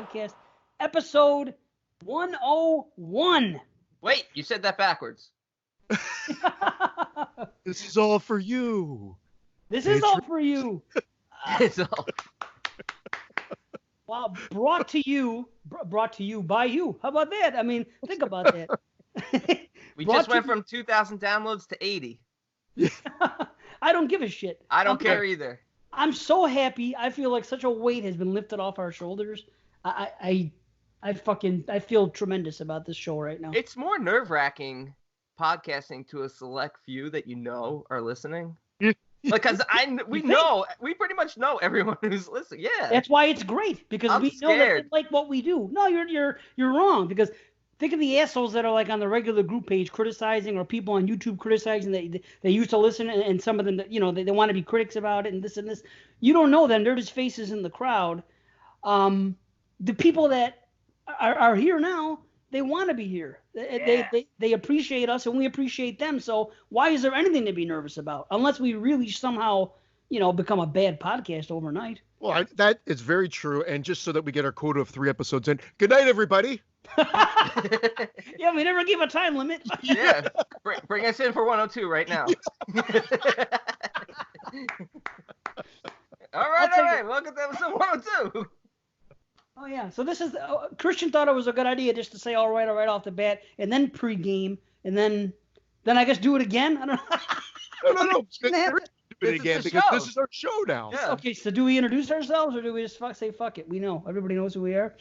Podcast, episode 101. Wait, you said that backwards. This is all for you. This is all for you. It's all. Wow, brought to you by you. How about that? I mean, think about that. We just went from 2,000 downloads to 80. I don't give a shit. I don't care either. I'm so happy. I feel like such a weight has been lifted off our shoulders. I feel tremendous about this show right now. It's more nerve-wracking podcasting to a select few that you know are listening. Like, cause we pretty much know everyone who's listening. Yeah. That's why it's great, because we know that they like what we do. No, you're wrong, because think of the assholes that are like on the regular group page criticizing, or people on YouTube criticizing that they used to listen, and some of them, they want to be critics about it and this and this. You don't know them. They're just faces in the crowd. The people that are here now, they want to be here. They appreciate us, and we appreciate them. So why is there anything to be nervous about? Unless we really somehow, become a bad podcast overnight. Well, that is very true. And just so that we get our quota of 3 episodes in. Good night, everybody. Yeah, we never gave a time limit. Yeah, bring us in for 102 right now. All right. Welcome to episode 102. Oh, yeah. So this is Christian thought it was a good idea just to say all right off the bat, and then pregame, and then I guess do it again. I don't know. No. Do it again because this is our show now. Yeah. Okay, so do we introduce ourselves, or do we just say fuck it? We know. Everybody knows who we are.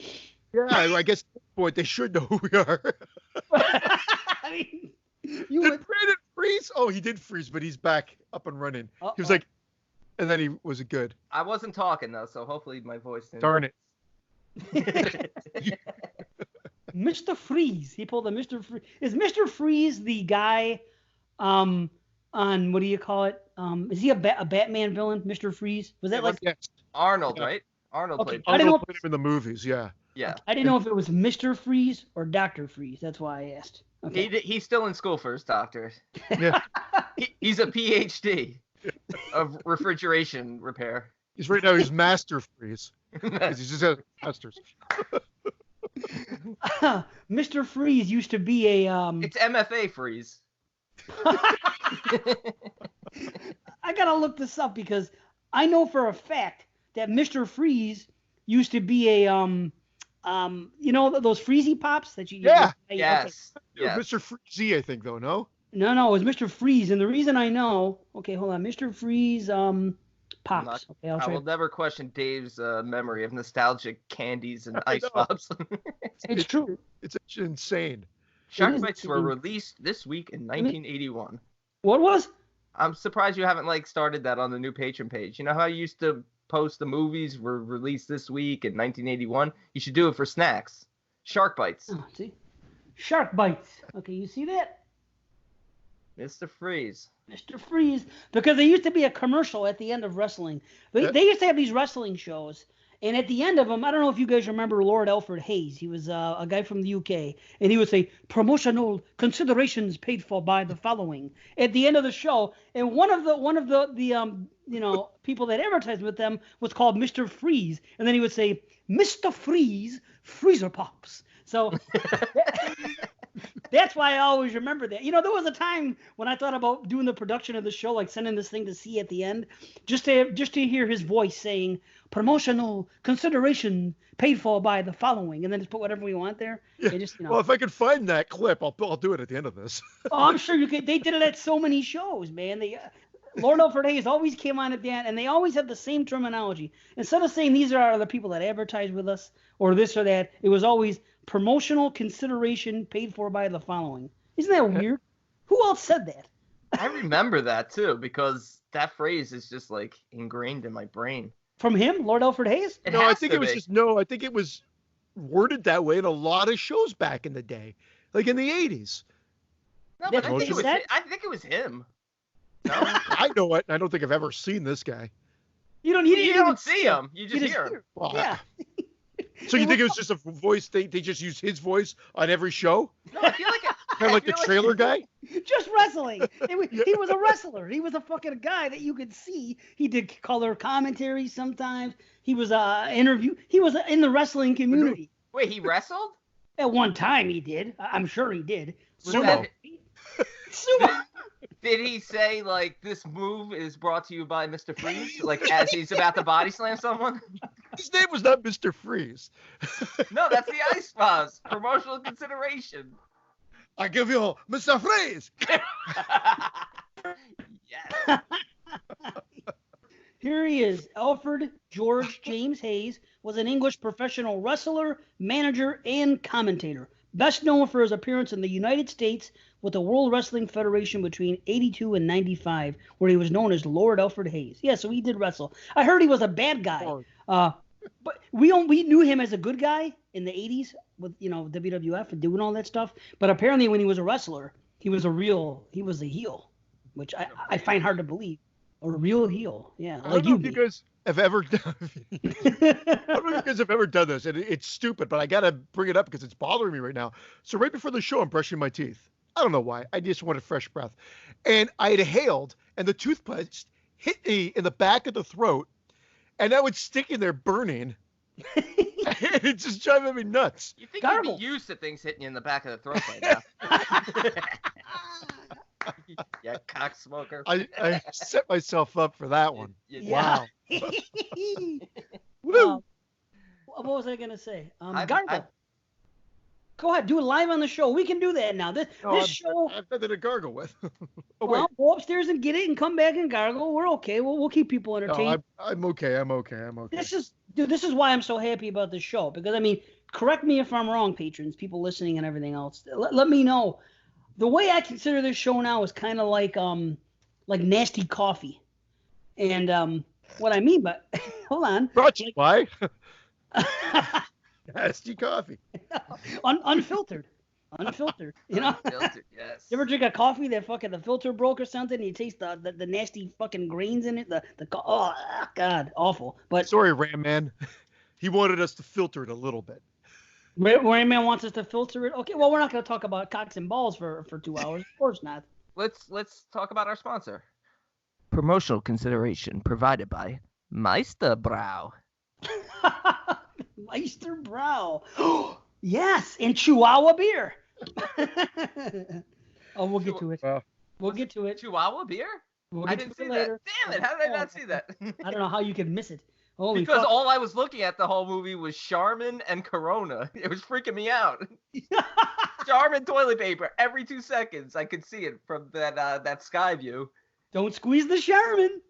Yeah, I guess at this point they should know who we are. I mean, did Brandon freeze? Oh, he did freeze, but he's back up and running. Uh-oh. He was like, and then he was good. I wasn't talking though, so hopefully my voice didn't. Darn it. Mr. Freeze. He pulled a Mr. Freeze. Is Mr. Freeze the guy on what do you call it? Is he a Batman villain, Mr. Freeze? Was that Yes. Arnold, right? Arnold played. Arnold played him in the movies, yeah. Yeah. I didn't know if it was Mr. Freeze or Dr. Freeze. That's why I asked. Okay. He's still in school for his doctorate. Yeah. He's a PhD of refrigeration repair. He's Master Freeze. He's just a master's. Mr. Freeze used to be a It's MFA Freeze. I gotta look this up because I know for a fact that Mr. Freeze used to be a those Freezy Pops that you Yeah. Yes. Okay. Yes. Mr. Freezy, I think, though, no? No, it was Mr. Freeze, and the reason I know, okay, hold on, Mr. Freeze Pops. Okay, I will never question Dave's memory of nostalgic candies and ice pops. It's true. It's insane. Shark Bites were released this week in 1981. What was? I'm surprised you haven't started that on the new patron page. You know how you used to post the movies were released this week in 1981? You should do it for snacks. Shark Bites. Oh, see? Shark Bites. Okay, you see that? Mr. Freeze. Mr. Freeze. Because there used to be a commercial at the end of wrestling. They used to have these wrestling shows. And at the end of them, I don't know if you guys remember Lord Alfred Hayes. He was a guy from the UK. And he would say, promotional considerations paid for by the following. At the end of the show. And one of the people that advertised with them was called Mr. Freeze. And then he would say, Mr. Freeze, Freezer Pops. So that's why I always remember that. There was a time when I thought about doing the production of the show, like sending this thing to C at the end, just to hear his voice saying promotional consideration paid for by the following, and then just put whatever we want there. Yeah. Well, if I could find that clip, I'll do it at the end of this. Oh, I'm sure you could. They did it at so many shows, man. Lord Alfred Hayes always came on at the end, and they always had the same terminology. Instead of saying these are the people that advertise with us or this or that, it was always promotional consideration paid for by the following. Isn't that weird? Who else said that? I remember that too, because that phrase is just ingrained in my brain. From him, Lord Alfred Hayes? I think it was worded that way in a lot of shows back in the day, like in the 80s. No, but I think it was him. No? I know it. I don't think I've ever seen this guy. You don't see him. You just hear him. Well, yeah. So you think it was just a voice? They just used his voice on every show? No, I feel like Kind of like the trailer guy? Just wrestling. He was a wrestler. He was a fucking guy that you could see. He did color commentary sometimes. He was interview. He was in the wrestling community. Wait, he wrestled? At one time he did. I'm sure he did. Sumo. Sumo. Did he say, like, this move is brought to you by Mr. Freeze? Like, as he's about to body slam someone? His name was not Mr. Freeze. No, that's the Ice Boss. Promotional consideration. I give you Mr. Freeze. Yes. Here he is. Alfred George James Hayes was an English professional wrestler, manager, and commentator. Best known for his appearance in the United States with the World Wrestling Federation between 82 and 95, where he was known as Lord Alfred Hayes. Yeah, so he did wrestle. I heard he was a bad guy. But we knew him as a good guy in the 80s with, WWF and doing all that stuff. But apparently when he was a wrestler, he was a heel, which I find hard to believe. A real heel. Yeah. I don't know if you guys have ever done this, and it's stupid, but I got to bring it up because it's bothering me right now. So right before the show, I'm brushing my teeth. I don't know why. I just wanted fresh breath. And I had inhaled, and the toothpaste hit me in the back of the throat, and that was sticking there burning. It's just driving me nuts. You think you'd be used to things hitting you in the back of the throat by now. Yeah, cock smoker. I set myself up for that one. Yeah. Wow. Woo. What was I going to say? Gargle. Go ahead, do it live on the show. We can do that now. This show. I've nothing to gargle with. Well, go upstairs and get it and come back and gargle. We're okay. We'll keep people entertained. No, I'm okay. This is why I'm so happy about this show, because correct me if I'm wrong, patrons, people listening and everything else. Let me know. The way I consider this show now is kind of like nasty coffee, and what I mean by hold on. Brought to you by nasty coffee. Unfiltered. Unfiltered, Unfiltered, yes. You ever drink a coffee that fucking the filter broke or something, and you taste the nasty fucking grains in it? Oh God, awful. But sorry, Ram Man. He wanted us to filter it a little bit. Ram Man wants us to filter it. Okay, well, we're not going to talk about cocks and balls for 2 hours. Of course not. Let's talk about our sponsor. Promotional consideration provided by Meisterbrow. Meisterbrow. Yes, and Chihuahua beer. We'll get to it. We'll get to it. Chihuahua beer? I didn't see that. Damn it! How did I not see that? I don't know how you could miss it. Because all I was looking at the whole movie was Charmin and Corona. It was freaking me out. Charmin toilet paper every 2 seconds. I could see it from that sky view. Don't squeeze the Charmin.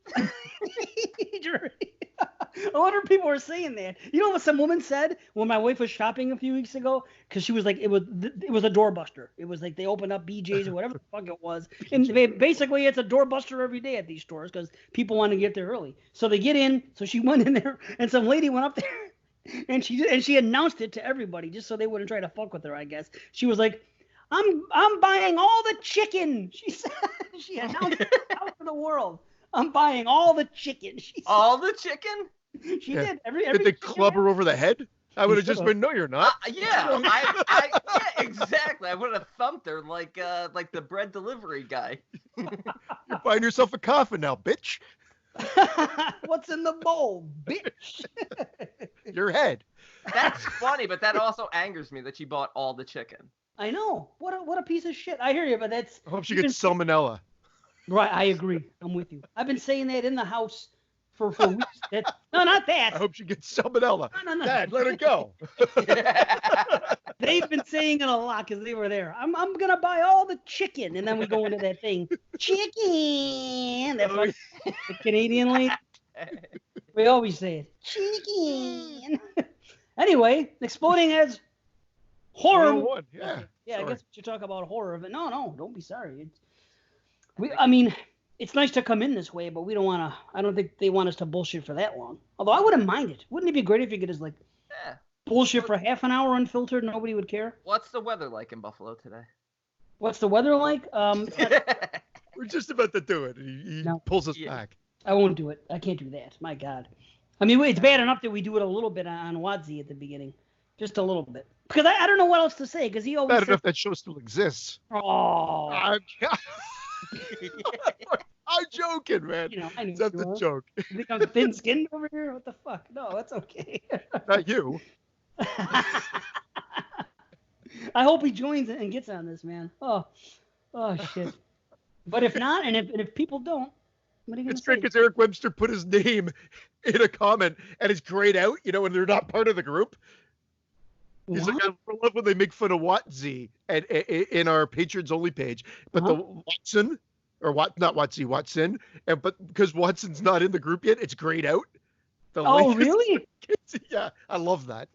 I wonder if people were saying that. You know what some woman said when my wife was shopping a few weeks ago? Because she was like, it was a doorbuster. It was like they opened up BJ's or whatever the fuck it was. And basically it's a doorbuster every day at these stores because people want to get there early. So they get in. So she went in there and some lady went up there and she announced it to everybody just so they wouldn't try to fuck with her, I guess. She was like, I'm buying all the chicken. She said, she announced it out for the world. I'm buying all the chicken. She said. All the chicken? She did. Did they club her over the head? I would have just been, no, you're not. Yeah, exactly. I would have thumped her like the bread delivery guy. You're buying yourself a coffin now, bitch. What's in the bowl, bitch? Your head. That's funny, but that also angers me that she bought all the chicken. I know. What a piece of shit. I hear you, but that's. I hope she gets salmonella. Right, I agree. I'm with you. I've been saying that in the house for weeks. No, not that. I hope she gets salmonella. No. Dad, let her go. They've been saying it a lot because they were there. I'm gonna buy all the chicken, and then we go into that thing, chicken. That's like the Canadian lady. We always say it, chicken. Anyway, exploding heads, horror. Yeah. I guess we should talk about horror, but no, don't be sorry. It's nice to come in this way, but we don't want to. I don't think they want us to bullshit for that long. Although I wouldn't mind it. Wouldn't it be great if you could just bullshit for half an hour unfiltered, nobody would care? What's the weather like in Buffalo today? What's the weather like? We're just about to do it. He pulls us back. I won't do it. I can't do that. My God. I mean, it's bad enough that we do it a little bit on Wadsy at the beginning, just a little bit. Because I don't know what else to say. Because he always. I don't know if that show still exists. Oh. I'm joking, man. I know That's a joke. You think I'm thin-skinned over here? What the fuck? No, that's okay. Not you. I hope he joins and gets on this, man. Oh shit. But if not, and if people don't, what are you gonna say? It's great because Eric Webster put his name in a comment and it's grayed out, when they're not part of the group. He's like, I love when they make fun of Watsy and in our patrons only page, but the Watson or not Watsy, Watson, but because Watson's not in the group yet, it's grayed out. Really? Yeah, I love that.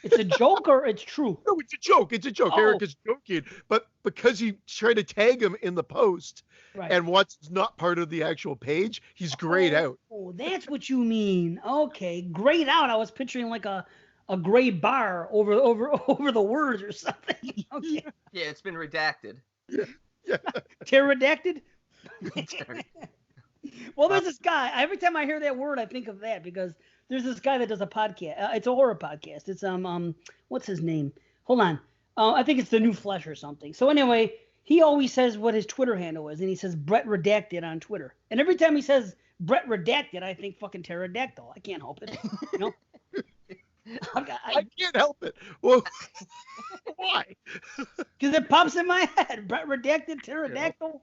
It's a joke or it's true? No, it's a joke. It's a joke. Eric is joking, but because he tried to tag him in the post, and Watson's not part of the actual page, he's grayed out. Oh, that's what you mean. Okay, grayed out. I was picturing like a gray bar over the words or something. Okay. Yeah, it's been redacted. Yeah. Pterodactyl? Well, there's this guy. Every time I hear that word, I think of that because there's this guy that does a podcast. It's a horror podcast. It's what's his name? Hold on. I think it's The New Flesh or something. So anyway, he always says what his Twitter handle is, and he says Brett Redacted on Twitter. And every time he says Brett Redacted, I think fucking pterodactyl. I can't help it. I can't help it. Well, why? Because it pops in my head. Brett Redacted, pterodactyl.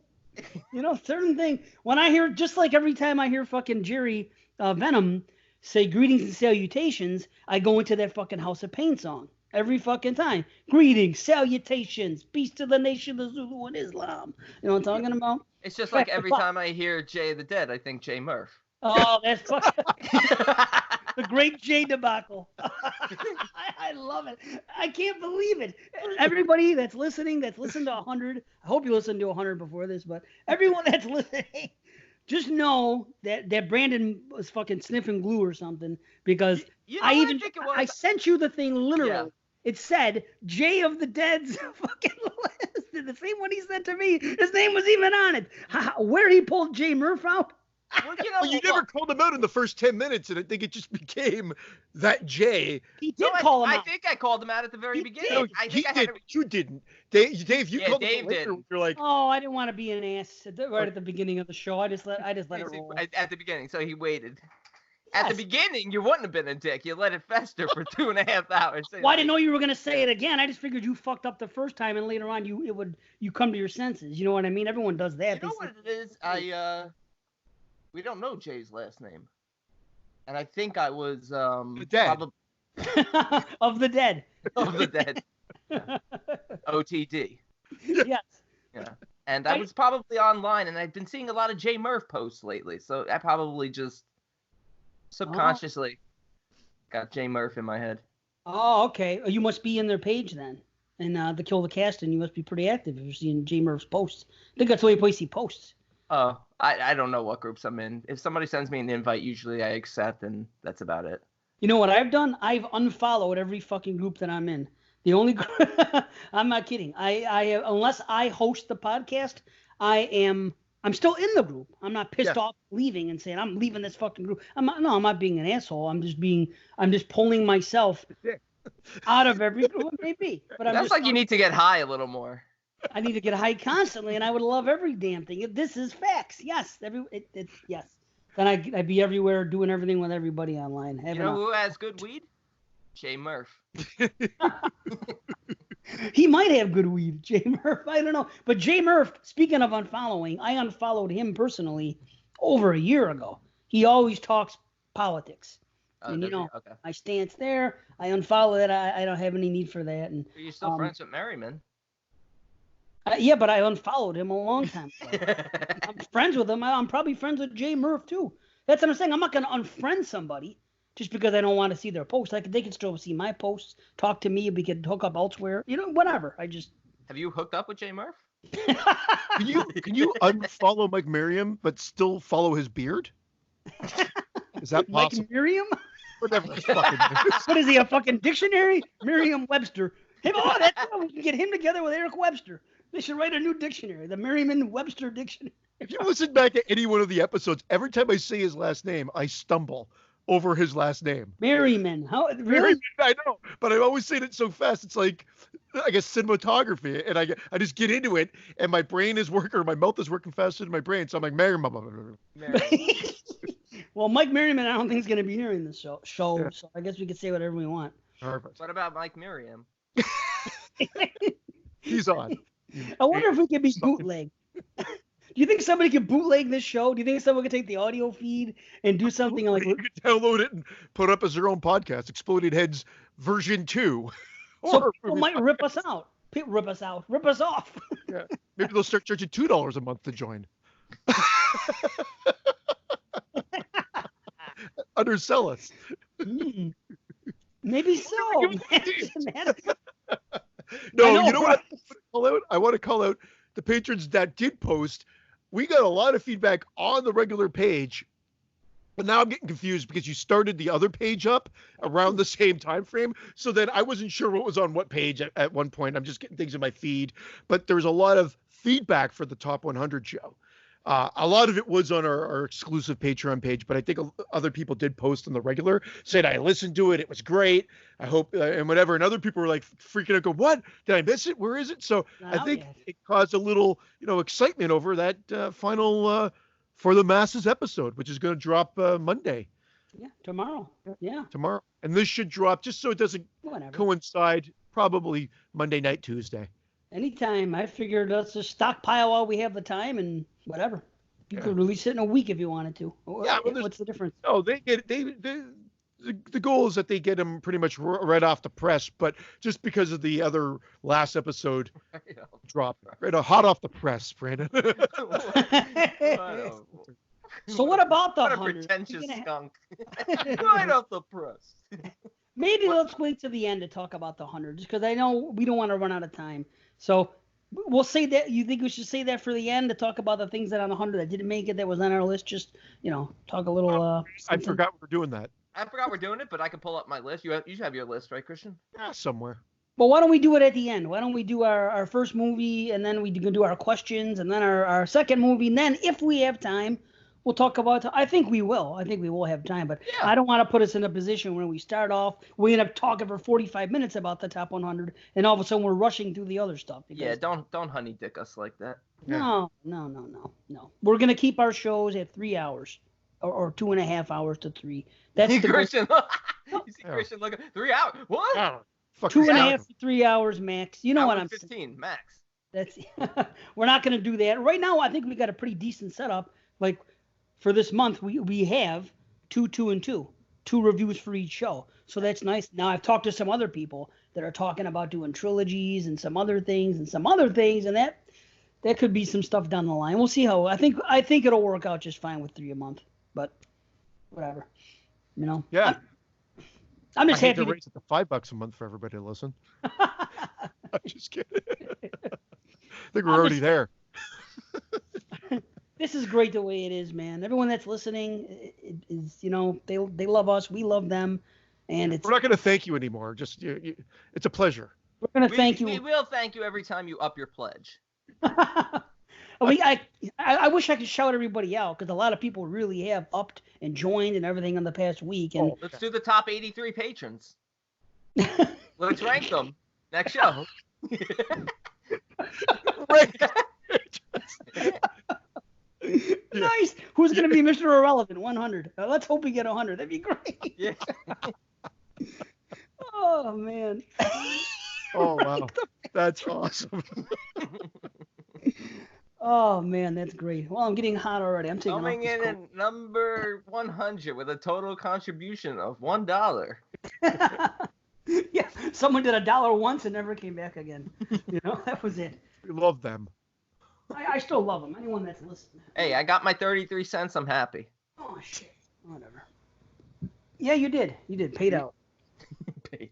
Certain thing. When I hear, just like every time I hear fucking Jerry Venom say greetings and salutations, I go into that fucking House of Pain song. Every fucking time. Greetings, salutations, peace to the nation of Zulu and Islam. You know what I'm talking about? It's just like every time I hear Jay the Dead, I think Jay Murph. Oh, that's fucking... The great Jay debacle. I love it. I can't believe it. Everybody that's listened to 100, I hope you listened to 100 before this, but everyone that's listening, just know that Brandon was fucking sniffing glue or something because I sent you the thing literally. Yeah. It said Jay of the Dead's fucking list. The same one he sent to me. His name was even on it. Where he pulled Jay Murph out? Well, you never called him out in the first 10 minutes, and I think it just became that Jay. He did call him out. I think I called him out at the very beginning. No, You didn't. Dave, you called Dave him later. did. You're like, oh, I didn't want to be an ass right at the beginning of the show. I just let it roll. At the beginning, so he waited. Yes. At the beginning, you wouldn't have been a dick. You let it fester for 2.5 hours. Well, I didn't know you were going to say it again. I just figured you fucked up the first time, and later on you come to your senses. You know what I mean? Everyone does that. You know what it is? We don't know Jay's last name, and I think I was the dead. Of the dead. Of the dead. OTD. Yes. Yeah. And I was probably online, and I've been seeing a lot of Jay Murph posts lately, so I probably just subconsciously got Jay Murph in my head. Oh, okay. You must be in their page then. And the Kill the Cast, and you must be pretty active if you're seeing Jay Murph's posts. I think that's the only place he posts. Oh, I don't know what groups I'm in. If somebody sends me an invite, usually I accept, and that's about it. You know what I've done? I've unfollowed every fucking group that I'm in. The only I'm not kidding. I unless I host the podcast, I'm still in the group. I'm not pissed off leaving and saying I'm leaving this fucking group. I'm not being an asshole. I'm just pulling myself out of every group it may be. But that's like you need to get high a little more. I need to get high constantly, and I would love every damn thing. This is facts. Yes, yes. Then I'd be everywhere doing everything with everybody online. You know who has good weed? Jay Murph. He might have good weed, Jay Murph. I don't know. But Jay Murph, speaking of unfollowing, I unfollowed him personally over a year ago. He always talks politics. And, my stance there, I unfollow that. I don't have any need for that. And you're still friends with Merriman. Yeah, but I unfollowed him a long time ago. I'm friends with him. I'm probably friends with Jay Murph, too. That's what I'm saying. I'm not going to unfriend somebody just because I don't want to see their posts. They can still see my posts, talk to me, we could hook up elsewhere. Whatever. Have you hooked up with Jay Murph? Can you unfollow Mike Merriam but still follow his beard? Is that possible? Mike Merriam? Whatever his fucking name is. What is he, a fucking dictionary? Merriam-Webster. We can get him together with Eric Webster. They should write a new dictionary, the Merriam-Webster dictionary. If you listen back to any one of the episodes, every time I say his last name, I stumble. over his last name. Merriman. How really? Merriman, I know, but I've always seen it so fast. It's like, I guess, cinematography, and I just get into it, and my brain is working, or my mouth is working faster than my brain. So I'm like, Merriman. Well, Mike Merriman, I don't think is going to be here in this show. Yeah. So I guess we could say whatever we want. Perfect. What about Mike Merriam? He's on. I wonder if we could be bootleg. Do you think somebody could bootleg this show? Do you think someone could take the audio feed and do something like? You could download it and put it up as their own podcast, Exploded Heads version 2. So people might rip us out. Rip us off. Yeah. Maybe they'll start charging $2 a month to join. Undersell us. Maybe so. No, you know what? I want to call out the patrons that did post. We got a lot of feedback on the regular page, but now I'm getting confused because you started the other page up around the same time frame. So then I wasn't sure what was on what page at one point. I'm just getting things in my feed, but there's a lot of feedback for the Top 100 show. A lot of it was on our exclusive Patreon page, but I think other people did post on the regular, said, I listened to it. It was great. I hope, and whatever. And other people were like freaking out, go, what? Did I miss it? Where is it? So I think it caused a little, excitement over that final For the Masses episode, which is going to drop Monday. Yeah, tomorrow. Yeah. Tomorrow. And this should drop just so it doesn't coincide, probably Monday night, Tuesday. Anytime. I figured let's just stockpile while we have the time and whatever. You could release it in a week if you wanted to. Yeah, what's the difference? Oh, the goal is that they get them pretty much right off the press, but just because of the other last episode drop, right, hot off the press, Brandon. So what about the 100? What a pretentious skunk. Right off the press. Maybe let's wait to the end to talk about the 100, just because I know we don't want to run out of time. So we'll say that. You think we should say that for the end to talk about the things that on the 100 that didn't make it, that was on our list? Just, talk a little. I forgot we're doing that. I forgot we're doing it, but I can pull up my list. You have your list, right, Christian? Yeah, somewhere. Well, why don't we do it at the end? Why don't we do our first movie, and then we can do our questions, and then our second movie, and then if we have time, we'll talk about. I think we will. I think we will have time, but I don't want to put us in a position where we start off, we end up talking for 45 minutes about the top 100, and all of a sudden we're rushing through the other stuff. Yeah, don't honey dick us like that. No. We're gonna keep our shows at 3 hours, or 2.5 hours to 3. That's the Christian. You see Christian looking 3 hours. What? Oh, 2.5 to 3 hours max. You know what I'm 15 saying? max. That's we're not gonna do that right now. I think we got a pretty decent setup. Like for this month, we have 2 and 2 reviews for each show. So that's nice. Now I've talked to some other people that are talking about doing trilogies and some other things, and that could be some stuff down the line. We'll see how. I think it'll work out just fine with 3 a month, but whatever. Yeah. I'm just happy to raise it to $5 a month for everybody to listen. I'm just kidding. I think we're already there. This is great the way it is, man. Everyone that's listening is, they love us, we love them, and we're not going to thank you anymore. Just it's a pleasure. We're going to thank you. We will thank you every time you up your pledge. I wish I could shout everybody out, because a lot of people really have upped and joined and everything in the past week. And let's do the top 83 patrons. Let's rank them next show. Nice. Who's going to be Mr. Irrelevant? 100. Let's hope we get 100. That'd be great. Yeah. Oh man. Oh wow. That's awesome. Oh man, that's great. Well, I'm getting hot already. I'm taking coming in at number 100 with a total contribution of $1. Yeah, someone did $1 once and never came back again. That was it. We love them. I still love them. Anyone that's listening. Hey, I got my 33 cents. I'm happy. Oh shit. Whatever. Yeah, you did. Paid out.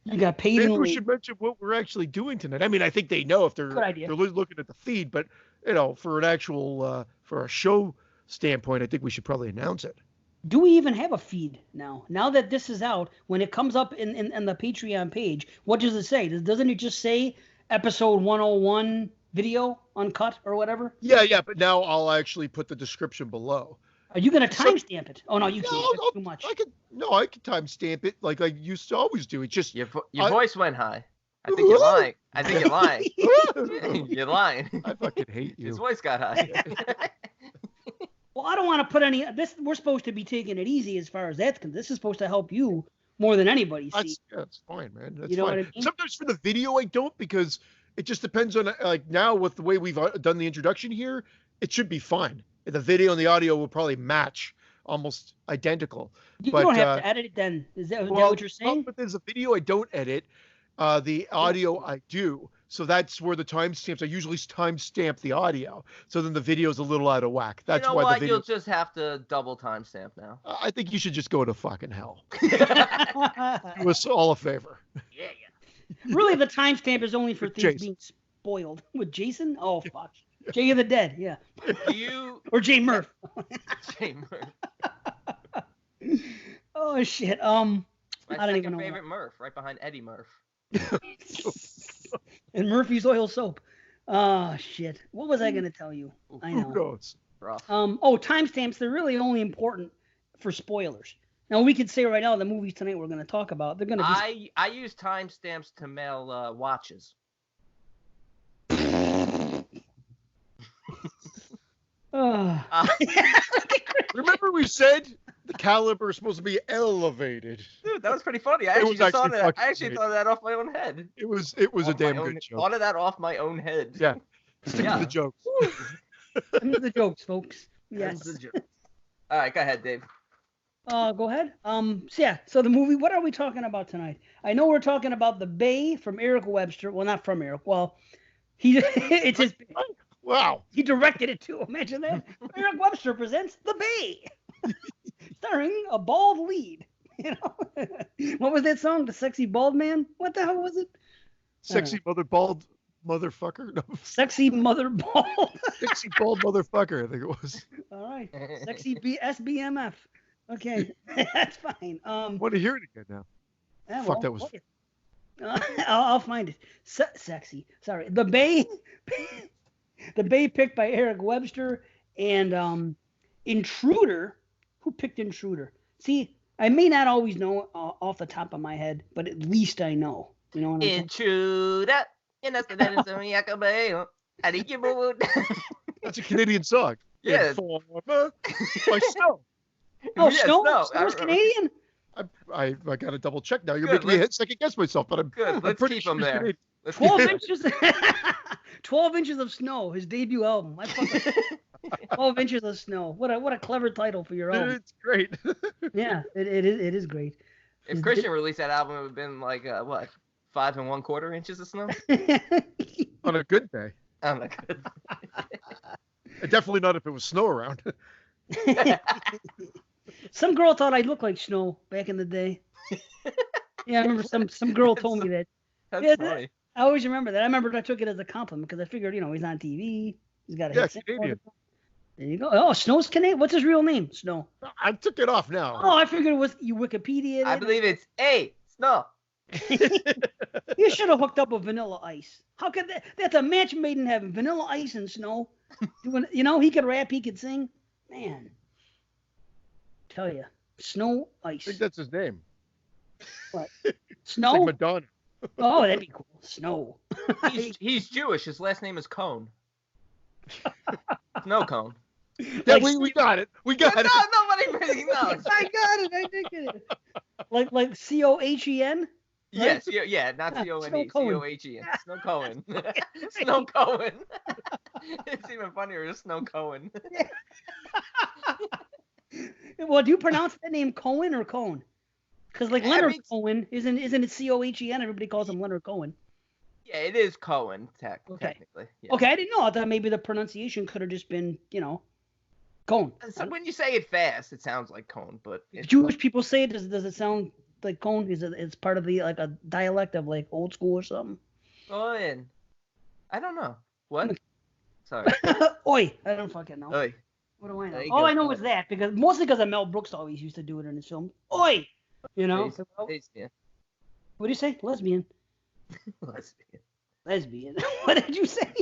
You got paid. Maybe we should mention what we're actually doing tonight. I mean, I think they know if they're looking at the feed, but for an actual for a show standpoint, I think we should probably announce it. Do we even have a feed now? Now that this is out, when it comes up in the Patreon page, what does it say? Doesn't it just say episode 101 video uncut or whatever? Yeah, but now I'll actually put the description below. Are you gonna timestamp it? Oh no, you can't. That's too much. I could timestamp it like I used to always do. It just your voice went high. I think you're lying. You're lying. I fucking hate you. His voice got high. Well, I don't want to put any. We're supposed to be taking it easy as far as that's concerned. This is supposed to help you more than anybody. That's fine, man. That's you know fine. What I mean? Sometimes for the video, I don't because it just depends on like now with the way we've done the introduction here, it should be fine. The video and the audio will probably match almost identical. You don't have to edit it then. Is that what you're saying? But there's a video I don't edit. The audio I do. So that's where the timestamps. I usually timestamp the audio. So then the video's a little out of whack. That's why the video. You'll just have to double timestamp now. I think you should just go to fucking hell. Do us all a favor. Yeah. Really, the timestamp is only for things being spoiled. With Jason? Oh, fuck. Jay of the Dead, yeah. Or Jay Murph. Jay Murph. Oh, shit. My I don't even know. My favorite Murph, right behind Eddie Murph. And Murphy's Oil Soap. Oh, shit. What was I going to tell you? I know. Who knows? Timestamps, they're really only important for spoilers. Now, we could say right now the movies tonight we're going to talk about, they're going to be... I use timestamps to mail watches. Remember we said the caliber is supposed to be elevated. Dude, that was pretty funny. I actually thought that off my own head. It was a damn good joke. Thought of that off my own head. Yeah. Stick to the jokes. Into the jokes, folks. Yes. The jokes. All right, go ahead, Dave. Go ahead. So the movie, what are we talking about tonight? I know we're talking about The Bay from Eric Webster. Well, not from Eric. Well, it's his. Wow. He directed it too. Imagine that. Eric Webster presents The Bay, starring a bald lead. You know, what was that song? The Sexy Bald Man? What the hell was it? Sexy bald motherfucker. No. Sexy mother bald. Sexy bald motherfucker. I think it was. All right. Sexy SBMF. Okay, that's fine. I want to hear it again now. Yeah, Fuck, that was. I'll find it. Sexy. Sorry. The Bay. The Bay picked by Eric Webster and Intruder. Who picked Intruder? See, I may not always know off the top of my head, but at least I know. You know what I'm Intruder. That's a Canadian song. Yeah. By Snow. Oh, yeah, Snow? Snow's Canadian? I got to double check now. You're making me second guess myself, but I'm good. Let's pretty keep sure him there. 12 inches. 12 Inches of Snow, his debut album. 12 Inches of Snow. What a clever title for your album. It's great. Yeah, it is great. If Christian released that album, it would have been like 5 1/4 inches of snow. On a good day. On a good day. Definitely not if it was snow around. Some girl thought I looked like Snow back in the day. Yeah, I remember some girl told me that. That's funny. I always remember that. I remember I took it as a compliment because I figured, he's on TV. He's got a hit. Canadian. There you go. Oh, Snow's Canadian. What's his real name? Snow. I took it off now. Oh, I figured it was you Wikipedia. I believe it's Snow. You should have hooked up with Vanilla Ice. How could that? That's a match made in heaven. Vanilla Ice and Snow. He could rap, he could sing. Man, tell you, Snow Ice. I think that's his name. What? Snow? Like Madonna. Oh, that'd be cool. Snow. He's Jewish. His last name is Cone. Snow Cone. Yeah, we got it. We got it. Nobody really knows. I got it. I did get it. Like Cohen? Yes, yeah, not C-O-N-E, C-O-H-E-N. Snow Cohen. Snow Cohen. It's even funnier, Snow Cohen. Well, do you pronounce that name Cohen or Cone? Because Leonard Cohen, isn't it C-O-H-E-N? Everybody calls him Leonard Cohen. Yeah, it is Cohen, technically. Yeah. Okay, I didn't know. I thought maybe the pronunciation could have just been, Cone. So when you say it fast, it sounds like Cone, but... Jewish people say it, does it sound like Cone? It's part of the, a dialect of, old school or something? Cohen. I don't know. What? Sorry. Oi. I don't fucking know. Oi. What do I know? All I know is that, mostly because Mel Brooks always used to do it in his film. Oi! Lesbian. What do you say? Lesbian. Lesbian. What did you say?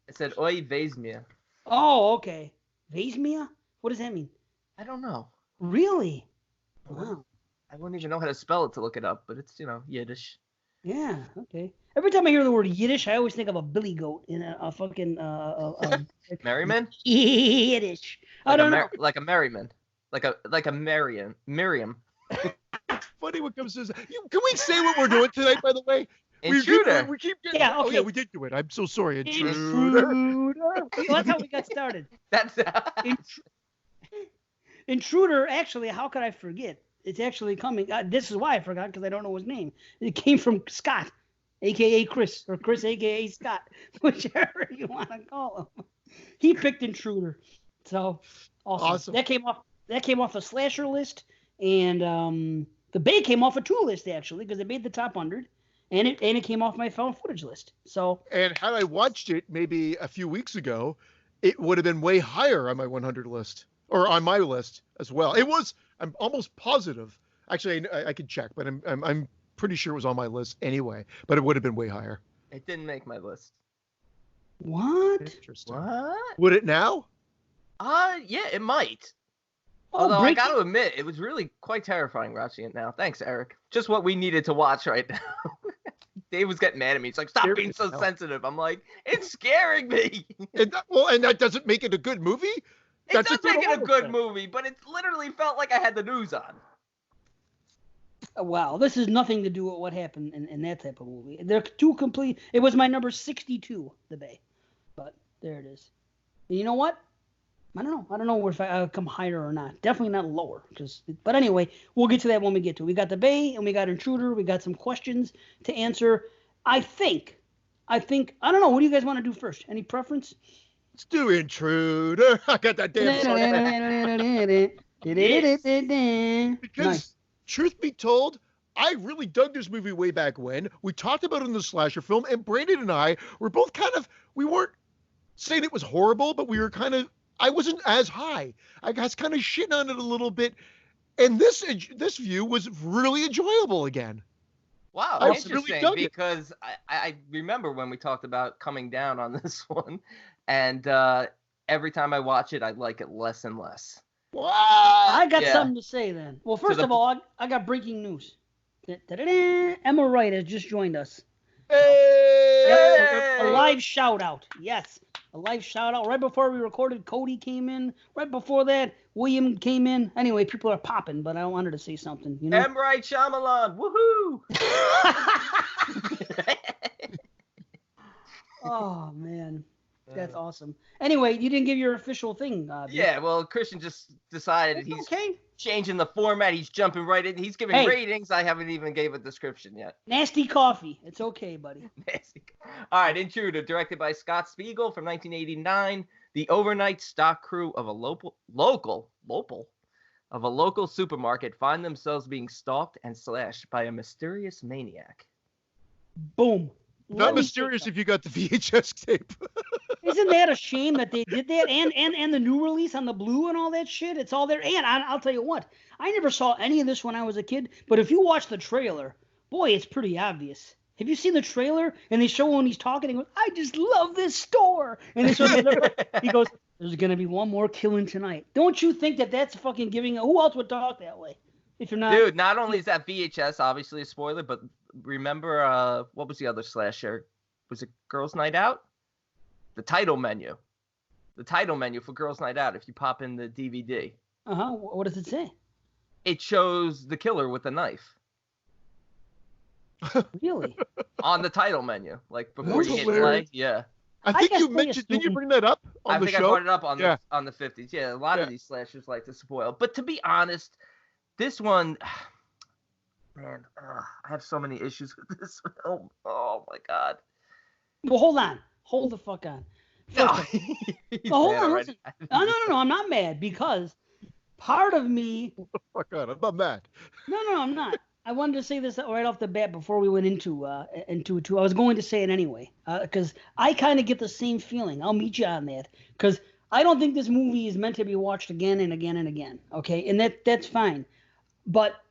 I said, oi, Vesmia. Oh, okay. Vesmia? What does that mean? I don't know. Really? Wow. I wouldn't even know how to spell it to look it up, but it's, Yiddish. Yeah, okay. Every time I hear the word Yiddish, I always think of a billy goat in a fucking Merriman? Yiddish. Like I don't know. Like a merriman. Like a Miriam. Funny what comes to this. Can we say what we're doing tonight, by the way? Intruder. We keep getting. Yeah, okay. Oh yeah, we did do it. I'm so sorry, Intruder. Well, that's how we got started. That's Intruder. Actually, how could I forget? It's actually coming. This is why I forgot, because I don't know his name. It came from Scott, aka Chris, or Chris, aka Scott, whichever you want to call him. He picked Intruder, so awesome. That came off the slasher list, and the Bay came off a 2 list actually, because it made the top 100, and it came off my found footage list. So. And had I watched it maybe a few weeks ago, it would have been way higher on my 100 list, or on my list as well. It was. I'm almost positive. Actually, I could check, but I'm pretty sure it was on my list anyway. But it would have been way higher. It didn't make my list. What? Interesting. What? Would it now? Yeah, it might. Although I got to admit, it was really quite terrifying watching it now. Thanks, Eric. Just what we needed to watch right now. Dave was getting mad at me. He's like, "Stop being so sensitive." I'm like, "It's scaring me." And that doesn't make it a good movie. It does make it a good movie, but it literally felt like I had the news on. Wow, this has nothing to do with what happened in that type of movie. They're too complete. It was my number 62, The Bay, but there it is. And you know what? I don't know if I'll come higher or not. Definitely not lower. But anyway, we'll get to that when we get to it. We got The Bay and we got Intruder. We got some questions to answer. I think. I don't know. What do you guys want to do first? Any preference? Let's do Intruder. I got that damn song. Because, truth be told, I really dug this movie way back when. We talked about it in the slasher film, and Brandon and I were both we weren't saying it was horrible, but we were I wasn't as high. I was kind of shitting on it a little bit. And this view was really enjoyable again. Wow, I interesting, really because I remember when we talked about coming down on this one, and every time I watch it, I like it less and less. What? I got something to say then. Well, first of all, I got breaking news. Emma Wright has just joined us. Hey! A live shout out. Yes. A live shout out. Right before we recorded, Cody came in. Right before that, William came in. Anyway, people are popping, but I wanted to say something. You know? M. Wright Shyamalan. Woohoo! Oh, man. That's awesome. Anyway, you didn't give your official thing. Yeah, well, Christian just decided he's changing the format. He's jumping right in. He's giving ratings. I haven't even gave a description yet. Nasty coffee. It's okay, buddy. Nasty. All right, Intruder, directed by Scott Spiegel from 1989. The overnight stock crew of a local supermarket find themselves being stalked and slashed by a mysterious maniac. Boom. Not mysterious if you got the VHS tape. Isn't that a shame that they did that? And the new release on the Blue and all that shit? It's all there. And I'll tell you what, I never saw any of this when I was a kid, but if you watch the trailer, boy, it's pretty obvious. Have you seen the trailer? And they show when he's talking, he goes, "I just love this store." And they show he goes, "There's going to be one more killing tonight." Don't you think that's fucking giving who else would talk that way? If you're not. Dude, not only is that VHS obviously a spoiler, but remember what was the other slasher? Was it Girls Night Out? The title menu. The title menu for Girls Night Out, if you pop in the DVD. Uh-huh. What does it say? It shows the killer with a knife. Really? On the title menu, like before you hit play. Yeah. I think you mentioned. Did you bring that up on the show? I think I brought it up on the 50s. Yeah, a lot of these slashers like to spoil. But to be honest, this one, man, I have so many issues with this film. Oh my god. Well, hold on. Hold the fuck on. Hold on. Listen. No. I'm not mad because part of me. Fuck on. I'm not mad. No, I'm not. I wanted to say this right off the bat before we went into it. I was going to say it anyway because I kind of get the same feeling. I'll meet you on that because I don't think this movie is meant to be watched again and again and again. Okay, and that's fine, but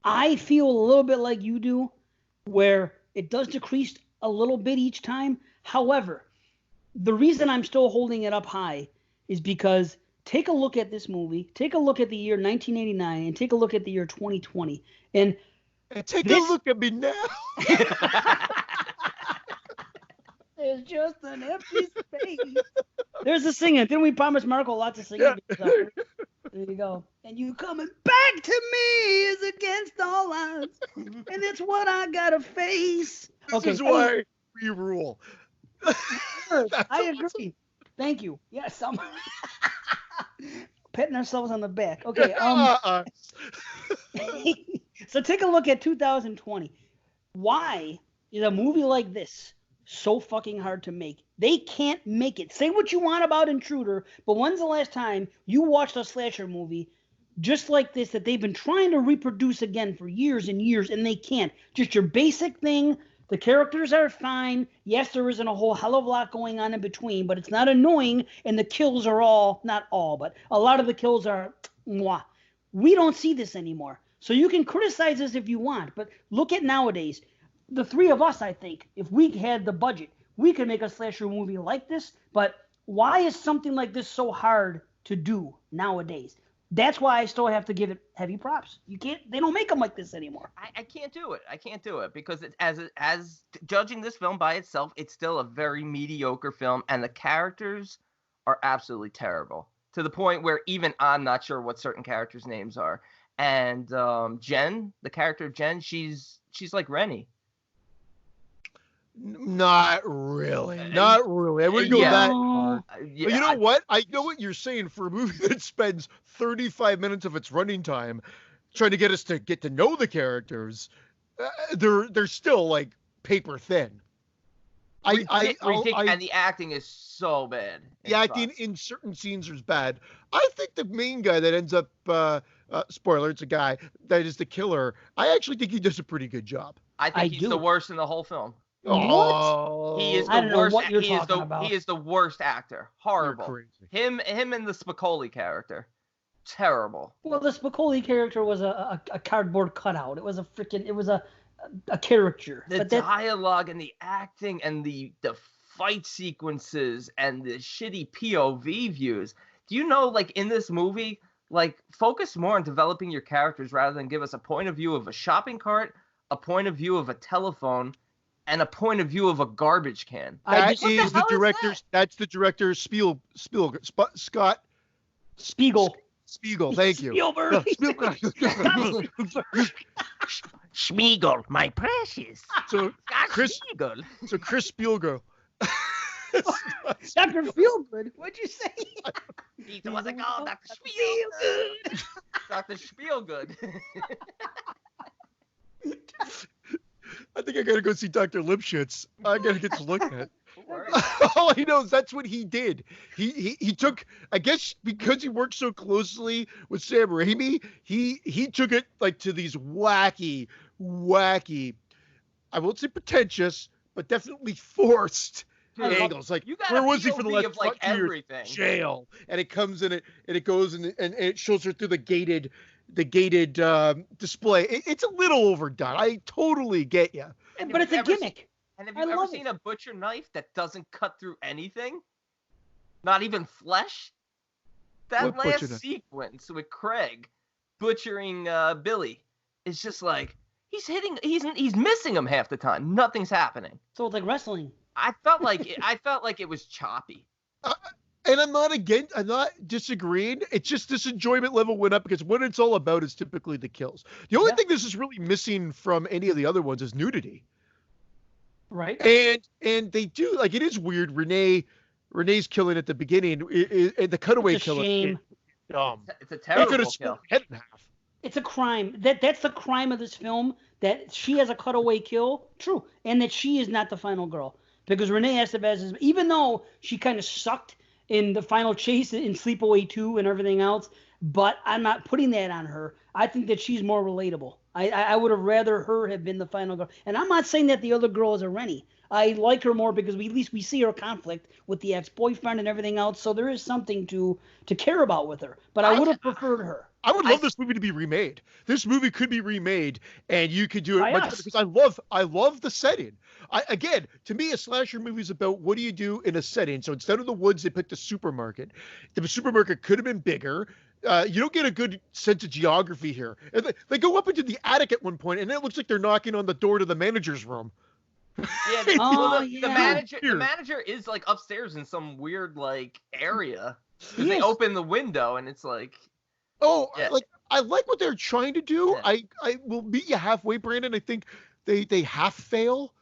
I feel a little bit like you do, where it does decrease a little bit each time. However, the reason I'm still holding it up high is because take a look at this movie, take a look at the year 1989, and take a look at the year 2020, and take a look at me now. There's just an empty space. There's the singing. Didn't we promise Marco lots of singing? Yeah. There you go. And you coming back to me is against all odds, and it's what I gotta face. This is why we rule. I agree. Thank you. Yes, I'm patting ourselves on the back. Okay. So take a look at 2020. Why is a movie like this so fucking hard to make? They can't make it. Say what you want about Intruder, but when's the last time you watched a slasher movie just like this that they've been trying to reproduce again for years and years, and they can't? Just your basic thing. The characters are fine. Yes, there isn't a whole hell of a lot going on in between, but it's not annoying, and the kills are all, not all, but a lot of the kills are mwah. We don't see this anymore. So you can criticize us if you want, but look at nowadays. The three of us, I think, if we had the budget, we could make a slasher movie like this, but why is something like this so hard to do nowadays? That's why I still have to give it heavy props. You can't. They don't make them like this anymore. I can't do it. I can't do it because as judging this film by itself, it's still a very mediocre film, and the characters are absolutely terrible to the point where even I'm not sure what certain characters' names are. And Jen, the character of Jen, she's like Rennie. Not really. Not really. I wouldn't go that far. Yeah, but you know what? I know what you're saying. For a movie that spends 35 minutes of its running time trying to get us to get to know the characters, they're still like paper thin. And the acting is so bad. The acting in certain scenes is bad. I think the main guy that ends up, spoiler, it's a guy that is the killer. I actually think he does a pretty good job. I think he's the worst in the whole film. What? He is the worst. He is the worst actor. Horrible. Him and the Spicoli character. Terrible. Well, the Spicoli character was a cardboard cutout. It was a caricature. The dialogue and the acting and the fight sequences and the shitty POV views. Do you know, like, in this movie, like, focus more on developing your characters rather than give us a point of view of a shopping cart, a point of view of a telephone, and a point of view of a garbage can. That's the director Scott Spiegel. Spiegel, thank you. Spielberg. Spiegel, my precious. So Chris Spielberg. Dr. Feelgood, what'd you say? He was called Dr. Spielgood. Dr. Spielgood. I think I gotta go see Dr. Lipschitz. I gotta get to look at it. All I know is that's what he did. He took, I guess because he worked so closely with Sam Raimi, he took it like to these wacky, I won't say pretentious, but definitely forced angles. Like, where was he for the last 2 years? Jail. And it comes in it, and it goes and it shows her through the gated display. It's a little overdone. I totally get you. But it's a gimmick. And have you ever seen a butcher knife that doesn't cut through anything? Not even flesh? That last sequence with Craig butchering Billy is just like, he's missing him half the time. Nothing's happening. So it's like wrestling. I felt like it was choppy. And I'm not disagreeing. It's just this enjoyment level went up because what it's all about is typically the kills. The only thing this is really missing from any of the other ones is nudity. Right. And they do, like, it is weird. Renee's killing at the beginning, and the cutaway killing. It's a terrible kill. Head in half. It's a crime. That's the crime of this film, that she has a cutaway kill. True. And that she is not the final girl. Because Renee Estevez is, even though she kind of sucked in the final chase in Sleepaway 2 and everything else, but I'm not putting that on her. I think that she's more relatable. I would have rather her have been the final girl. And I'm not saying that the other girl is a Rennie. I like her more because at least we see her conflict with the ex-boyfriend and everything else. So there is something to care about with her. But I would have preferred her. I would love this movie to be remade. This movie could be remade, and you could do it much better, because I love the setting. Again, to me, a slasher movie is about what do you do in a setting. So instead of the woods, they picked a supermarket. The supermarket could have been bigger. You don't get a good sense of geography here. And they go up into the attic at one point, and it looks like they're knocking on the door to the manager's room. Yeah, the manager is like upstairs in some weird like area. Because they open the window and it's like, I like what they're trying to do. Yeah. I will meet you halfway, Brandon. I think they half fail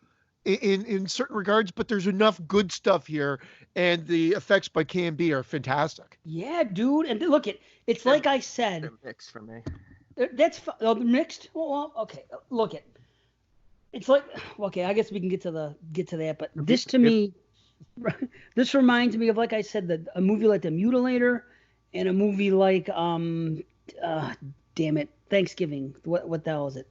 in certain regards, but there's enough good stuff here, and the effects by KMB are fantastic. Yeah, dude. And look, it's like I said. They're mixed for me. That's mixed. Well, okay. Look it. It's like, okay, I guess we can get to that, but this to me, this reminds me of, like I said, a movie like The Mutilator, and a movie like damn it, Thanksgiving. What the hell is it?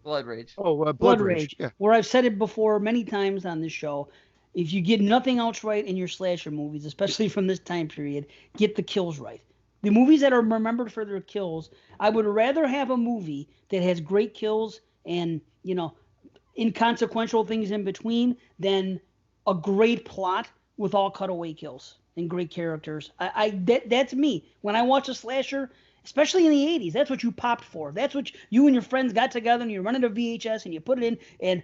Blood Rage. Oh, Blood Rage. Yeah. Where I've said it before many times on this show, if you get nothing else right in your slasher movies, especially from this time period, get the kills right. The movies that are remembered for their kills, I would rather have a movie that has great kills and, inconsequential things in between than a great plot with all cutaway kills and great characters. That's me. When I watch a slasher, especially in the 80s, that's what you popped for. That's what you and your friends got together and you rented a VHS and you put it in, and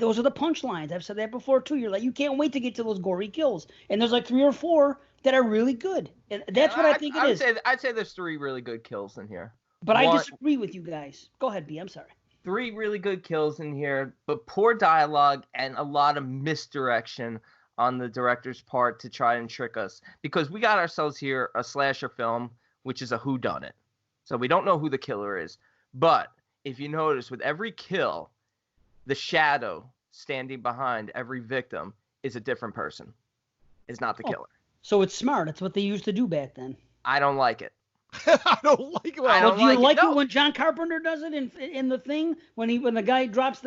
those are the punchlines. I've said that before too. You're like, you can't wait to get to those gory kills. And there's like 3 or 4 that are really good. And that's what I think it is. I'd say there's 3 really good kills in here. But I disagree with you guys. Go ahead, B. I'm sorry. 3 really good kills in here, but poor dialogue and a lot of misdirection on the director's part to try and trick us. Because we got ourselves here a slasher film, which is a whodunit. So we don't know who the killer is. But if you notice, with every kill, the shadow standing behind every victim is a different person. Is not the killer. So it's smart. It's what they used to do back then. I don't like it. I don't like it. Do you like it when John Carpenter does it in the thing, when the guy drops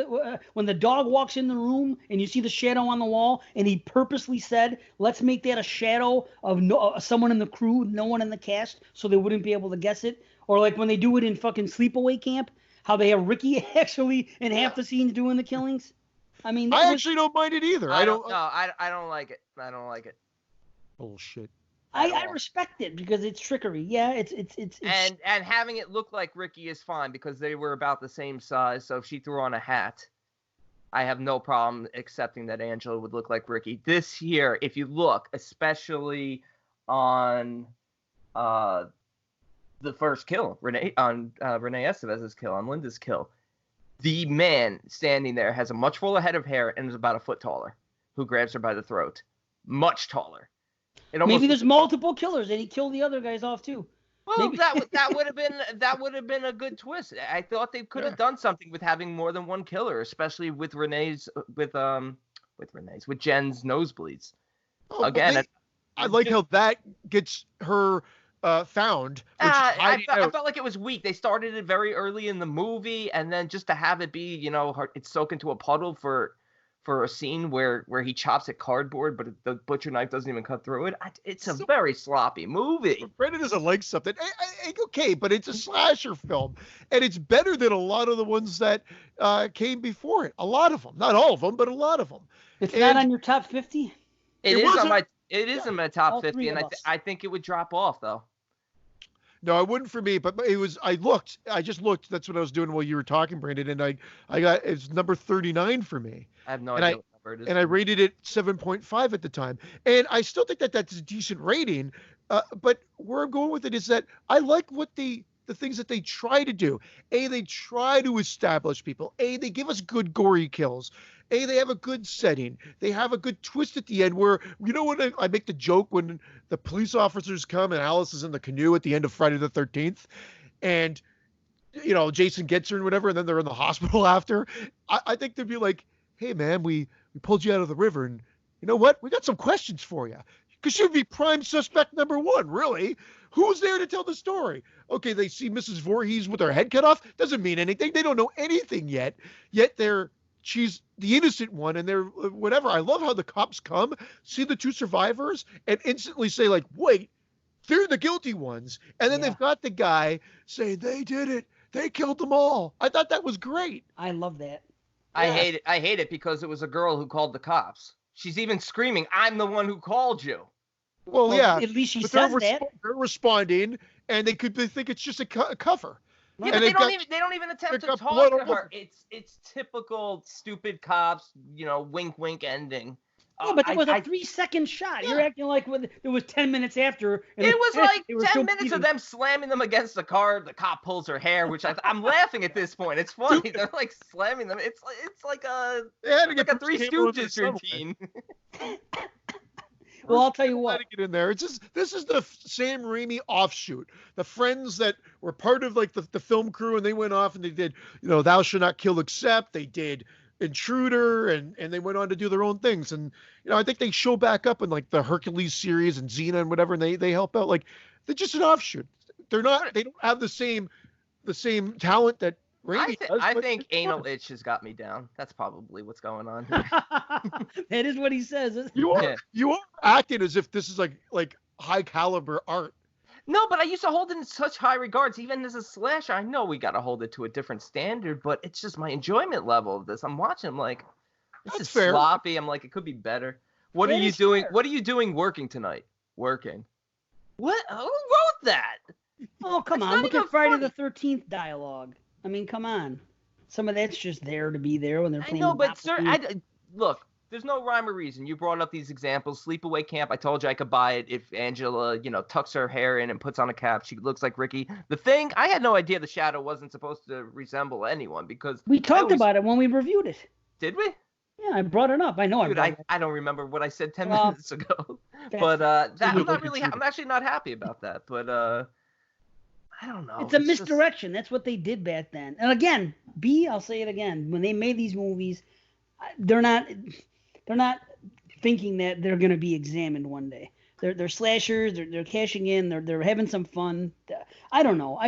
when the dog walks in the room and you see the shadow on the wall, and he purposely said, let's make that a shadow of someone in the crew, no one in the cast, so they wouldn't be able to guess it. Or like when they do it in fucking Sleepaway Camp, how they have Ricky actually in half the scenes doing the killings. I mean, I actually don't mind it either. I don't like it. I don't like it. Bullshit. I respect it because it's trickery. Yeah, it's and having it look like Ricky is fine because they were about the same size. So if she threw on a hat, I have no problem accepting that Angela would look like Ricky. This here, if you look, especially on the first kill, Renee Estevez's kill, on Linda's kill, the man standing there has a much fuller head of hair and is about a foot taller, who grabs her by the throat. Much taller. Maybe there's multiple killers and he killed the other guys off too. Well, maybe. that would have been a good twist. I thought they could have done something with having more than one killer, especially with Jen's nosebleeds. Again, I like how that gets her found. I felt like it was weak. They started it very early in the movie, and then just to have it be, it's soaked into a puddle for a scene where he chops at cardboard, but the butcher knife doesn't even cut through it. It's a very sloppy movie. Brandon doesn't like something. Okay, but it's a slasher film, and it's better than a lot of the ones that came before it. A lot of them, not all of them, but a lot of them. It's not on your top 50. It is in my top 50, and I think it would drop off though. No, I wouldn't for me, but it was. I just looked. That's what I was doing while you were talking, Brandon, and it's number 39 for me. I have no idea what number it is. And I rated it 7.5 at the time, and I still think that that's a decent rating. But where I'm going with it is that I like what the things that they try to do. They try to establish people. They give us good gory kills. They have a good setting. They have a good twist at the end where, when I make the joke when the police officers come and Alice is in the canoe at the end of Friday the 13th and, Jason gets her and whatever, and then they're in the hospital after. I think they'd be like, hey, man, we pulled you out of the river, and you know what? We got some questions for you. Because you'd be prime suspect number 1, really. Who's there to tell the story? Okay, they see Mrs. Voorhees with her head cut off. Doesn't mean anything. They don't know anything yet. Yet they're she's the innocent one, and they're whatever. I love how the cops come, see the two survivors, and instantly say like, wait, they're the guilty ones. And then they've got the guy say, they did it. They killed them all. I thought that was great. I love that. I hate it. I hate it because it was a girl who called the cops. She's even screaming, I'm the one who called you. Well, yeah. At least she says that. They're responding, and they think it's just a cover. Yeah, but they don't even attempt to talk to her. It's typical stupid cops, wink wink ending. Yeah, but it was a 3-second shot. Yeah. You're acting like it was 10 minutes after. It was like 10 minutes of them slamming them against the car. The cop pulls her hair, which I'm laughing at this point. It's funny. They're like slamming them. It's like a Three Stooges routine. Well, I'll tell you what. Get in there. This is the Sam Raimi offshoot. The friends that were part of like the film crew, and they went off and they did, Thou Shalt Not Kill Except. They did Intruder, and they went on to do their own things. And I think they show back up in like the Hercules series and Xena and whatever, and they help out. Like they're just an offshoot. They don't have the same talent that Raimi does. I think Anal Itch has got me down. That's probably what's going on here. That is what he says. You are acting as if this is like high caliber art. No, but I used to hold it in such high regards. Even as a slasher, I know we got to hold it to a different standard, but it's just my enjoyment level of this. I'm watching, I'm like, this is fair. Sloppy. I'm like, it could be better. What are you doing? Fair. What are you doing working tonight? Working. What? Who wrote that? Oh, come on. Look at Friday the 13th dialogue. I mean, come on. Some of that's just there to be there when they're playing. I know, but sir, look. There's no rhyme or reason. You brought up these examples. Sleepaway Camp, I told you I could buy it if Angela, tucks her hair in and puts on a cap. She looks like Ricky. The Thing, I had no idea the shadow wasn't supposed to resemble anyone because we talked about it when we reviewed it. Did we? Yeah, I brought it up. I know. Dude, I don't remember what I said 10 minutes ago. But I'm actually not happy about that. But I don't know. It's a misdirection. That's what they did back then. And again, I'll say it again. When they made these movies, they're not thinking that they're going to be examined one day. They're slashers. They're cashing in. They're having some fun. I don't know.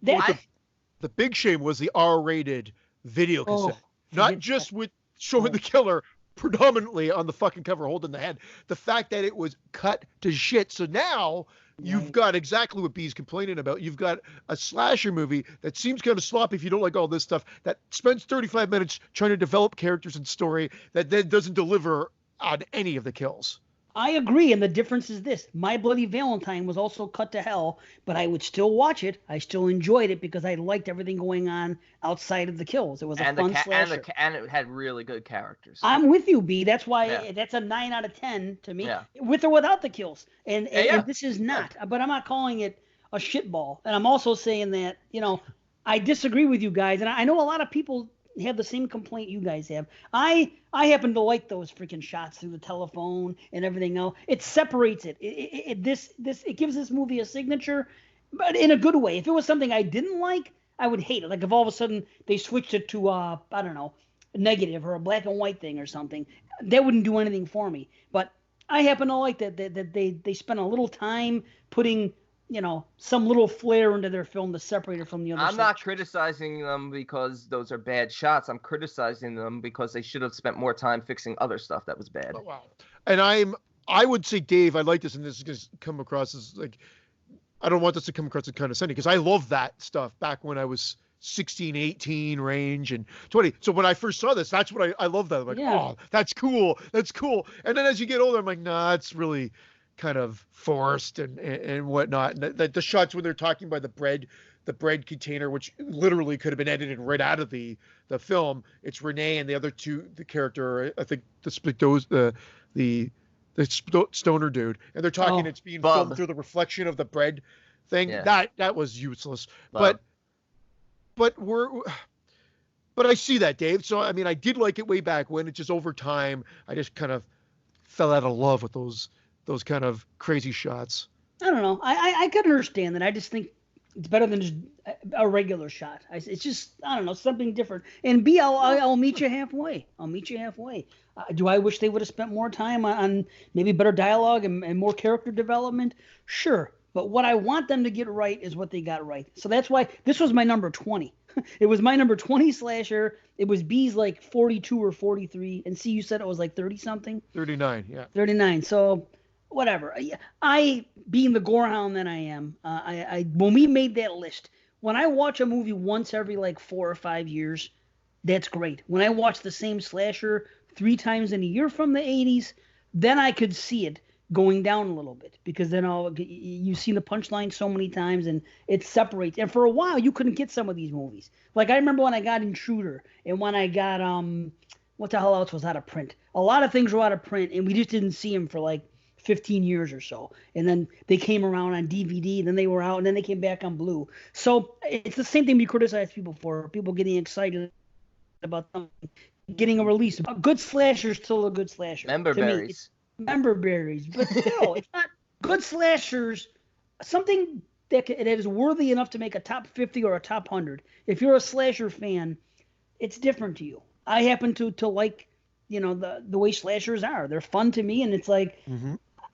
The big shame was the R-rated video cassette, not just with showing the killer predominantly on the fucking cover holding the head. The fact that it was cut to shit. So now you've got exactly what B's complaining about. You've got a slasher movie that seems kind of sloppy if you don't like all this stuff, that spends 35 minutes trying to develop characters and story that then doesn't deliver on any of the kills. I agree, and the difference is this. My Bloody Valentine was also cut to hell, but I would still watch it. I still enjoyed it because I liked everything going on outside of the kills. It was a fun slasher. And it had really good characters. I'm with you, B. That's why that's a 9 out of 10 to me, with or without the kills. And this is not. But I'm not calling it a shitball. And I'm also saying that, I disagree with you guys. And I know a lot of people have the same complaint you guys have. I happen to like those freaking shots through the telephone and everything else. It separates it. It gives this movie a signature, but in a good way. If it was something I didn't like, I would hate it. Like if all of a sudden they switched it to I don't know, a negative or a black and white thing or something, that wouldn't do anything for me. But I happen to like that they spent a little time putting some little flair into their film to separate it from the other. I'm not criticizing them because those are bad shots. I'm criticizing them because they should have spent more time fixing other stuff that was bad. Oh, wow. And I would say, Dave, I like this, and this is going to come across as like, I don't want this to come across as condescending because I love that stuff back when I was 16, 18 range and 20. So when I first saw this, that's what I love that. I'm like, oh, that's cool. That's cool. And then as you get older, I'm like, nah, it's really kind of forced and whatnot. And the shots when they're talking about the bread container, which literally could have been edited right out of the film. It's Renee and the other two, the character, I think the stoner dude, and they're talking. It's being filmed through the reflection of the bread thing. Yeah. That was useless. But I see that, Dave. So I mean, I did like it way back when. It's just over time, I just kind of fell out of love with those kind of crazy shots. I don't know. I could understand that. I just think it's better than just a regular shot. It's just, I don't know, something different. And B, I'll meet you halfway. Do I wish they would have spent more time on maybe better dialogue and more character development? Sure. But what I want them to get right is what they got right. So that's why this was my number 20. It was my number 20 slasher. It was B's like 42 or 43. And C, you said it was like 30 something? 39, yeah. 39. So whatever. I being the gorehound that I am, I when we made that list, when I watch a movie once every like 4 or 5 years, that's great. When I watch the same slasher 3 times in a year from the 80s, then I could see it going down a little bit, because then you've seen the punchline so many times and it separates. And for a while you couldn't get some of these movies. Like I remember when I got Intruder, and when I got what the hell else was out of print? A lot of things were out of print, and we just didn't see them for like 15 years or so. And then they came around on DVD, and then they were out, and then they came back on Blue. So it's the same thing we criticize people for, people getting excited about something getting a release. A good slasher is still a good slasher. Member berries. Member berries, but still, it's not good slashers. Something that is worthy enough to make a top 50 or a top 100. If you're a slasher fan, it's different to you. I happen to like, the way slashers are. They're fun to me, and it's like,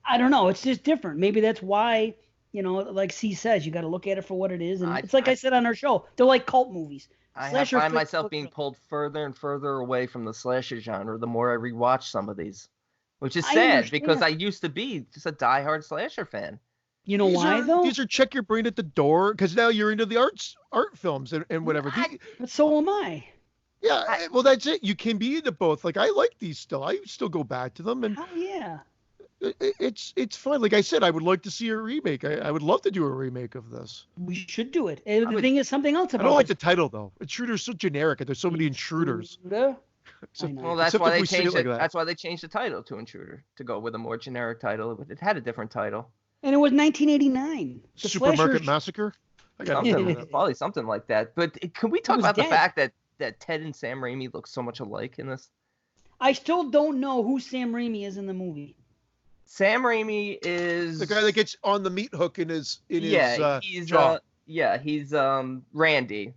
I don't know, it's just different. Maybe that's why, like C says, you got to look at it for what it is. And it's like I said on our show, they're like cult movies. I find myself being pulled further and further away from the slasher genre the more I rewatch some of these. Which is sad, because I used to be just a diehard slasher fan. You know why, though? These are check your brain at the door, because now you're into the art films and whatever. But so am I. Yeah, well, that's it. You can be into both. Like, I like these still. I still go back to them. And hell yeah. It's fun. Like I said, I would like to see a remake. I would love to do a remake of this. We should do it. And the thing is, something else about I don't like the title, though. Intruder's so generic, and there's so many intruders. Well, that's why they changed it. That's why they changed the title to Intruder, to go with a more generic title. It had a different title. And it was 1989. Supermarket Massacre? Probably something like that. But can we talk about the fact that Ted and Sam Raimi look so much alike in this? I still don't know who Sam Raimi is in the movie. Sam Raimi is the guy that gets on the meat hook in his he's jaw. He's Randy,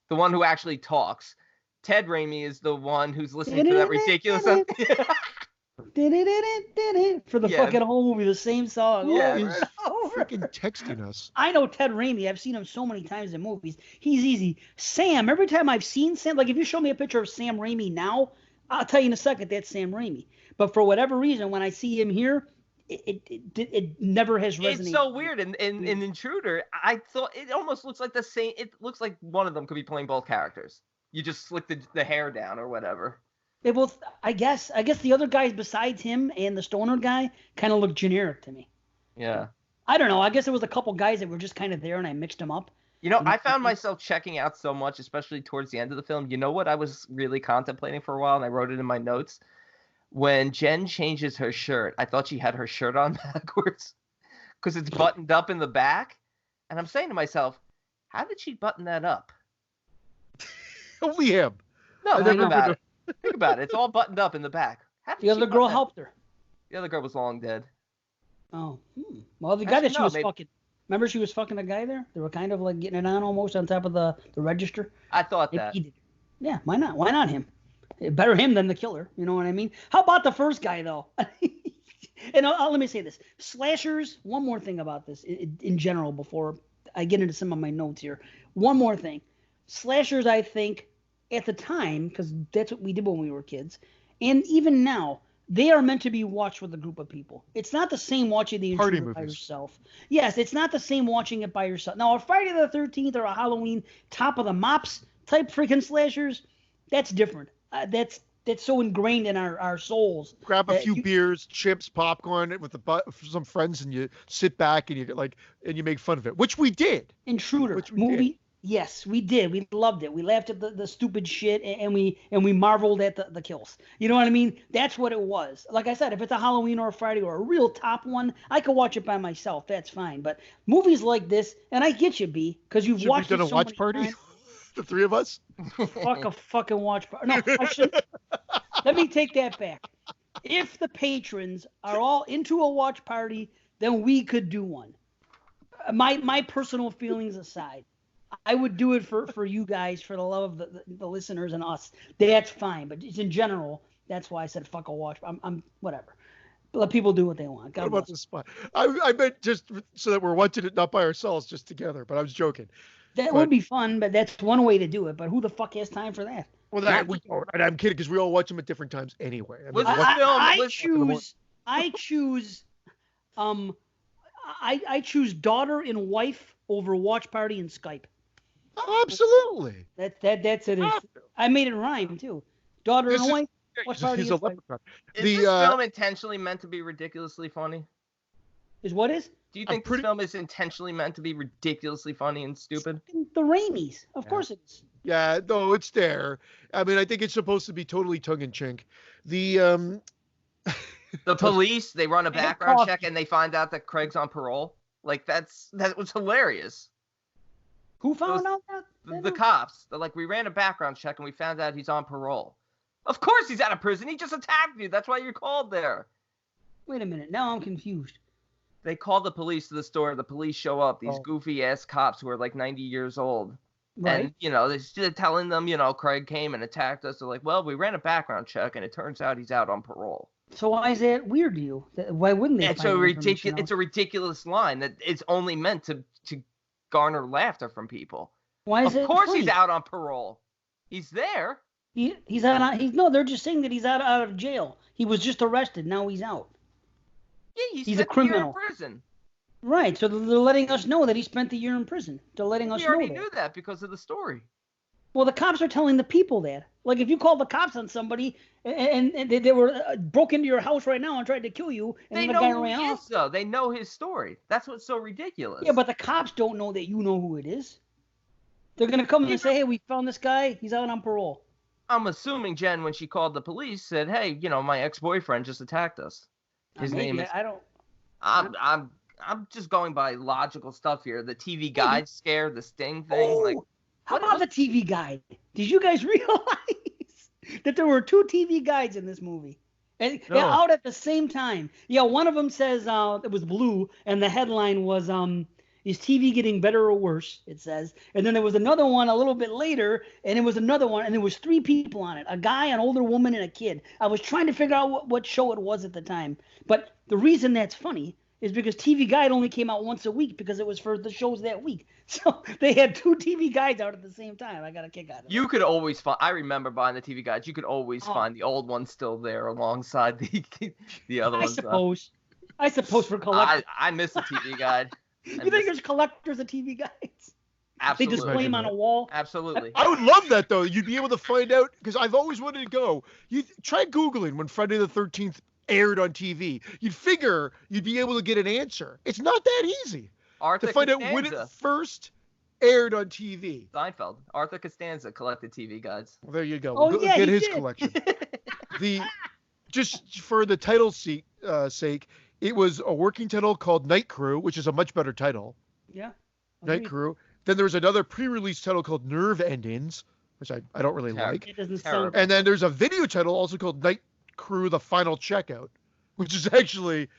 the one who actually talks. Ted Raimi is the one who's listening to that ridiculous for the fucking whole movie, the same song. Yeah, he's freaking texting us. I know Ted Raimi. I've seen him so many times in movies. He's easy. Sam, every time I've seen Sam, like if you show me a picture of Sam Raimi now, I'll tell you in a second that's Sam Raimi. But for whatever reason, when I see him here, it never has resonated. It's so weird. In Intruder, I thought it almost looks like the same. It looks like one of them could be playing both characters. You just slick the hair down or whatever. I guess the other guys besides him and the stoner guy kind of look generic to me. Yeah. I don't know. I guess there was a couple guys that were just kind of there, and I mixed them up. I found myself checking out so much, especially towards the end of the film. You know what I was really contemplating for a while, and I wrote it in my notes? When Jen changes her shirt, I thought she had her shirt on backwards because it's buttoned up in the back. And I'm saying to myself, how did she button that up? Only him. No, think about it. Think about it. It's all buttoned up in the back. The other girl helped her. The other girl was long dead. Oh. Well, the guy that she was fucking. Remember she was fucking a guy there? They were kind of like getting it on almost on top of the register. I thought that. Yeah, why not? Why not him? Better him than the killer. You know what I mean? How about the first guy, though? And let me say this. Slashers, one more thing about this in general before I get into some of my notes here. One more thing. Slashers, I think, at the time, because that's what we did when we were kids, and even now, they are meant to be watched with a group of people. It's not the same watching the Intruder by yourself. Yes, it's not the same watching it by yourself. Now, a Friday the 13th or a Halloween top of the mops type freaking slashers, that's different. That's so ingrained in our souls. Grab a few beers, chips, popcorn with some friends, and you sit back and you make fun of it, which we did. Intruder movie. Yes, we did. We loved it. We laughed at the stupid shit, and we marveled at the kills. You know what I mean? That's what it was. Like I said, if it's a Halloween or a Friday or a real top one, I could watch it by myself. That's fine. But movies like this, and I get you, B, because you've watched it so many times. Should we done a watch party? The three of us? Fuck a fucking watch party. No, I shouldn't. Let me take that back. If the patrons are all into a watch party, then we could do one. My personal feelings aside, I would do it for you guys, for the love of the listeners and us. That's fine. But just in general, that's why I said fuck a watch. I'm whatever. Let people do what they want. God what about bless. the spy? I meant just so that we're watching it not by ourselves, just together. But I was joking. That would be fun, but that's one way to do it. But who the fuck has time for that? Well, we don't. And I'm kidding because we all watch them at different times anyway. I mean, I choose daughter and wife over watch party and Skype. Absolutely. That's it. I made it rhyme too. Daughter and wife. Watch party and Skype. Is this film intentionally meant to be ridiculously funny? Is what is? Do you think this film is intentionally meant to be ridiculously funny and stupid? The Raimis. Of course it is. Yeah, no, it's there. I mean, I think it's supposed to be totally tongue-in-cheek. The police, they run a background check and they find out that Craig's on parole. Like, that was hilarious. Who found out that? The cops. They're like, we ran a background check and we found out he's on parole. Of course he's out of prison. He just attacked you. That's why you're called there. Wait a minute. Now I'm confused. They call the police to the store. The police show up. These goofy-ass cops who are like 90 years old. Right. And, they're telling them, Craig came and attacked us. They're like, well, we ran a background check, and it turns out he's out on parole. So why is that weird to you? Why wouldn't they? It's a ridiculous line that it's only meant to garner laughter from people. Why is it? Of course he's out on parole. He's there. He's out on. No, they're just saying that he's out of jail. He was just arrested. Now he's out. Yeah, he's a criminal. A year in prison. Right, so they're letting us know that he spent the year in prison. They're letting us know that. We already knew that because of the story. Well, the cops are telling the people that. Like, if you call the cops on somebody and they were broke into your house right now and tried to kill you, and they know who he is, though. They know his story. That's what's so ridiculous. Yeah, but the cops don't know that you know who it is. They're going to come and say, hey, we found this guy. He's out on parole. I'm assuming Jen, when she called the police, said, hey, my ex-boyfriend just attacked us. His name is... I'm just going by logical stuff here. The TV guide scare, the Sting thing. How about the TV guide? Did you guys realize that there were 2 TV guides in this movie? And out at the same time. Yeah, one of them says it was blue, and the headline was is TV getting better or worse? It says. And then there was another one a little bit later, and it was another one, and there was 3 people on it: a guy, an older woman, and a kid. I was trying to figure out what show it was at the time, but the reason that's funny is because TV Guide only came out once a week because it was for the shows that week. So they had 2 TV Guides out at the same time. I got a kick out of it. You could always find, I remember buying the TV Guides. You could always find the old one still there alongside the other ones. I suppose for collectors. I miss the TV Guide. You think there's collectors of TV Guides? Absolutely. They display them on a wall? Absolutely. I would love that, though. You'd be able to find out, because I've always wanted to go. You try Googling when Friday the 13th aired on TV. You'd figure you'd be able to get an answer. It's not that easy to find out when it first aired on TV. Seinfeld. Arthur Costanza collected TV guides. Well, there you go. Get his collection. Just for the title's sake, it was a working title called Night Crew, which is a much better title. Yeah. Night Crew. Then there was another pre-release title called Nerve Endings, which I don't really like. It doesn't sound. And then there's a video title also called Night Crew: The Final Checkout, which is actually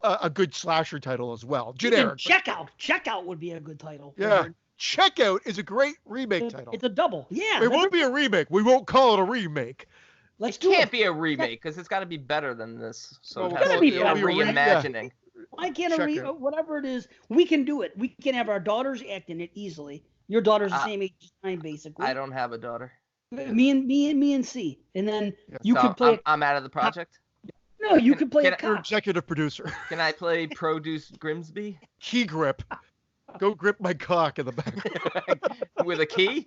a good slasher title as well. Generic. Checkout would be a good title. Yeah. Checkout is a great remake title. It's a double. Yeah. It won't be a remake. We won't call it a remake. It can't be a remake because it's got to be better than this. So it's got to be a reimagining. Why can't whatever it is, we can do it. We can have our daughters act in it easily. Your daughter's the same age as mine, basically. I don't have a daughter. Me and C, and then you could play. I'm out of the project. No, you could play a cop. You're executive producer. Can I play Produce Grimsby? Key grip. Go grip my cock in the back. With a key?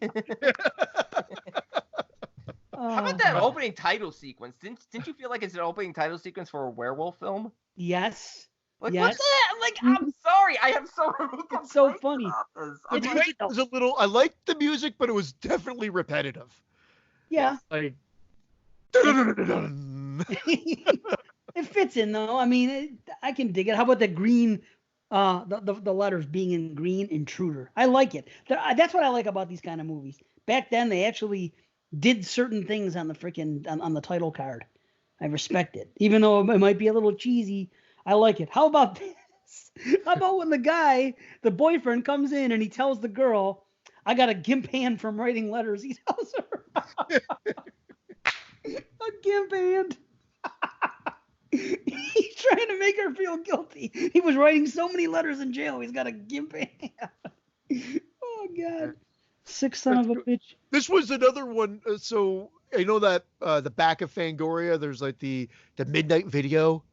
How about that opening title sequence? Didn't you feel like it's an opening title sequence for a werewolf film? Yes. Like, what's that? Like, I'm sorry. I have so many complaints. It's so funny. The music was a little. I liked the music, but it was definitely repetitive. Yeah. Like. It fits in though. I mean, I can dig it. How about the green? The letters being in green, Intruder. I like it. That's what I like about these kind of movies. Back then, they actually did certain things on the freaking on the title card. I respect it, even though it might be a little cheesy. I like it. How about this? How about when the boyfriend comes in and he tells the girl, "I got a gimp hand from writing letters." He tells her, "A gimp hand." He's trying to make her feel guilty. He was writing so many letters in jail. He's got a gimp hand. Oh God, sick son of a bitch. This was another one. So I know that the back of Fangoria, there's like the midnight video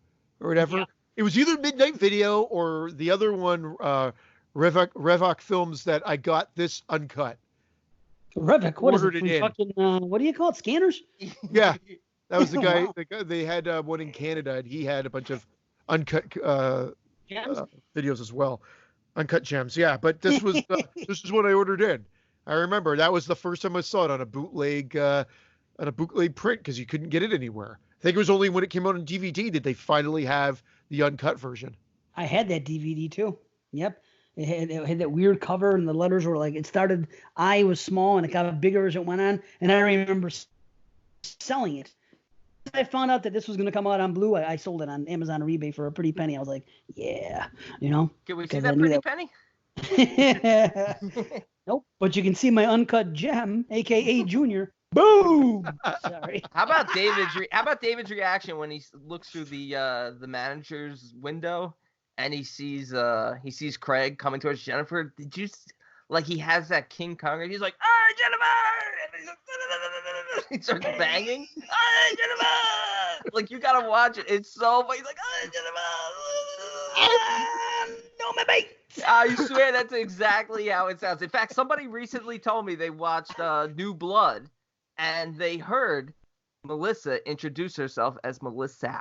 or whatever. Yeah. It was either midnight video or the other one, Revok Films, that I got this uncut. Revok, what is it? Fucking, what do you call it? Scanners? Yeah, that was the guy. Wow. They had one in Canada, and he had a bunch of uncut videos as well, uncut gems. Yeah, but this was this is what I ordered in. I remember that was the first time I saw it on a bootleg print because you couldn't get it anywhere. I think it was only when it came out on DVD did they finally have the uncut version. I had that DVD too. Yep. It had that weird cover, and the letters were like, it started, I was small, and it got bigger as it went on, and I remember selling it. I found out that this was going to come out on Blue. I sold it on Amazon or eBay for a pretty penny. I was like, yeah, you know. Can we see that pretty penny? Nope, but you can see my uncut gem, a.k.a. Junior. Boom! Sorry. How about David's reaction when he looks through the manager's window? And he sees Craig coming towards Jennifer. Did you like he has that King Kong? He's like, Jennifer! And he starts banging. Jennifer! Like you gotta watch it. It's so funny. He's like, Jennifer! No, my mate. I swear that's exactly how it sounds. In fact, somebody recently told me they watched New Blood, and they heard Melissa introduce herself as Melissa.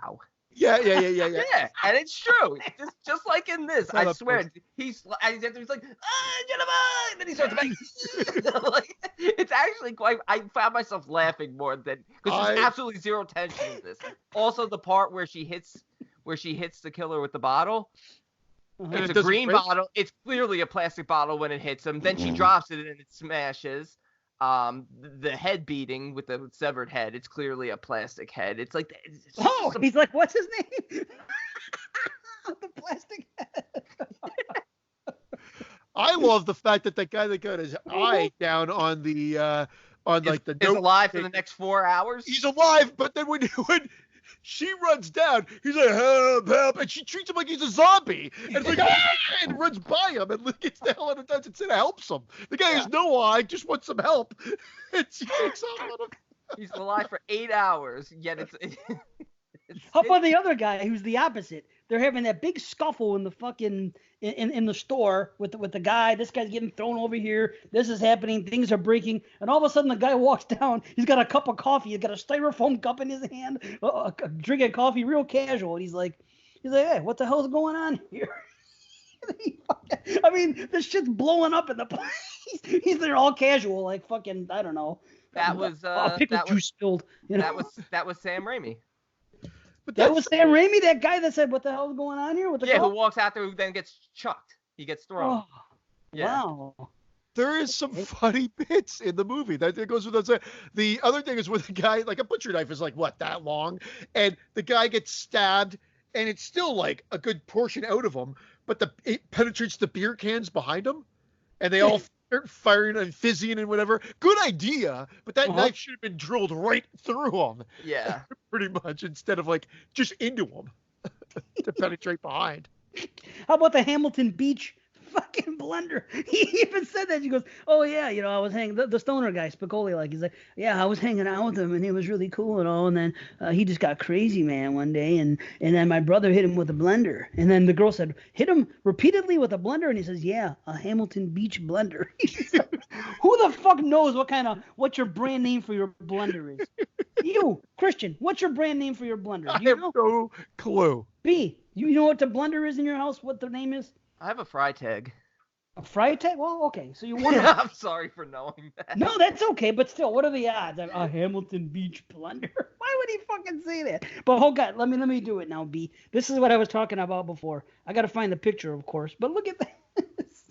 Yeah. Yeah, and it's true. Just like in this, I swear. He's like, Jennifer, and then he starts banging. Like, it's actually quite. I found myself laughing more than because there's absolutely zero tension in this. Also, the part where she hits the killer with the bottle. It's a green bottle. It's clearly a plastic bottle when it hits him. Then she drops it and it smashes. The head beating with the severed head, it's clearly a plastic head. It's like he's like, what's his name? The plastic head. I love the fact that guy that got his eye down on the is alive for the next 4 hours. He's alive, but then when she runs down, he's like, help, and she treats him like he's a zombie. And it's like, and runs by him and gets the hell out of touch instead of helps him. The guy has no eye, just wants some help. And she takes off on him. He's alive for 8 hours, yet it's How about the other guy who's the opposite? They're having that big scuffle in the fucking in the store with the guy. This guy's getting thrown over here. This is happening. Things are breaking. And all of a sudden, the guy walks down. He's got a cup of coffee. He's got a styrofoam cup in his hand, drinking coffee, real casual. And he's like, hey, what the hell's going on here? I mean, this shit's blowing up in the place. He's there all casual, like fucking, I don't know. That was pickle juice spilled. You know? That was Sam Raimi. But that was Sam Raimi, that guy that said, what the hell is going on here? Who walks out there who then gets chucked. He gets thrown. Oh, yeah. Wow. There is some funny bits in the movie. That goes without saying. The other thing is when the guy, like a butcher knife is like, what, that long? And the guy gets stabbed, and it's still like a good portion out of him, but it penetrates the beer cans behind him, and they all start firing and fizzing and whatever. Good idea, but that knife should have been drilled right through him. Yeah. Pretty much, instead of like just into him to penetrate behind. How about the Hamilton Beach fucking blender? He even said that. He goes, oh yeah, I was hanging, the stoner guy, Spicoli, like, he's like, yeah, I was hanging out with him and he was really cool and all, and then he just got crazy, man, one day, and then my brother hit him with a blender, and then the girl said, hit him repeatedly with a blender, and he says, yeah, a Hamilton Beach blender. Who the fuck knows what your brand name for your blender is? You, Christian, what's your brand name for your blender? Do you know? No clue. B, you know what the blender is in your house? What the name is? I have a Freytag. A Freytag? Well, okay. So you want I'm sorry for knowing that. No, that's okay. But still, what are the odds? A Hamilton Beach blender? Why would he fucking say that? But oh God, let me do it now, B. This is what I was talking about before. I got to find the picture, of course. But look at this.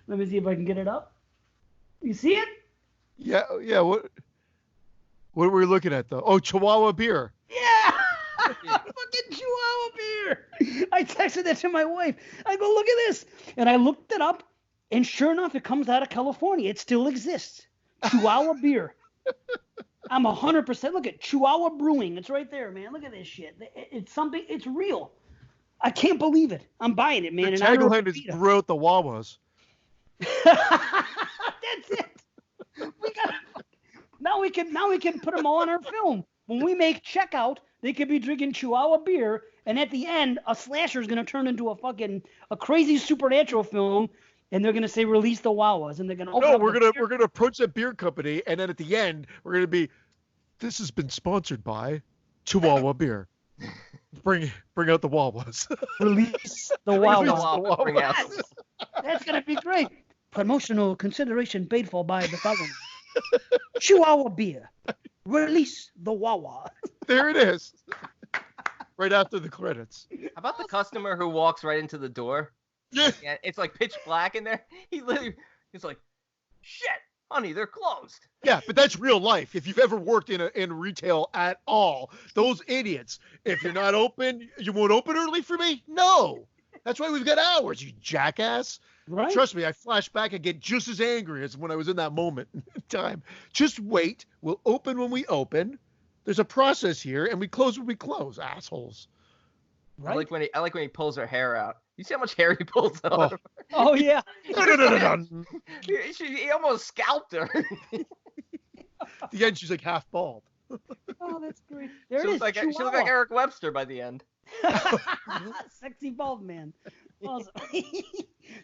Let me see if I can get it up. You see it? Yeah. What were we looking at, though? Oh, Chihuahua beer. Yeah! Fucking Chihuahua beer. I texted that to my wife. I go, look at this. And I looked it up, and sure enough, it comes out of California. It still exists. Chihuahua beer. I'm 100%. Look at Chihuahua Brewing. It's right there, man. Look at this shit. It's something. It's real. I can't believe it. I'm buying it, man. The tagline is "Brew out the Wawas." That's it. Now we can put them all on our film. When we make Checkout, they could be drinking Chihuahua beer, and at the end, a slasher is gonna turn into a crazy supernatural film, and they're gonna say "Release the Wawas," and they're gonna open up we're gonna approach that beer company, and then at the end, we're gonna be, "This has been sponsored by Chihuahua beer. Bring out the Wawas." Release the Wawas. That's gonna be great. Promotional consideration paid for by the following: Chihuahua beer. Release the Wawa. There it is. Right after the credits. How about the customer who walks right into the door? Yeah. It's like pitch black in there. He's like, "Shit, honey, they're closed." Yeah, but that's real life. If you've ever worked in retail at all, those idiots, if you're not open, you won't open early for me? No. That's why we've got hours, you jackass. Right? Trust me, I flash back and get just as angry as when I was in that moment in time. Just wait. We'll open when we open. There's a process here, and we close when we close, assholes. Right? I like when he pulls her hair out. You see how much hair he pulls out? Oh yeah. No. He almost scalped her. At the end, she's like half bald. Oh, that's great. She looked like Eric Webster by the end. Sexy bald man. Awesome.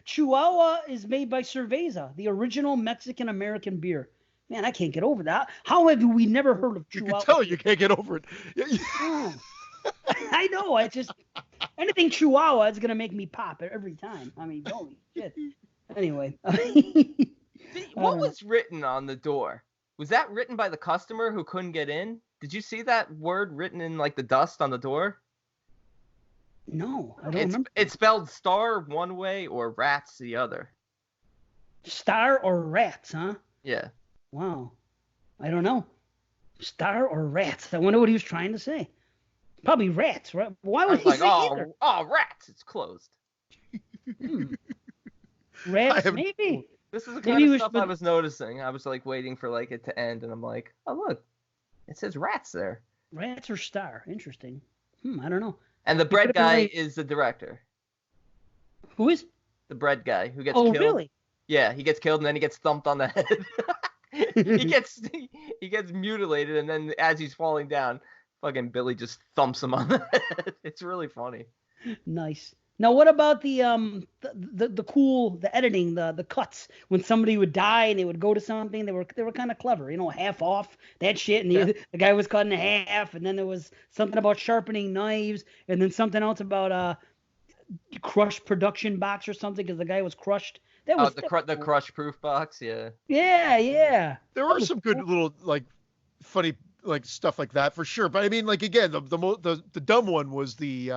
Chihuahua is made by Cerveza, the original Mexican-American beer. Man, I can't get over that. How have we never heard of Chihuahua? You can tell you can't get over it. I know. Anything Chihuahua is going to make me pop every time. I mean, holy shit. Anyway. What was written on the door? Was that written by the customer who couldn't get in? Did you see that word written in like the dust on the door? No, I don't remember. It's spelled star one way or rats the other. Star or rats, huh? Yeah. Wow. I don't know. Star or rats? I wonder what he was trying to say. Probably rats, right? Why would he say either? Oh, rats! It's closed. Rats, maybe. This is the kind of stuff I was noticing. I was like waiting for like it to end, and I'm like, oh look, it says rats there. Rats or star? Interesting. I don't know. And the bread guy is the director. Who is? The bread guy who gets killed. Oh, really? Yeah, he gets killed and then he gets thumped on the head. he gets mutilated, and then as he's falling down, fucking Billy just thumps him on the head. It's really funny. Nice. Now, what about the editing, the cuts when somebody would die and they would go to something? They were kind of clever, half off that shit, and the guy was cut in half, and then there was something about sharpening knives, and then something else about a crushed production box or something because the guy was crushed. That was the crush proof box, yeah. Yeah. There are some good little like funny like stuff like that for sure, but I mean like again the dumb one was the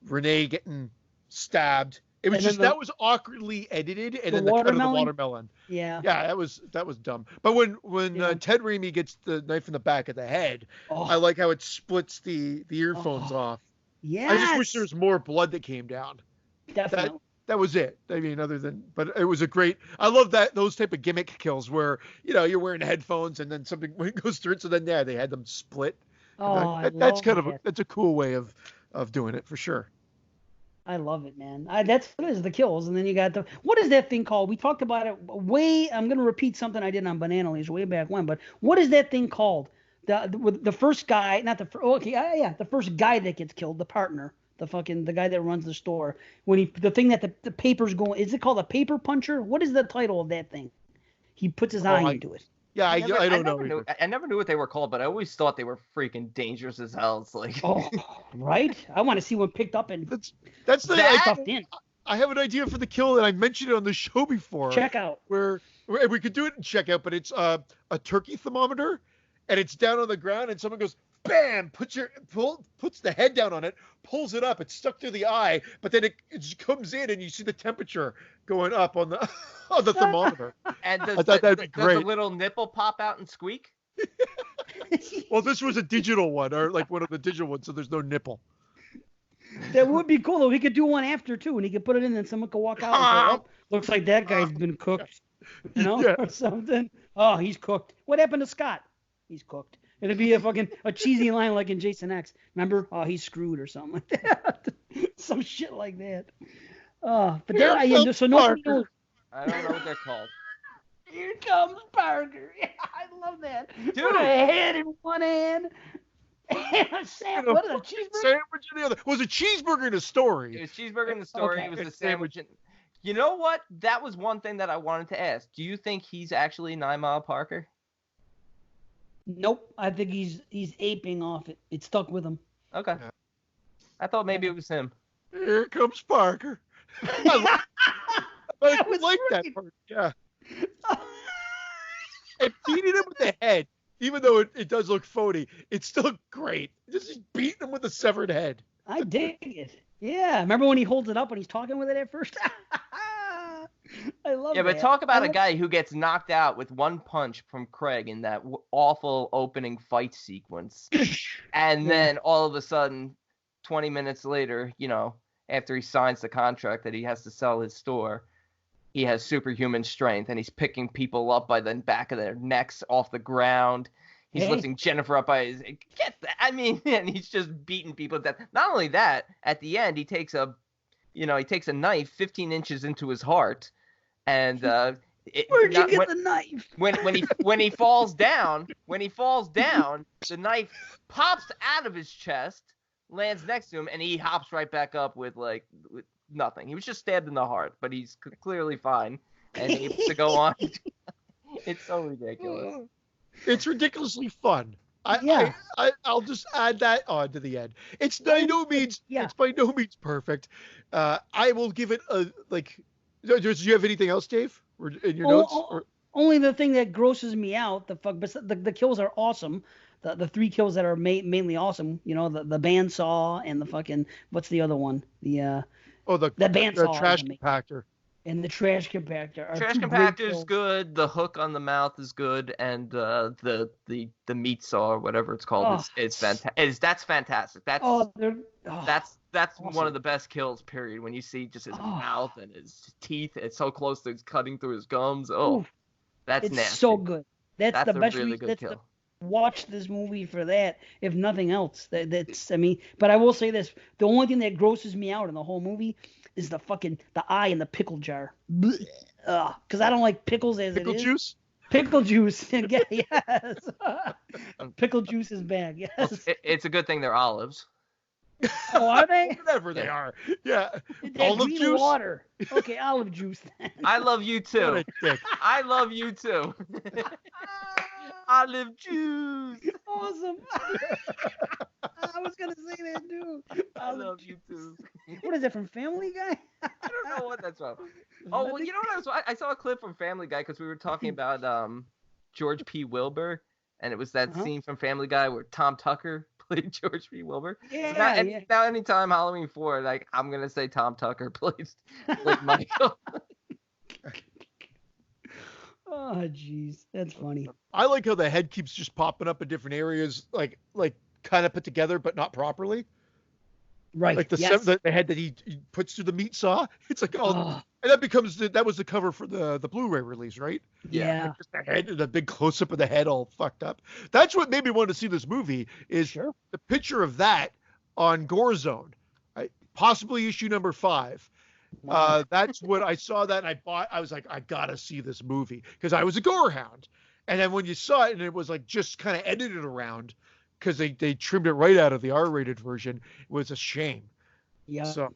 Renee getting stabbed. It was that was awkwardly edited, and then the cut of the watermelon. Yeah. Yeah, that was dumb. But when Ted Raimi gets the knife in the back of the head, I like how it splits the earphones off. Yeah. I just wish there was more blood that came down. Definitely. That was it. I mean, but it was a great. I love those type of gimmick kills where you're wearing headphones and then something goes through it. So then they had them split. That's a cool way of doing it for sure. I love it, man. That's what is the kills, and then you got what is that thing called? We talked about it I'm gonna repeat something I did on Banana Leaves way back when, but what is that thing called? The first guy, not the first. Okay, the first guy that gets killed, the partner, the guy that runs the store. The thing that the paper's going. Is it called a paper puncher? What is the title of that thing? He puts his eye into it. Yeah, I don't know. I never knew what they were called, but I always thought they were freaking dangerous as hell. It's like, right? I want to see one picked up and that's the stuffed in. I have an idea for the kill, and I mentioned it on the show before. Check out. Where we could do it in checkout, but it's a turkey thermometer, and it's down on the ground, and someone goes, bam, puts the head down on it, pulls it up, it's stuck through the eye, but then it just comes in, and you see the temperature going up on the thermometer. And I thought that'd be great. Does the little nipple pop out and squeak? Well, this was a digital one, or like one of the digital ones, so there's no nipple. That would be cool, though. We could do one after, too, and he could put it in, and someone could walk out and say, looks like that guy's been cooked, or something. Oh, he's cooked. What happened to Scott? He's cooked. It'll be a cheesy line like in Jason X. Remember? Oh, he's screwed or something like that. Some shit like that. But there, so nobody knows. I don't know what they're called. Here comes Parker. Yeah, I love that. Dude. Put a head in one hand. And a sandwich. What is a cheeseburger? Sandwich in the other. Was a cheeseburger in the story? It was cheeseburger in the story. Okay. It was a sandwich. You know what? That was one thing that I wanted to ask. Do you think he's actually 9 Mile Parker? Nope. I think he's aping off it. It stuck with him. Okay. Yeah. I thought maybe it was him. Here comes Parker. I like that part. Yeah. And beating him with the head, even though it does look phony, it's still great. Just beating him with a severed head. I dig it. Yeah. Remember when he holds it up and he's talking with it at first? I love Yeah, that. but talk about a guy who gets knocked out with one punch from Craig in that awful opening fight sequence. And then all of a sudden, 20 minutes later, after he signs the contract that he has to sell his store, he has superhuman strength and he's picking people up by the back of their necks off the ground. He's lifting Jennifer up by his and he's just beating people to death. Not only that, at the end he takes a knife 15 inches into his heart, and where'd you get the knife? When he falls down, the knife pops out of his chest, lands next to him, and he hops right back up with nothing. He was just stabbed in the heart, but he's clearly fine and able to go on. It's so ridiculous. It's ridiculously fun. I'll just add that on to the end. It's by no means perfect. I will give it a Do you have anything else, Dave? Or in your notes? Only the thing that grosses me out. The kills are awesome. The 3 kills that are mainly awesome. The bandsaw and the fucking what's the other one? The bandsaw. The trash compactor. And the trash compactor. Trash compactor is good. The hook on the mouth is good, and the meat saw or whatever it's called is fantastic. That's fantastic. That's awesome. One of the best kills. Period. When you see just his mouth and his teeth, it's so close to cutting through his gums. That's nasty. It's so good. That's the best. Really good kill. Watch this movie for that, if nothing else. But I will say this: the only thing that grosses me out in the whole movie is the eye in the pickle jar. Because I don't like pickles as pickle it is. Juice? Pickle juice. Yes. Pickle juice is bad. Yes. Well, it's a good thing they're olives. Oh, are they? Whatever they are. Yeah. Olive juice. Water. Okay, olive juice then. I love you too. I love you too. Olive juice. Awesome. I was gonna say that too. I love you too. What is that from Family Guy? I don't know what that's from. Oh, well, you know what I saw a clip from Family Guy because we were talking about George P. Wilbur, and it was that scene from Family Guy where Tom Tucker played George P. Wilbur. Yeah. Now anytime Halloween 4, I'm gonna say Tom Tucker plays Michael. Oh, jeez, that's funny. I like how the head keeps just popping up in different areas, like kind of put together, but not properly. Right. Like the head that he puts through the meat saw. It's like, and that was the cover for the Blu-ray release, right? Yeah. Like just the head and a big close-up of the head all fucked up. That's what made me want to see this movie is the picture of that on Gore Zone, possibly issue number 5. Wow. That's what I saw that and I was like, I gotta see this movie because I was a gore hound. And then when you saw it and it was just kind of edited around because they trimmed it right out of the R-rated version, it was a shame. Yeah. So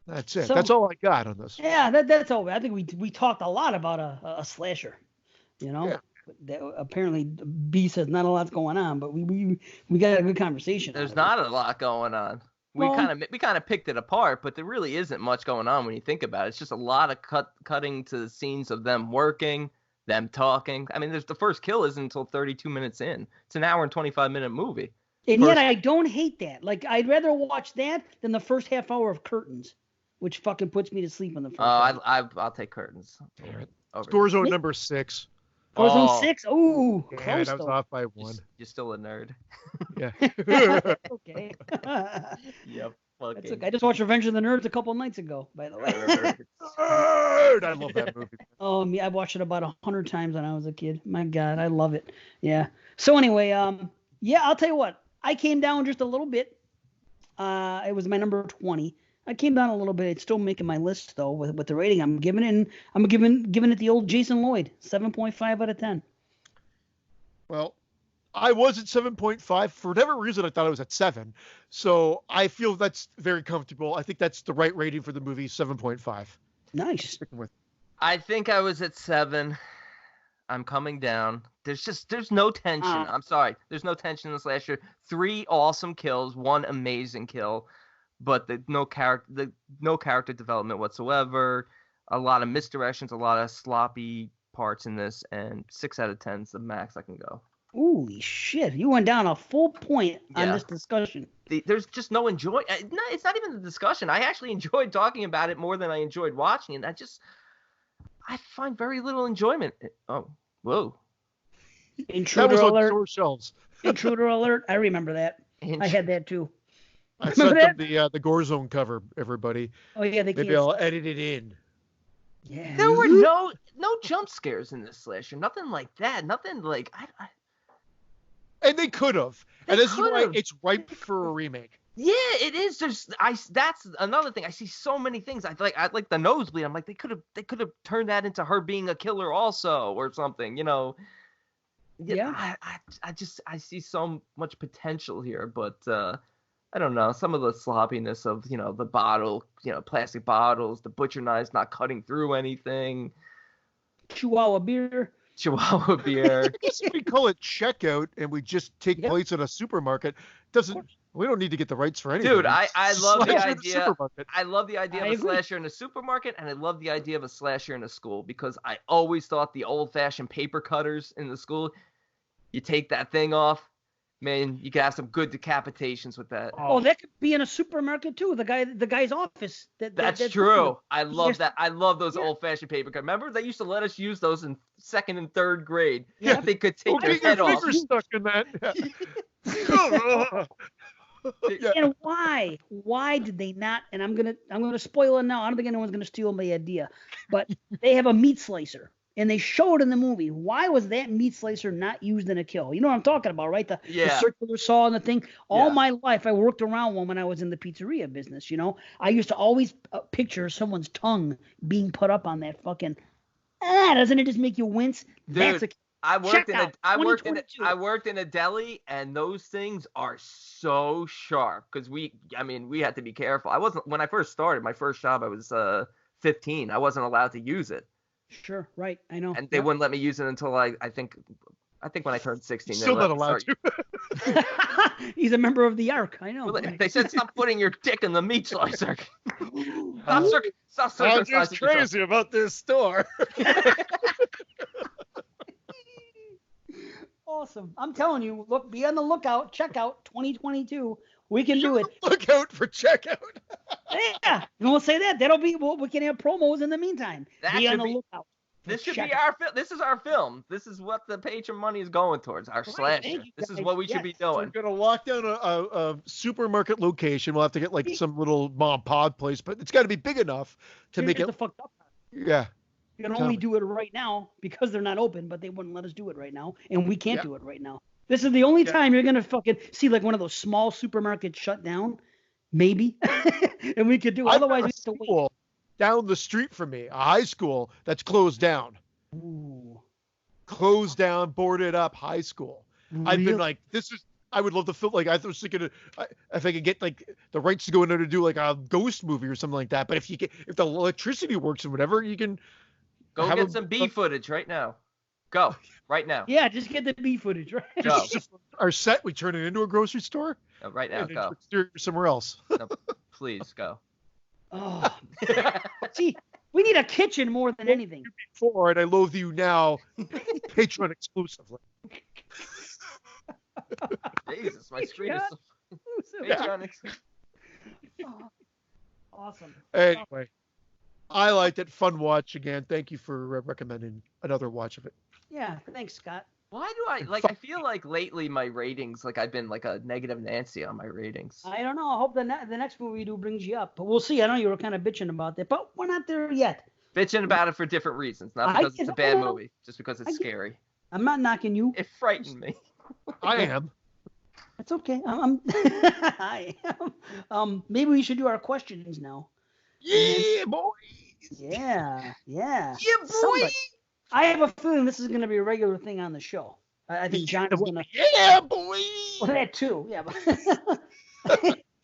that's it. That's all I got on this. Yeah, that's all. I think we talked a lot about a slasher. Yeah. Apparently B says not a lot's going on, but we got a good conversation. There's not a lot going on. We kind of picked it apart, but there really isn't much going on when you think about it. It's just a lot of cutting to the scenes of them working, them talking. I mean, the first kill isn't until 32 minutes in. It's an hour and 25-minute movie. And yet I don't hate that. I'd rather watch that than the first half hour of Curtains, which fucking puts me to sleep on the first. I'll take Curtains. Gore Zone number 6. Gore Zone 6? Ooh, close. I was off by 1. You're still a nerd. Yeah. Okay. Yep. That's okay. I just watched Revenge of the Nerds a couple nights ago, by the way. I love that movie. Oh, I watched it about 100 times when I was a kid. My God, I love it. Yeah. So anyway, yeah, I'll tell you what. I came down just a little bit. It was my number 20. I came down a little bit. It's still making my list though with the rating I'm giving it. And I'm giving it the old Jason Lloyd, 7.5 out of 10. Well, I was at 7.5. For whatever reason, I thought I was at 7. So I feel that's very comfortable. I think that's the right rating for the movie, 7.5. Nice. I think I was at 7. I'm coming down. There's no tension. I'm sorry. There's no tension in this last year. 3 awesome kills, 1 amazing kill, but no character development whatsoever. A lot of misdirections, a lot of sloppy parts in this, and 6 out of 10 is the max I can go. Holy shit! You went down a full point on this discussion. There's just no enjoy. No, it's not even the discussion. I actually enjoyed talking about it more than I enjoyed watching it. I find very little enjoyment. Oh, whoa! Intruder alert! Intruder alert! I remember that. I had that too. I sent them the Gore Zone cover, everybody. Oh yeah, maybe I'll edit it in. Yeah. There were no jump scares in this slasher. Nothing like that. Nothing like And they could have. And this is why it's ripe for a remake. Yeah, it is. That's another thing. I see so many things. I like the nosebleed. I'm like, they could have turned that into her being a killer also or something, you know. Yeah. I see so much potential here, but I don't know. Some of the sloppiness of, you know, the bottle, you know, plastic bottles, the butcher knives not cutting through anything. Chihuahua beer. I guess if we call it checkout and we just take place in a supermarket, we don't need to get the rights for anything. Dude, I love the idea. I love the idea of a slasher in a supermarket, and I love the idea of a slasher in a school, because I always thought the old-fashioned paper cutters in the school, you take that thing off, man, you could have some good decapitations with that. Oh, that could be in a supermarket too. The guy's office. That's true. I love that. I love those old-fashioned paper cutters. Remember, they used to let us use those in 2nd and 3rd grade. Yeah, they could take your head off. Fingers stuck in that. Yeah. And why? Why did they not? And I'm gonna spoil it now. I don't think anyone's gonna steal my idea, but they have a meat slicer. And they show it in the movie. Why was that meat slicer not used in a kill? You know what I'm talking about, right? The circular saw and the thing. All my life, I worked around one when I was in the pizzeria business, you know. I used to always picture someone's tongue being put up on that fucking... doesn't it just make you wince? Dude, that's a... I worked in a deli, and those things are so sharp, because we had to be careful. When I first started, my first job, I was 15. I wasn't allowed to use it. Sure, right. I know. And they wouldn't let me use it until I think when I turned 16. Still not allowed to. He's a member of the Ark. I know. Well, they said, stop putting your dick in the meat slicer. Stop I'm just crazy about this store. Awesome. I'm telling you, look, be on the lookout. Checkout 2022. We can do it. Look out for checkout. Yeah, we'll say that. That'll be. We can have promos in the meantime. Be on the lookout. This should be our film. This is our film. This is what the patron money is going towards. Our slasher. This is what we should be doing. We're gonna walk down a supermarket location. We'll have to get like some little mom pod place, but it's got to be big enough to make it. The fucked up part. Yeah. You can only do it right now because they're not open, but they wouldn't let us do it right now, and we can't do it right now. This is the only time you're gonna fucking see like one of those small supermarkets shut down, maybe, and we could do. Otherwise, we have to wait. Down the street from me, a high school that's closed down. Ooh. Closed down, boarded up high school. Really? I've been like, I would love to film. Like I was thinking, if I could get like the rights to go in there to do like a ghost movie or something like that. But if the electricity works and whatever, you can go get some B footage right now. Go right now. Yeah, just get the B footage right. Just our set, we turn it into a grocery store. No, right now, go. Somewhere else. No, please go. Oh, see, we need a kitchen more than anything. Before, and I loathe you now, Patreon exclusively. Jesus, my screen is Patreon exclusive. Oh, awesome. Anyway, I liked it. Fun watch again. Thank you for recommending another watch of it. Yeah, thanks, Scott. Why do I I feel like lately my ratings, like I've been like a negative Nancy on my ratings. I don't know. I hope the next movie you do brings you up, but we'll see. I know you were kind of bitching about that, but we're not there yet. Bitching about it for different reasons, not because it's a bad movie, just because it's scary. I'm not knocking you. It frightened me. I am. That's okay. I am. Maybe we should do our questions now. Yeah, boy. Yeah. Yeah, boy. I have a feeling this is going to be a regular thing on the show. I think John is going to. Yeah, boy. Well, that too. Yeah.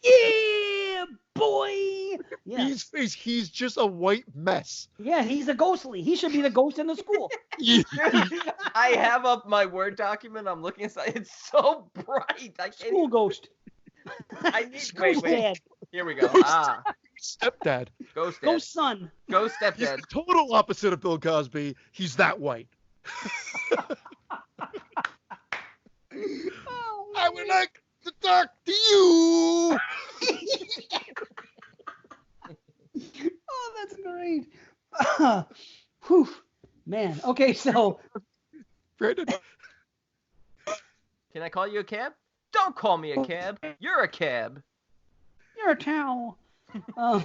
Yeah, boy. Yeah. He's just a white mess. Yeah, he's a ghostly. He should be the ghost in the school. I have up my Word document. I'm looking inside. It's so bright. I can't School ghost. I need wait. Dad. Here we go. Stepdad. Ghost dad. Ghost son. Ghost stepdad. He's the total opposite of Bill Cosby. He's that white. I would like to talk to you. Oh, that's great. Whew. Man. Okay, so. Brandon. Can I call you a cab? Don't call me a cab. You're a cab. You're a towel. I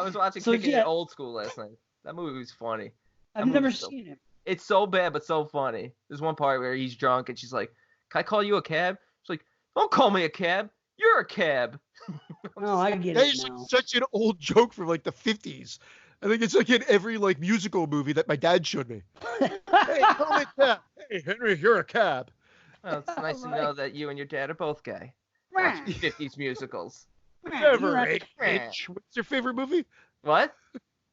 was watching Kicking It Old School last night. That movie was funny. I've never seen it. It's so bad, but so funny. There's one part where he's drunk and she's like, "Can I call you a cab?" She's like, "Don't call me a cab. You're a cab." Oh, I get That it is now. such an old joke from like the 50s. I think it's like in every like musical movie that my dad showed me. Hey, call me a cab. Hey, Henry, you're a cab. Well, it's nice to know that you and your dad are both gay. Right. Watching 50s musicals. Never H. What's your favorite movie? What?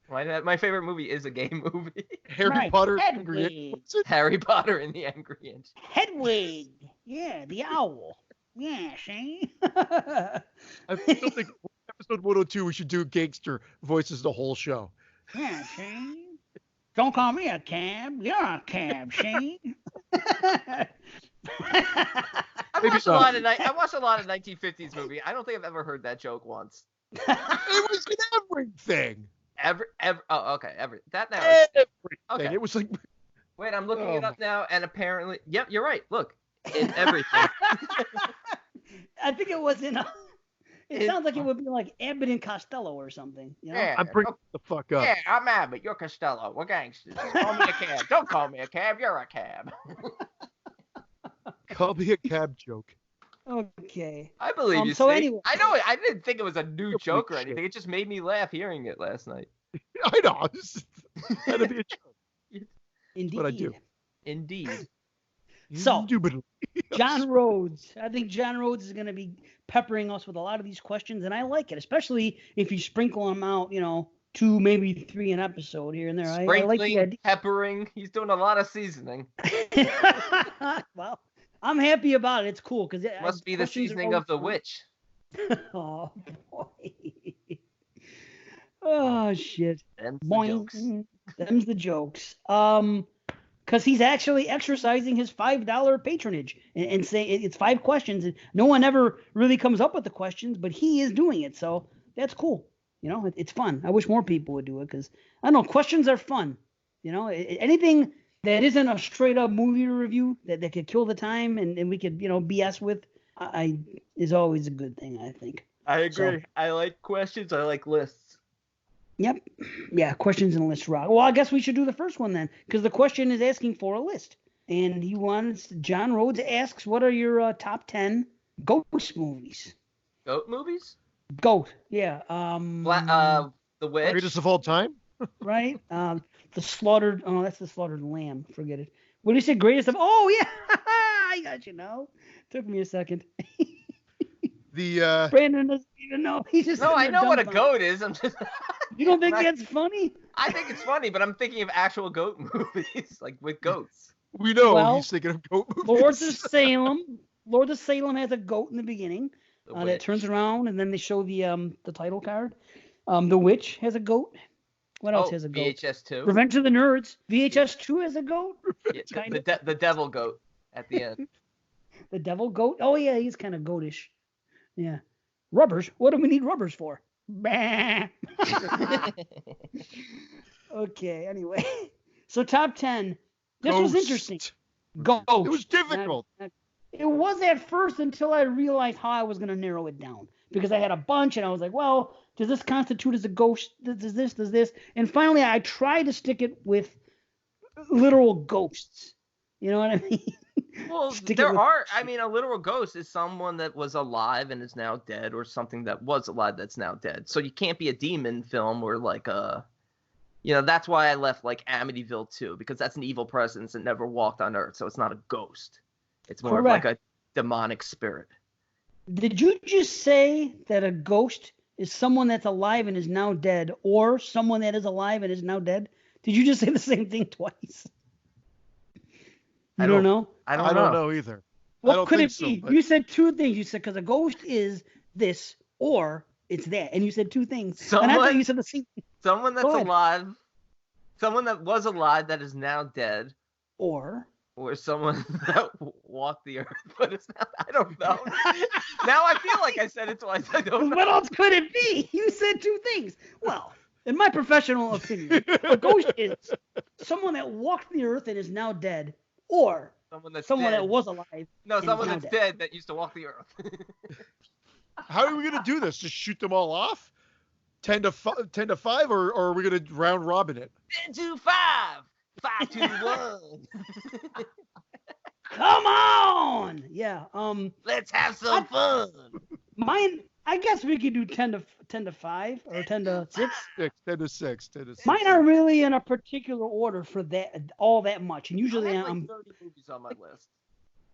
My favorite movie is a gay movie. Harry Potter. Hedwig. Harry Potter and the Angry Inch. Hedwig. Yeah, the owl. Yeah, see? I still think episode 102 we should do gangster voices the whole show. Yeah, see? Don't call me a cab. You're a cab, see? I watched a lot of 1950s movie. I don't think I've ever heard that joke once. It was in everything. Oh, okay. That now. Everything. Okay. It was like. Wait, I'm looking it up now, and apparently, yep, you're right. Look, in everything. I think it was in a. It sounds like it would be like Abbott and Costello or something. You know? Yeah. I'm bringing the fuck up. Yeah, I'm Abbott. You're Costello. We're gangsters. Call me a cab. Don't call me a cab. You're a cab. Call me a cab joke. Okay. I believe you. So Steve. anyway, I know. I didn't think it was a new joke or anything. It just made me laugh hearing it last night. I know. That'd be a joke. indeed. What I do. Indeed. So, Indubitably. John Rhodes. I think John Rhodes is going to be peppering us with a lot of these questions, and I like it, especially if you sprinkle them out, 2, maybe 3 an episode here and there. I like the idea. Peppering. He's doing a lot of seasoning. Well, I'm happy about it. It's cool because it must be the seasoning of the witch. Oh boy. Oh shit. Them's the jokes. Because he's actually exercising his $5 patronage and saying it's 5 questions. And no one ever really comes up with the questions, but he is doing it. So that's cool. It's fun. I wish more people would do it because I don't know. Questions are fun. Anything that isn't a straight up movie review that could kill the time and we could, BS with, is always a good thing, I think. I agree. So, I like questions. I like lists. Yep. Yeah, questions and lists rock. Well, I guess we should do the first one then, because the question is asking for a list. And John Rhodes asks, what are your top 10 ghost movies? Goat movies? Goat, yeah. The Witch. Greatest of all time? Right? That's the slaughtered lamb. Forget it. What do you say? Greatest of, oh yeah. I got you now. Took me a second. Brandon doesn't even know. He just I know what a goat is. I'm just. You don't think that's funny? I think it's funny, but I'm thinking of actual goat movies, like with goats. We know he's thinking of goat movies. Lord of Salem has a goat in the beginning that turns around, and then they show the title card. The Witch has a goat. What else has a goat? VHS 2. Revenge of the Nerds. VHS 2 has a goat. Yeah, the devil goat at the end. The devil goat? Oh, yeah, he's kind of goatish. Yeah. Rubbers? What do we need rubbers for? Okay, anyway. So top 10. This was interesting. Ghost. It was difficult. It was at first until I realized how I was going to narrow it down. Because I had a bunch, and I was like, well, does this constitute as a ghost? Does this? And finally, I tried to stick it with literal ghosts. You know what I mean? Well, a literal ghost is someone that was alive and is now dead, or something that was alive that's now dead. So you can't be a demon film or like a, that's why I left like Amityville 2, because that's an evil presence that never walked on Earth. So it's not a ghost. It's more of like a demonic spirit. Did you just say that a ghost is someone that's alive and is now dead, or someone that is alive and is now dead? Did you just say the same thing twice? I don't know. I don't know either. What could it be? You said two things. You said because a ghost is this, or it's that, and you said two things. And I thought you said the same thing. Someone that's alive, someone that was alive that is now dead, or someone that walked the earth, but it's not. I don't know. Now I feel like I said it twice. I don't know. What else could it be? You said two things. Well, in my professional opinion, a ghost is someone that walked the earth and is now dead, or someone that was alive. No, someone that's dead that used to walk the earth. How are we going to do this? Just shoot them all off? 10 to 5, or are we going to round robin it? 10 to 5. 5 to 1. Come on. Yeah. Let's have some fun. Mine. I guess we could do 10 to 5 or 10 to 6. 10 to 6. Mine are really in a particular order for all that much, and usually I have like 30 movies on my list.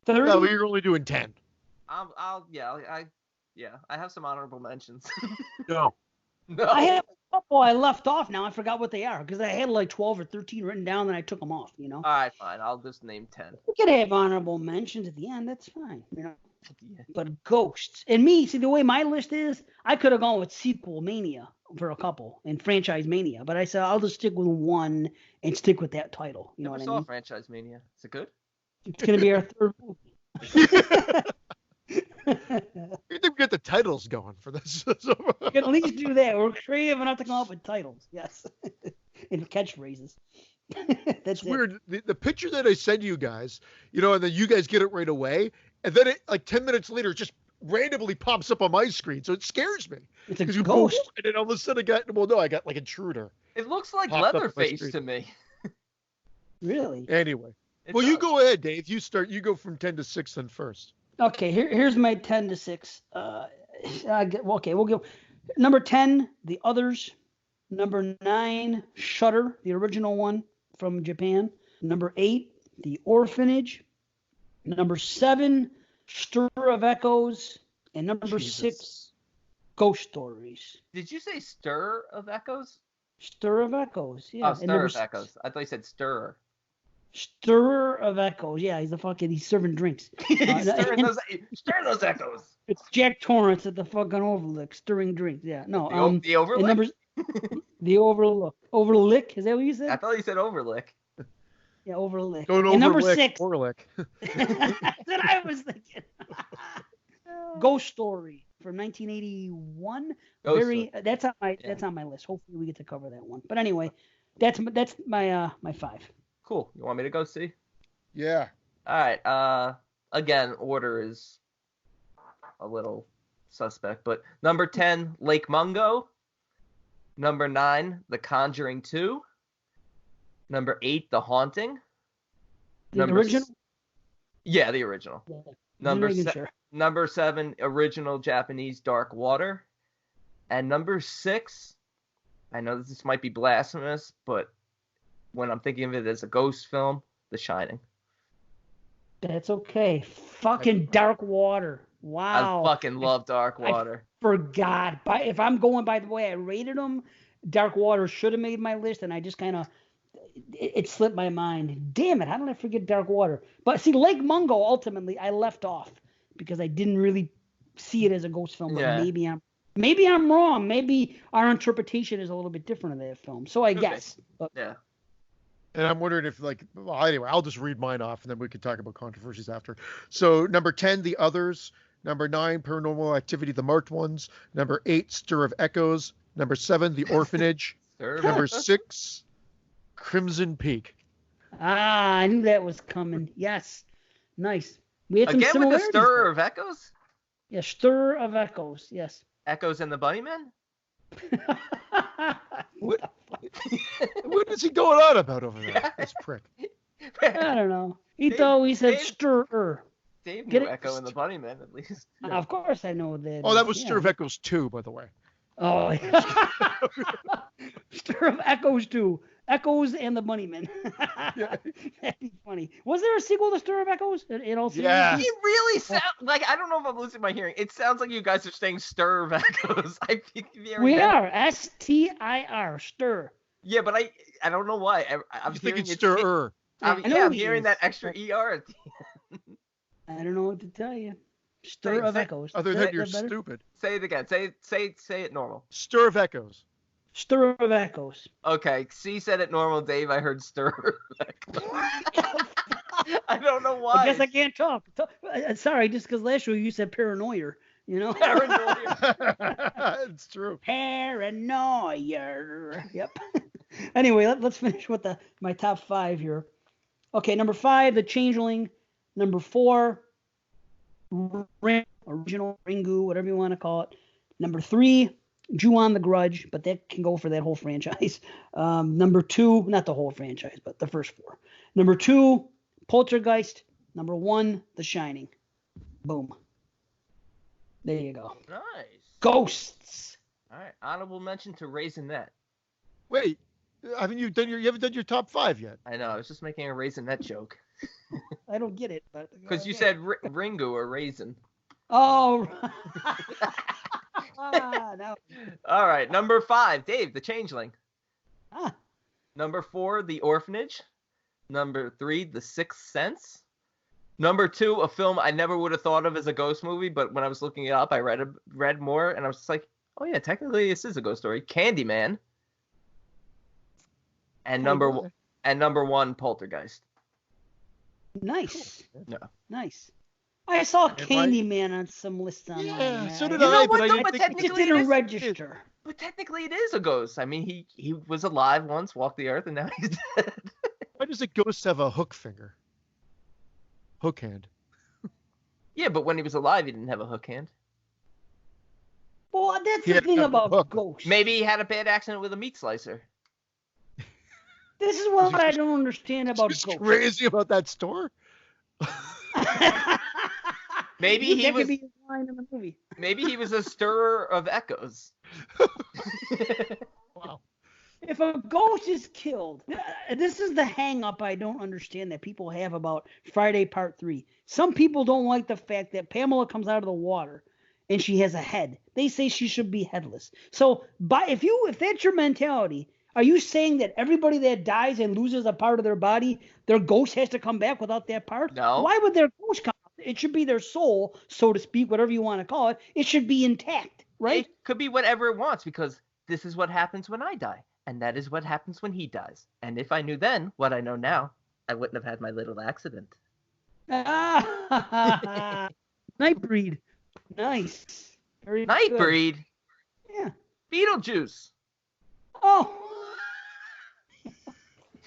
30? No, you're only doing 10. I have some honorable mentions. No. I have a couple I left off now. I forgot what they are because I had like 12 or 13 written down, and I took them off. All right, fine. I'll just name 10. We could have honorable mentions at the end. That's fine. But ghosts. And me, see, the way my list is, I could have gone with sequel mania for a couple and franchise mania, but I said I'll just stick with one and stick with that title. You know what I mean? Franchise mania. Is it good? It's going to be our third movie. You think we get the titles going for this? We can at least do that. We're creative enough to come up with titles. Yes. And catchphrases. That's weird. The picture that I send you guys, and then you guys get it right away, and then it, like 10 minutes later, it just randomly pops up on my screen, so it scares me. It's a ghost. And then all of a sudden I got like Intruder. It looks like Leatherface to me. Really? Anyway. You go ahead, Dave. You start. You go from 10 to 6 then first. Okay, here's my 10 to 6. Okay, we'll go. Number 10, The Others. Number 9, Shudder, the original one from Japan. Number 8, The Orphanage. Number 7, Stir of Echoes. And number 6, Ghost Stories. Did you say Stir of Echoes? Stir of Echoes, yeah. Oh, Stir of Echoes. I thought you said Stirrer. Stirrer of Echoes. Yeah, he's serving drinks. Stir those echoes. It's Jack Torrance at the fucking Overlook, stirring drinks. Yeah, no. The Overlook? The Overlook. Overlick? Is that what you said? I thought you said Overlick. Yeah, Overlick. Don't and number Overlick, 6. Overlick. That's what I was thinking. Ghost Story from 1981. That's on my list. Hopefully we get to cover that one. But anyway, that's my 5. Cool. You want me to go see? Yeah. All right. Again, order is a little suspect, but number 10, Lake Mungo. Number 9, The Conjuring 2. Number 8, The Haunting. The original? Yeah, the original. Yeah. Number 7, original Japanese Dark Water. And number 6, I know this might be blasphemous, but when I'm thinking of it as a ghost film, The Shining. That's okay. Fucking Dark Water. Wow. I fucking love Dark Water. I forgot. If I'm going by the way I rated them, Dark Water should have made my list, and I just kind of it slipped my mind. Damn it! How did I forget Dark Water? But see, Lake Mungo ultimately I left off because I didn't really see it as a ghost film. But yeah. Maybe I'm wrong. Maybe our interpretation is a little bit different of that film. So I guess. But, yeah. And I'm wondering if, anyway, I'll just read mine off, and then we can talk about controversies after. So, number 10, The Others. Number 9, Paranormal Activity, The Marked Ones. Number 8, Stir of Echoes. Number 7, The Orphanage. Number 6, Crimson Peak. I knew that was coming. Yes. Nice. We had some Again with the similarities. stir of echoes? Yeah, stir of echoes. Yes. Echoes and the Bunnymen? What is he going on about over there? This prick. I don't know. He said stir. Dave knew Echo and the Bunnymen, at least. Yeah. Of course I know that. Oh, that was Stir of Echoes 2, by the way. Oh, yeah. Stir of Echoes 2. Echoes and the Bunnymen. Yeah. That'd be funny. Was there a sequel to Stir of Echoes? Yeah. It really sounds like, I don't know if I'm losing my hearing. It sounds like you guys are saying Stir of Echoes. We are. S-T-I-R. Stir. Yeah, but I don't know why. I'm thinking Stir. I'm hearing that extra ER at the end. I don't know what to tell you. Stir of Echoes. Other than you're stupid. Say it again. Say it normal. Stir of Echoes. Stir of Echoes. Okay. C said it normal, Dave. I heard Stir of Echoes. I don't know why. I guess I can't talk. Sorry, just because last week you said paranoia. You know? Paranoia. It's true. Paranoia. Yep. Anyway, let's finish with my top 5 here. Okay, number 5, The Changeling. Number 4, original Ringu, whatever you want to call it. Number 3, Ju-on the Grudge, but that can go for that whole franchise. Number 2, not the whole franchise, but the first 4. Number 2, Poltergeist. Number 1, The Shining. Boom. There you go. Nice. Ghosts. All right. Honorable mention to Raisinette. Wait, you haven't done your top 5 yet? I know. I was just making a Raisinette joke. I don't get it, but because you said Ringu or Raisin. Oh. No. All right, number 5, Dave, The Changeling. Ah. Number 4, The Orphanage. Number 3, The Sixth Sense. Number 2, a film I never would have thought of as a ghost movie, but when I was looking it up, I read more, and I was just like, oh yeah, technically this is a ghost story. Candyman. And number 1, Poltergeist. Nice. No. Nice. I saw Candyman on some lists online. Yeah, so did I. But I think it didn't register. But technically, it is a ghost. I mean, he was alive once, walked the earth, and now he's dead. Why does a ghost have a hook finger? Hook hand. Yeah, but when he was alive, he didn't have a hook hand. Well, that's the thing about ghosts. Maybe he had a bad accident with a meat slicer. This is what I don't understand about ghosts. Crazy about that store? Maybe he was. Could be a line in the movie. Maybe he was a stirrer of echoes. Wow. If a ghost is killed, this is the hang-up I don't understand that people have about Friday Part 3. Some people don't like the fact that Pamela comes out of the water and she has a head. They say she should be headless. So, if that's your mentality, are you saying that everybody that dies and loses a part of their body, their ghost has to come back without that part? No. Why would their ghost come? It should be their soul, so to speak, whatever you want to call it. It should be intact, right? It could be whatever it wants, because this is what happens when I die, and that is what happens when he dies. And if I knew then what I know now, I wouldn't have had my little accident. Nightbreed. Nice. Very Nightbreed? Good. Yeah. Beetlejuice. Oh.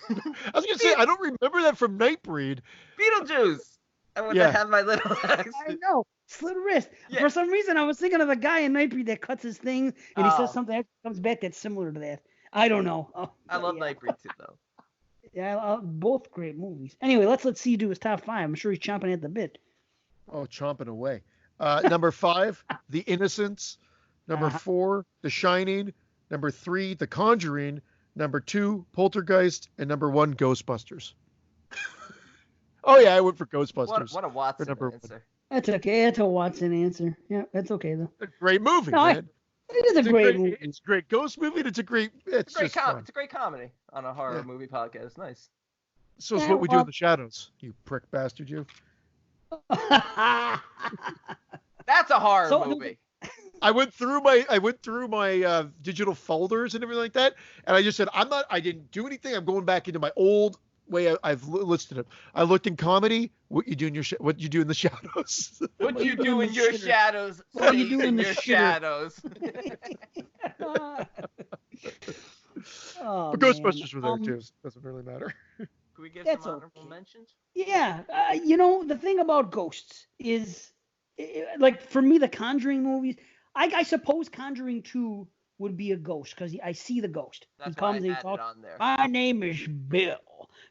I was going to say, I don't remember that from Nightbreed. Beetlejuice. I want to have my little accident. I know. Slit wrist. Yeah. For some reason, I was thinking of the guy in Nightbreed that cuts his thing, and he says something that comes back that's similar to that. I don't know. I love Nightbreed too, though. Yeah, both great movies. Anyway, let's see do his top 5. I'm sure he's chomping at the bit. Oh, chomping away. Number 5, The Innocents. Number 4, The Shining. Number 3, The Conjuring. Number 2, Poltergeist. And number 1, Ghostbusters. Oh, yeah, I went for Ghostbusters. What a Watson answer. That's okay. That's a Watson answer. Yeah, that's okay, though. A great movie, man. It is a great movie. It's a great ghost movie, and it's a great comedy on a horror movie podcast. Nice. So it's what we do in the shadows, you prick bastard, you. That's a horror movie. I went through my digital folders and everything like that, and I just said, I didn't do anything. I'm going back into my old way I've listed it. I looked in comedy. What you do in the shadows? What you do in your shadows? What you do in your shadows? But Ghostbusters were there too. So it doesn't really matter. Can we give That's some honorable mentions? Yeah, the thing about ghosts is, like for me, the Conjuring movies. I suppose Conjuring 2 would be a ghost because I see the ghost. That's He comes why and I he had it talks. on there. My name is Bill.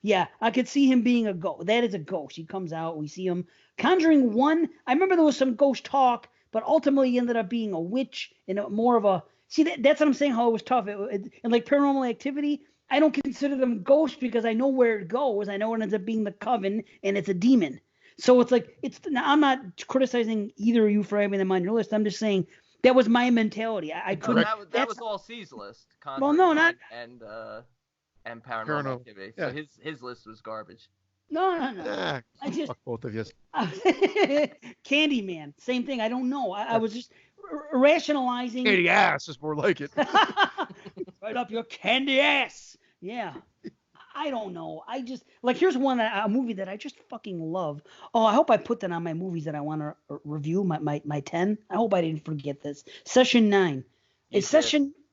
Yeah, I could see him being a ghost. That is a ghost. He comes out. We see him. Conjuring 1. I remember there was some ghost talk, but ultimately he ended up being a witch and more of a. See, that's what I'm saying. How it was tough. And like Paranormal Activity. I don't consider them ghosts because I know where it goes. I know it ends up being the coven and it's a demon. So it's like I'm not criticizing either of you for having them on your list. I'm just saying that was my mentality. I couldn't. That was all C's list. Well, no, not and Paranormal Activity. So his list was garbage. No. I just fuck both of you. Candyman, same thing. I don't know. I was just rationalizing. Candy ass is more like it. Right up your candy ass. Yeah. I don't know. I just like here's a movie that I just fucking love. Oh, I hope I put that on my movies that I want to review. My 10. I hope I didn't forget this. Session 9.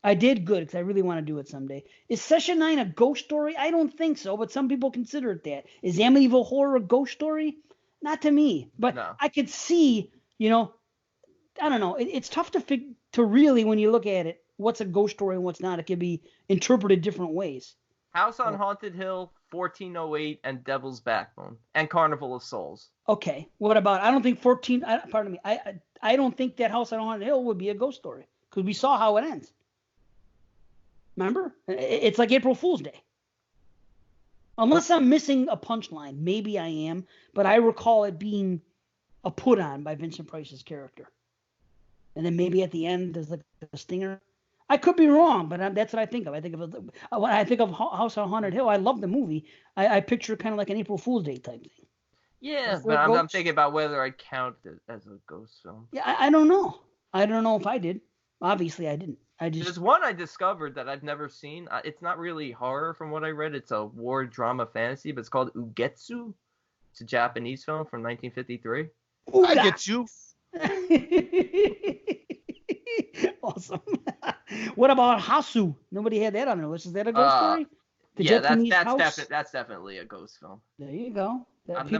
I did good because I really want to do it someday. Is Session 9 a ghost story? I don't think so, but some people consider it that. Is Amityville Horror a ghost story? Not to me, but no. I could see. I don't know. It's tough to really when you look at it. What's a ghost story and what's not? It can be interpreted different ways. House on Haunted Hill, 1408, and Devil's Backbone, and Carnival of Souls. Okay, what about? I don't think 14. Pardon me. I don't think that House on Haunted Hill would be a ghost story because we saw how it ends. Remember? It's like April Fool's Day. Unless I'm missing a punchline, maybe I am, but I recall it being a put on by Vincent Price's character, and then maybe at the end there's like a stinger. I could be wrong, but that's what I think of. When I think of House on Haunted Hill, I love the movie. I picture kind of like an April Fool's Day type thing. Yeah, but I'm thinking about whether I'd count it as a ghost film. Yeah, I don't know. I don't know if I did. Obviously, I didn't. There's one I discovered that I've never seen. It's not really horror from what I read. It's a war drama fantasy, but it's called Ugetsu. It's a Japanese film from 1953. I get you. Awesome. What about Hasu? Nobody had that on their list. Is that a ghost story? That's definitely a ghost film. There you go. I've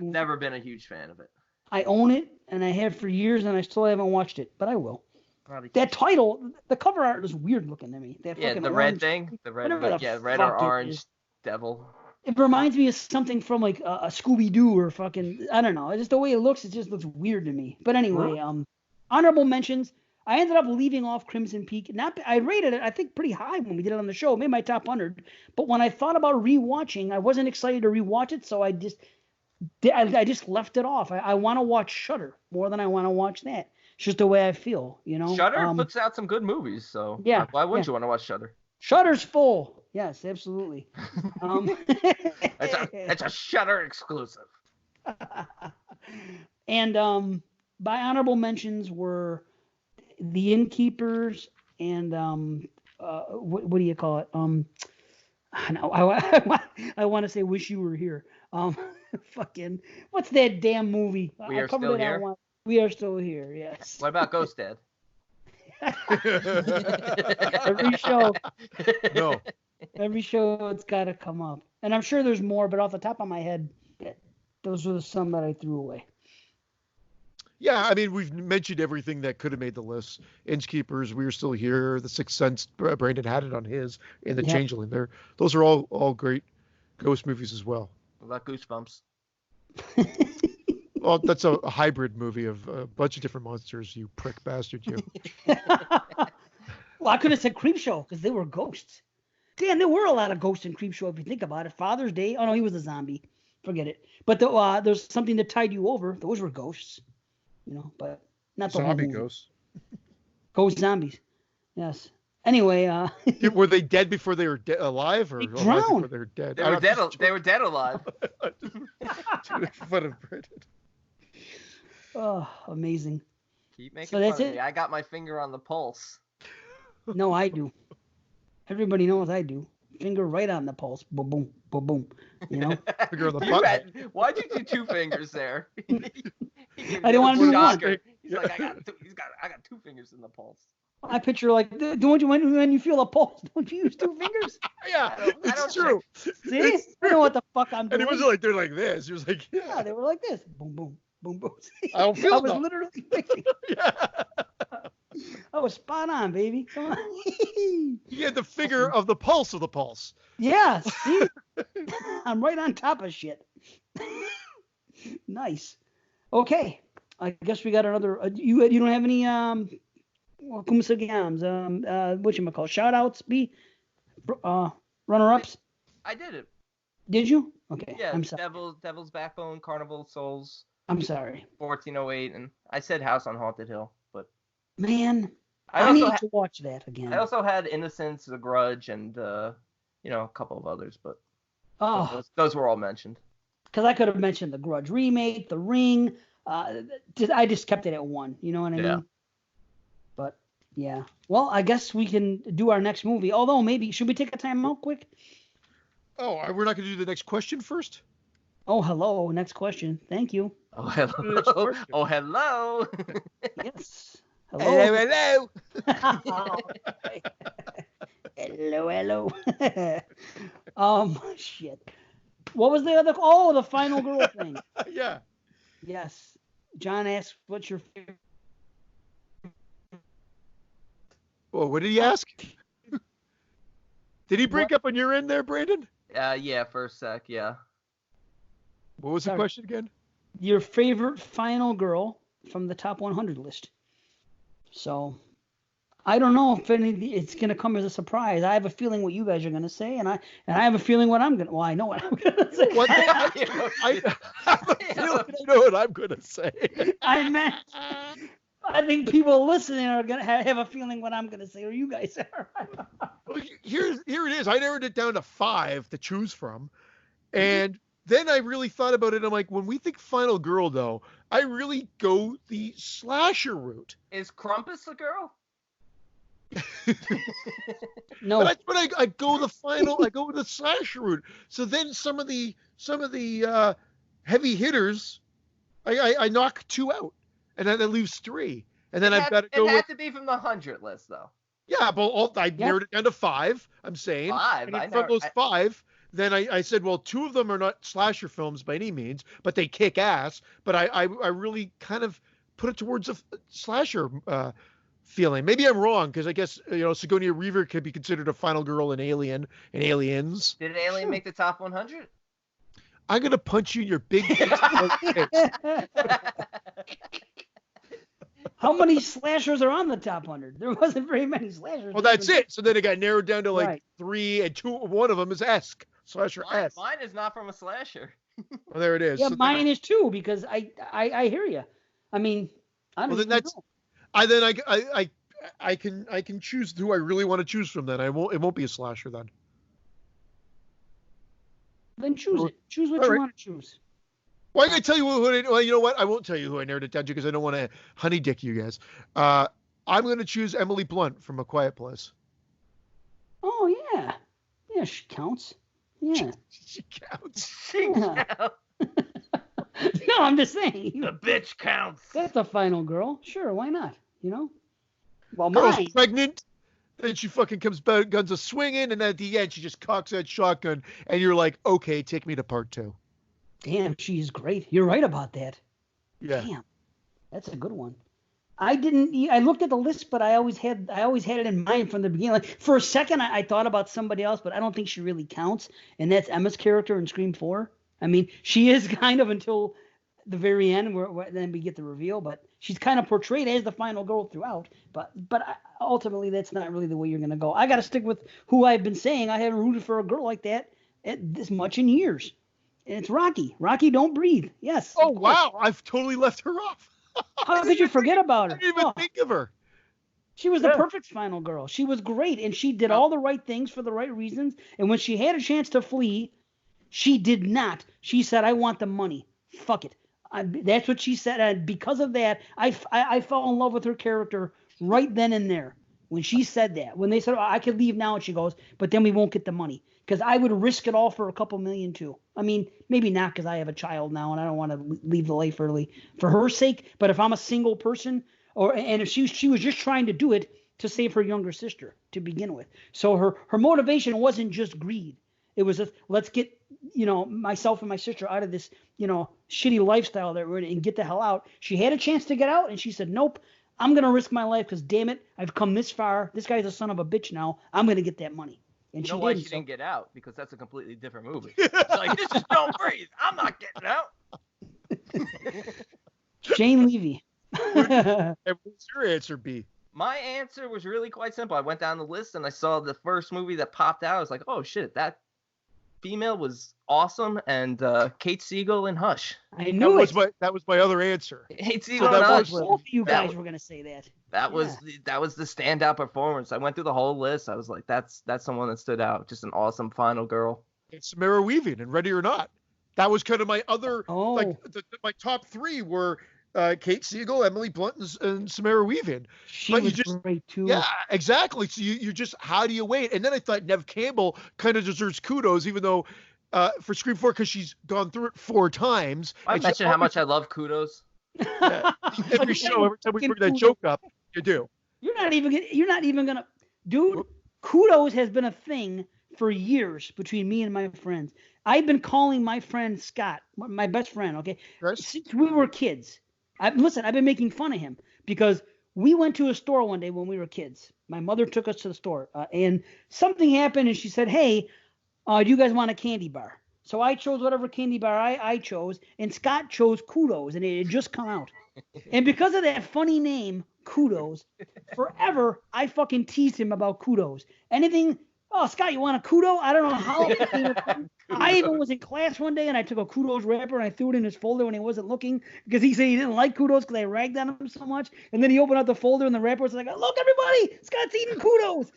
never been a huge fan of it. I own it, and I have for years, and I still haven't watched it, but I will. That title, the cover art is weird looking to me. The red thing, red or orange devil. It reminds me of something from like a Scooby-Doo or fucking, I don't know. Just the way it looks weird to me. But anyway, honorable mentions. I ended up leaving off Crimson Peak. I rated it, I think, pretty high when we did it on the show. Made my top 100. But when I thought about rewatching, I wasn't excited to rewatch it, so I just left it off. I want to watch Shudder more than I want to watch that. It's just the way I feel, Shudder puts out some good movies, so yeah. Why wouldn't you want to watch Shudder? Shudder's full. Yes, absolutely. It's a Shudder exclusive. And my honorable mentions were The Innkeepers and what do you call it? I want to say Wish You Were Here. Fucking what's that damn movie? We Are Still Here. We Are Still Here. Yes. What about Ghost Dad? Every show. No. Every show it's got to come up, and I'm sure there's more, but off the top of my head, those were some that I threw away. Yeah, I mean, we've mentioned everything that could have made the list. Innkeepers, We Are Still Here, The Sixth Sense, Brandon had it on his, and The Changeling there. Those are all great ghost movies as well. What about Goosebumps? Well, that's a hybrid movie of a bunch of different monsters, you prick bastard, you. Well, I could have said Creepshow because they were ghosts. Damn, there were a lot of ghosts in Creepshow if you think about it. Father's Day. Oh, no, he was a zombie. Forget it. But there's something that tied you over. Those were ghosts. But not the zombie ghosts. Ghost zombies. Yes. Anyway, were they dead before they were alive, or they drowned? Before they were dead? They were dead alive. Oh, amazing. Keep making fun of me. I got my finger on the pulse. No, I do. Everybody knows I do. Finger right on the pulse. Boom, boom, boom, boom. Finger on the button. Why'd you do two fingers there? I didn't want to do one. He's like, I got two fingers in the pulse. I picture like, don't you when you feel a pulse, don't you use two fingers? Yeah, it's true. See, I know what the fuck I'm doing. And it wasn't like they're like this. He was like, yeah, they were like this. Boom, boom, boom, boom. I don't feel I was literally thinking. Yeah. I was spot on, baby. Come on. He had the figure of the pulse of the pulse. Yeah, see? I'm right on top of shit. Nice. Okay. I guess we got another. You don't have any whatchamacallit, shout outs, runner ups? I did it. Did you? Okay. Yeah, I'm sorry. Devil's Backbone, Carnival of Souls. I'm sorry. 1408, and I said House on Haunted Hill, but man, I need to watch that again. I also had Innocence, The Grudge, and a couple of others, but those were all mentioned. Because I could have mentioned The Grudge remake, The Ring. I just kept it at one. You know what I mean? But yeah. Well, I guess we can do our next movie. Although maybe should we take a time out quick? Oh, we're not going to do the next question first? Oh, hello. Next question. Thank you. Oh, hello. Oh, hello. Yes. Hello. Hello. Shit. What was the other? Oh, the final girl thing. Yeah. Yes. John asked, "What's your favorite?" Well, what did he ask? Did he break up on your end there, Brandon? Yeah, for a sec, yeah. What was the question again? Your favorite final girl from the top 100 list. So, I don't know if it's going to come as a surprise. I have a feeling what you guys are going to say, and I have a feeling what I'm going to. Well, I know what I'm going to say. I have a feeling I know what I'm going to say. I think people listening are going to have a feeling what I'm going to say, or you guys are. Well, here it is. I narrowed it down to 5 to choose from, and then I really thought about it. I'm like, when we think final girl, though, I really go the slasher route. Is Krampus a girl? No. But I go the final. I go with the slasher route. So then some of the heavy hitters, I knock 2 out, and then that leaves 3. And then I've got to go. It had to be from the 100 list, though. Yeah, but I narrowed it down to 5. I'm saying 5. And from those 5. Then I said, well, 2 of them are not slasher films by any means, but they kick ass. But I really kind of put it towards a slasher feeling. Maybe I'm wrong, because I guess Sigourney Weaver could be considered a final girl in Alien and Aliens. Did Alien make the top 100? I'm gonna punch you in your big face. How many slashers are on the top 100? There wasn't very many slashers. Well, that's it. So then it got narrowed down to like 3, and 2. One of them is slasher. Mine is not from a slasher. Well, there it is. Yeah, so mine is too, because I hear you. I mean, I don't. Well, then that's. I can choose who I really want to choose from. Then it won't be a slasher then. Then choose it. Choose what you want to choose. Well, I'm going to tell you well, you know what? I won't tell you who I narrowed it down to, because I don't want to honey dick you guys. I'm going to choose Emily Blunt from A Quiet Place. Oh, yeah. Yeah, she counts. Yeah. She counts. She counts. No, I'm just saying. The bitch counts. That's a final girl. Sure, why not? Well, girl's pregnant. Then she fucking comes back, guns a swinging, and then at the end she just cocks that shotgun, and you're like, okay, take me to part 2. Damn, she's great. You're right about that. Yeah. Damn, that's a good one. I looked at the list, but I always had it in mind from the beginning. Like, for a second, I thought about somebody else, but I don't think she really counts. And that's Emma's character in Scream 4. I mean, she is kind of until the very end, where then we get the reveal. But she's kind of portrayed as the final girl throughout. But ultimately, that's not really the way you're going to go. I got to stick with who I've been saying. I haven't rooted for a girl like that this much in years. And it's Rocky. Rocky, don't breathe. Yes. Oh, wow. I've totally left her off. How could you forget about her? I didn't even think of her. She was the perfect final girl. She was great, and she did all the right things for the right reasons. And when she had a chance to flee, she did not. She said, I want the money. Fuck it. That's what she said. And because of that, I fell in love with her character right then and there. When she said that. When they said, I could leave now, and she goes, but then we won't get the money. Because I would risk it all for a couple million too. I mean, maybe not, because I have a child now and I don't want to leave the life early for her sake. But if I'm a single person, and if she was just trying to do it to save her younger sister to begin with. So her motivation wasn't just greed. It was let's get, myself and my sister out of this, shitty lifestyle that we're in and get the hell out. She had a chance to get out and she said, nope, I'm going to risk my life because damn it, I've come this far. This guy's a son of a bitch now. I'm going to get that money. And you know why she didn't get out? Because that's a completely different movie. It's like, this is Don't Breathe. I'm not getting out. Jane Levy. And what's your answer, B? My answer was really quite simple. I went down the list and I saw the first movie that popped out. I was like, oh shit, that female was awesome. And Kate Siegel in Hush. I knew that was my other answer. Kate Siegel in Hush. Both of you guys were gonna say that. That was the standout performance. I went through the whole list. I was like, that's someone that stood out. Just an awesome final girl. It's Samara Weaving in Ready or Not. That was kind of my other my top three were Kate Siegel, Emily Blunt, and Samara Weaving. She was great too. Yeah, exactly. So you just, how do you wait? And then I thought Neve Campbell kind of deserves kudos, even though for Scream 4, because she's gone through it 4 times. I mentioned how much I love kudos. Yeah. Every show, every time we bring that joke up, you do. You're not even gonna, dude. Kudos has been a thing for years between me and my friends. I've been calling my friend Scott, my best friend, okay, since we were kids. I've been making fun of him because we went to a store one day when we were kids. My mother took us to the store, and something happened, and she said, hey, do you guys want a candy bar? So I chose whatever candy bar I chose, and Scott chose Kudos, and it had just come out. And because of that funny name, Kudos, forever I fucking teased him about Kudos. Anything, oh, Scott, you want a Kudo? I don't know how. I even was in class one day and I took a Kudos wrapper and I threw it in his folder when he wasn't looking because he said he didn't like Kudos because I ragged on him so much. And then he opened up the folder and the wrapper was like, look, everybody, Scott's eating Kudos.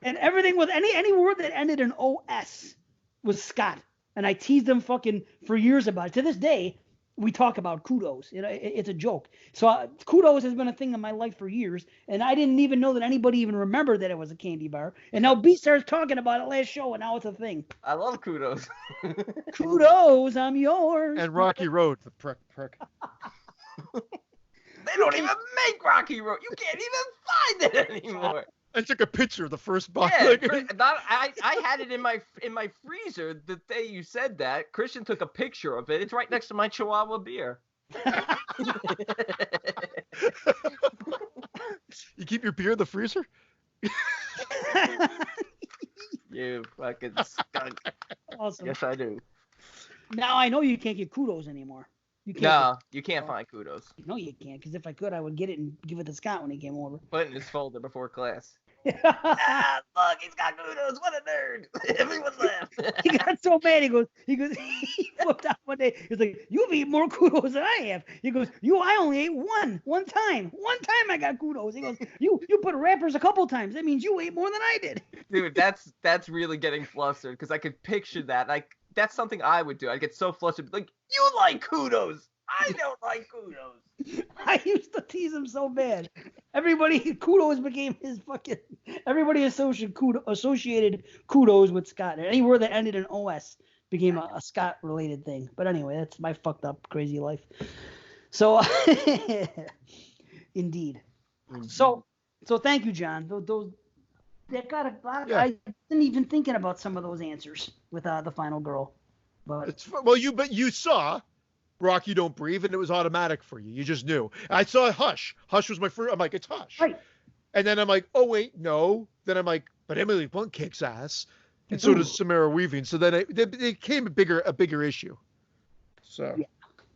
And everything was any word that ended in OS was Scott. And I teased him fucking for years about it. To this day, we talk about Kudos. It's a joke. So Kudos has been a thing in my life for years, and I didn't even know that anybody even remembered that it was a candy bar. And now B starts talking about it last show, and now it's a thing. I love Kudos. Kudos, I'm yours. And Rocky Road, the prick. They don't even make Rocky Road. You can't even find it anymore. I took a picture of the first box. Yeah, I had it in my freezer the day you said that. Christian took a picture of it. It's right next to my Chihuahua beer. You keep your beer in the freezer? You fucking skunk. Awesome. Yes, I do. Now I know you can't get Kudos anymore. You can't find Kudos. No, you can't, because if I could, I would get it and give it to Scott when he came over. Put it in his folder before class. Look, he's got Kudos. What a nerd. Everyone laughed. He got so mad. He flipped out one day. He's like, you've eaten more Kudos than I have. He goes, I only ate one time. One time I got Kudos. He goes, you put wrappers a couple times. That means you ate more than I did. Dude, that's really getting flustered because I could picture that. Like, that's something I would do. I'd get so flustered. Like, you like Kudos. I don't like Kudos. I used to tease him so bad. Kudos became his fucking. Everybody associated Kudos with Scott. Any word that ended in OS became a Scott-related thing. But anyway, that's my fucked up, crazy life. So, indeed. So thank you, John. That got a lot. I wasn't even thinking about some of those answers with the final girl. But you saw Rocky Don't Breathe, and it was automatic for you. You just knew. I saw Hush. Hush was my first. I'm like, it's Hush. Right. And then I'm like, oh, wait, no. Then I'm like, but Emily Blunt kicks ass. And so does Samara Weaving. So then it became a bigger issue. So. Yeah.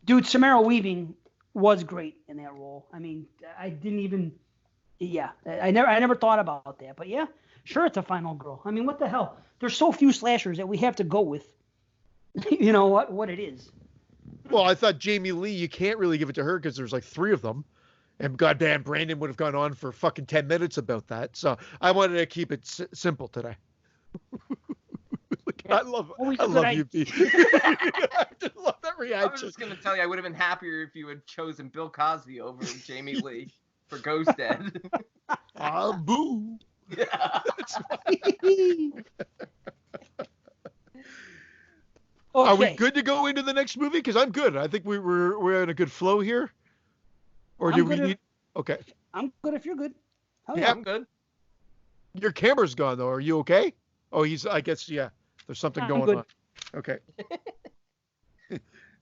Dude, Samara Weaving was great in that role. I mean, I didn't even. Yeah. I never thought about that. But yeah, sure, it's a final girl. I mean, what the hell? There's so few slashers that we have to go with. You know what it is. Well, I thought Jamie Lee, you can't really give it to her because there's like 3 of them. And goddamn, Brandon would have gone on for fucking 10 minutes about that. So I wanted to keep it simple today. I love you, Pete. I just love that reaction. I was just going to tell you, I would have been happier if you had chosen Bill Cosby over Jamie Lee for Ghost Dad. Boo. Yeah. Okay. Are we good to go into the next movie? Because I'm good. I think we're in a good flow here. Or do we need? Okay. I'm good if you're good. Oh, yeah, I'm good. Your camera's gone though. Are you okay? Oh, I guess, yeah. There's something going on. Okay.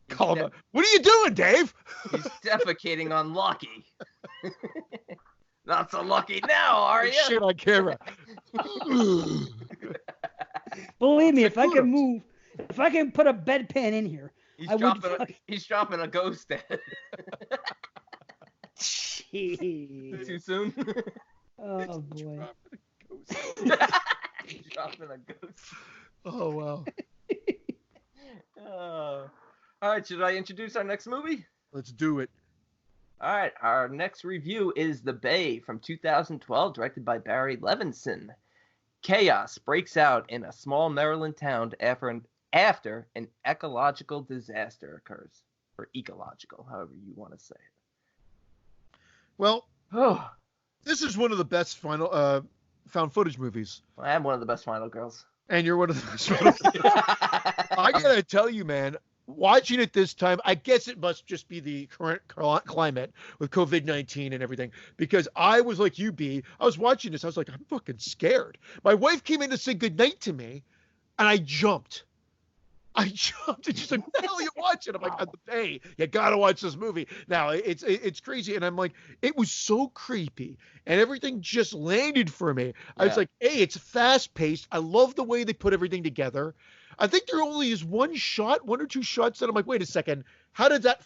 Call him. What are you doing, Dave? He's defecating on Lucky. Not so lucky now, are you? Shit on camera. Believe me, if I can put a bedpan in here, he's dropping a ghost head. Jeez. Too soon? Oh boy. He's dropping a ghost. Oh wow. All right, should I introduce our next movie? Let's do it. All right, our next review is The Bay from 2012, directed by Barry Levinson. Chaos breaks out in a small Maryland town after an ecological disaster occurs. Or ecological, however you want to say it. Well, this is one of the best found footage movies. I am one of the best final girls. And you're one of the best final I gotta tell you, man, watching it this time, I guess it must just be the current climate with COVID-19 and everything, because I was like you, B. I was watching this. I was like, I'm fucking scared. My wife came in to say goodnight to me, and I jumped. And she's like, what the hell are you watching? I'm like, on The Bay. You gotta watch this movie. Now, it's crazy. And I'm like, it was so creepy. And everything just landed for me. I was like, hey, it's fast paced. I love the way they put everything together. I think there only is one or two shots that I'm like, wait a second, how did that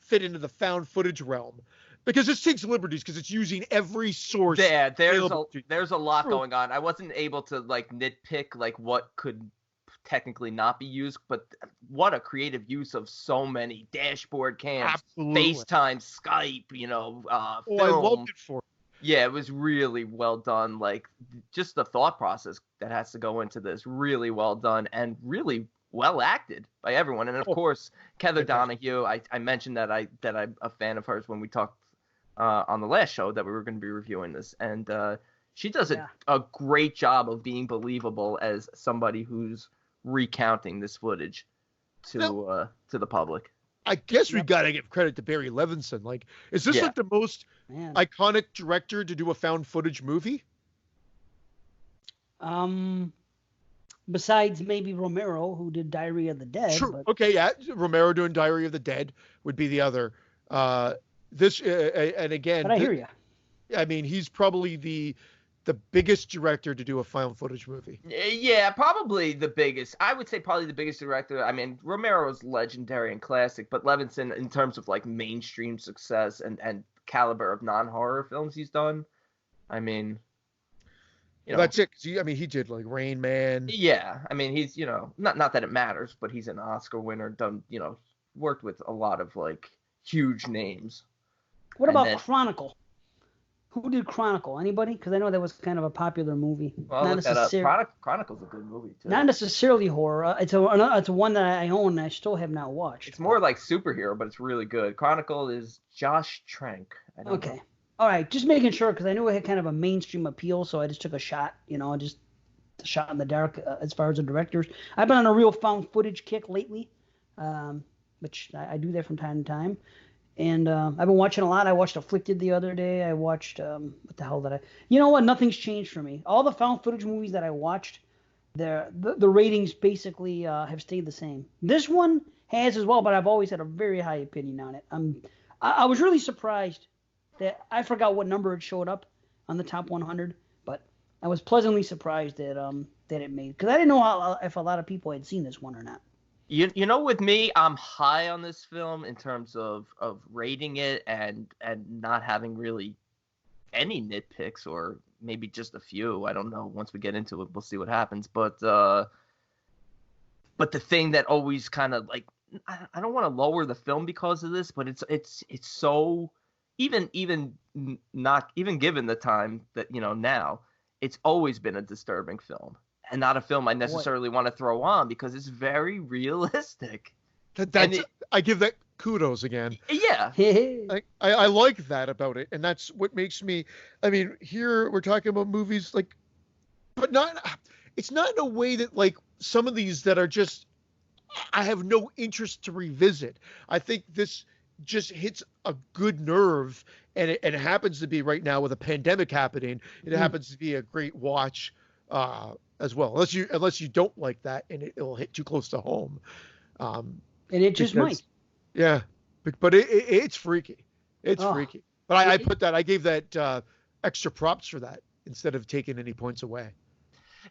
fit into the found footage realm? Because this takes liberties because it's using every source. Yeah, there's a lot going on. I wasn't able to like nitpick like what could technically not be used, but what a creative use of so many dashboard cams, Absolutely. FaceTime, Skype, film. I loved it for it. Yeah, it was really well done. Like, just the thought process that has to go into this, really well done and really well acted by everyone. And of course, Heather Donahue. I mentioned that I'm a fan of hers when we talked on the last show that we were going to be reviewing this, and she does a great job of being believable as somebody who's recounting this footage to the public. I guess we got to give credit to Barry Levinson. Like, is this like the most iconic director to do a found footage movie? Besides maybe Romero, who did Diary of the Dead. True. But... Okay, yeah. Romero doing Diary of the Dead would be the other. And again. But I hear you. I mean, he's probably the biggest director to do a found footage movie. Yeah, probably the biggest. I would say probably the biggest director. I mean, Romero's legendary and classic, but Levinson, in terms of like mainstream success and caliber of non-horror films he's done, I mean, that's it. He did like Rain Man. Yeah, I mean, he's not that it matters, but he's an Oscar winner. Done, worked with a lot of like huge names. What about Chronicle? Who did Chronicle? Anybody? Because I know that was kind of a popular movie. Well, not necessarily. Chronicle's a good movie too. Not necessarily horror. It's one that I own and I still have not watched. It's more like superhero, but it's really good. Chronicle is Josh Trank. Okay. All right. Just making sure because I knew it had kind of a mainstream appeal, so I just took a shot. Just a shot in the dark as far as the directors. I've been on a real found footage kick lately, which I do that from time to time. And I've been watching a lot. I watched Afflicted the other day. I watched what the hell did I? You know what? Nothing's changed for me. All the found footage movies that I watched, the ratings basically have stayed the same. This one has as well, but I've always had a very high opinion on it. I was really surprised that I forgot what number it showed up on the top 100, but I was pleasantly surprised that it made, because I didn't know if a lot of people had seen this one or not. With me, I'm high on this film in terms of rating it and not having really any nitpicks, or maybe just a few. I don't know. Once we get into it, we'll see what happens. But the thing that always kind of like, I don't want to lower the film because of this, but it's so even not even given the time that now, it's always been a disturbing film. And not a film I necessarily want to throw on because it's very realistic. I give that kudos again. Yeah. I like that about it. And that's what makes me, here we're talking about movies like, but it's not in a way that like some of these that are just, I have no interest to revisit. I think this just hits a good nerve and it happens to be right now with a pandemic happening. It happens to be a great watch as well, unless you don't like that and it'll hit too close to home. And it just might. Yeah, but it's freaky. It's freaky. But I gave that extra props for that instead of taking any points away.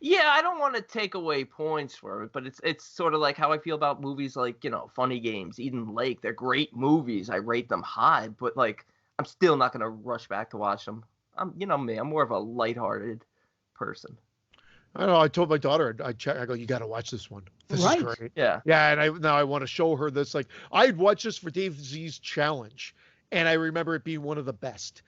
Yeah, I don't want to take away points for it, but it's sort of like how I feel about movies like, Funny Games, Eden Lake. They're great movies. I rate them high, but like I'm still not going to rush back to watch them. I'm me. I'm more of a lighthearted person. I don't know. I told my daughter, I go, you got to watch this one. This is great. Yeah. Yeah, and now I want to show her this. Like, I'd watched this for Dave Z's challenge, and I remember it being one of the best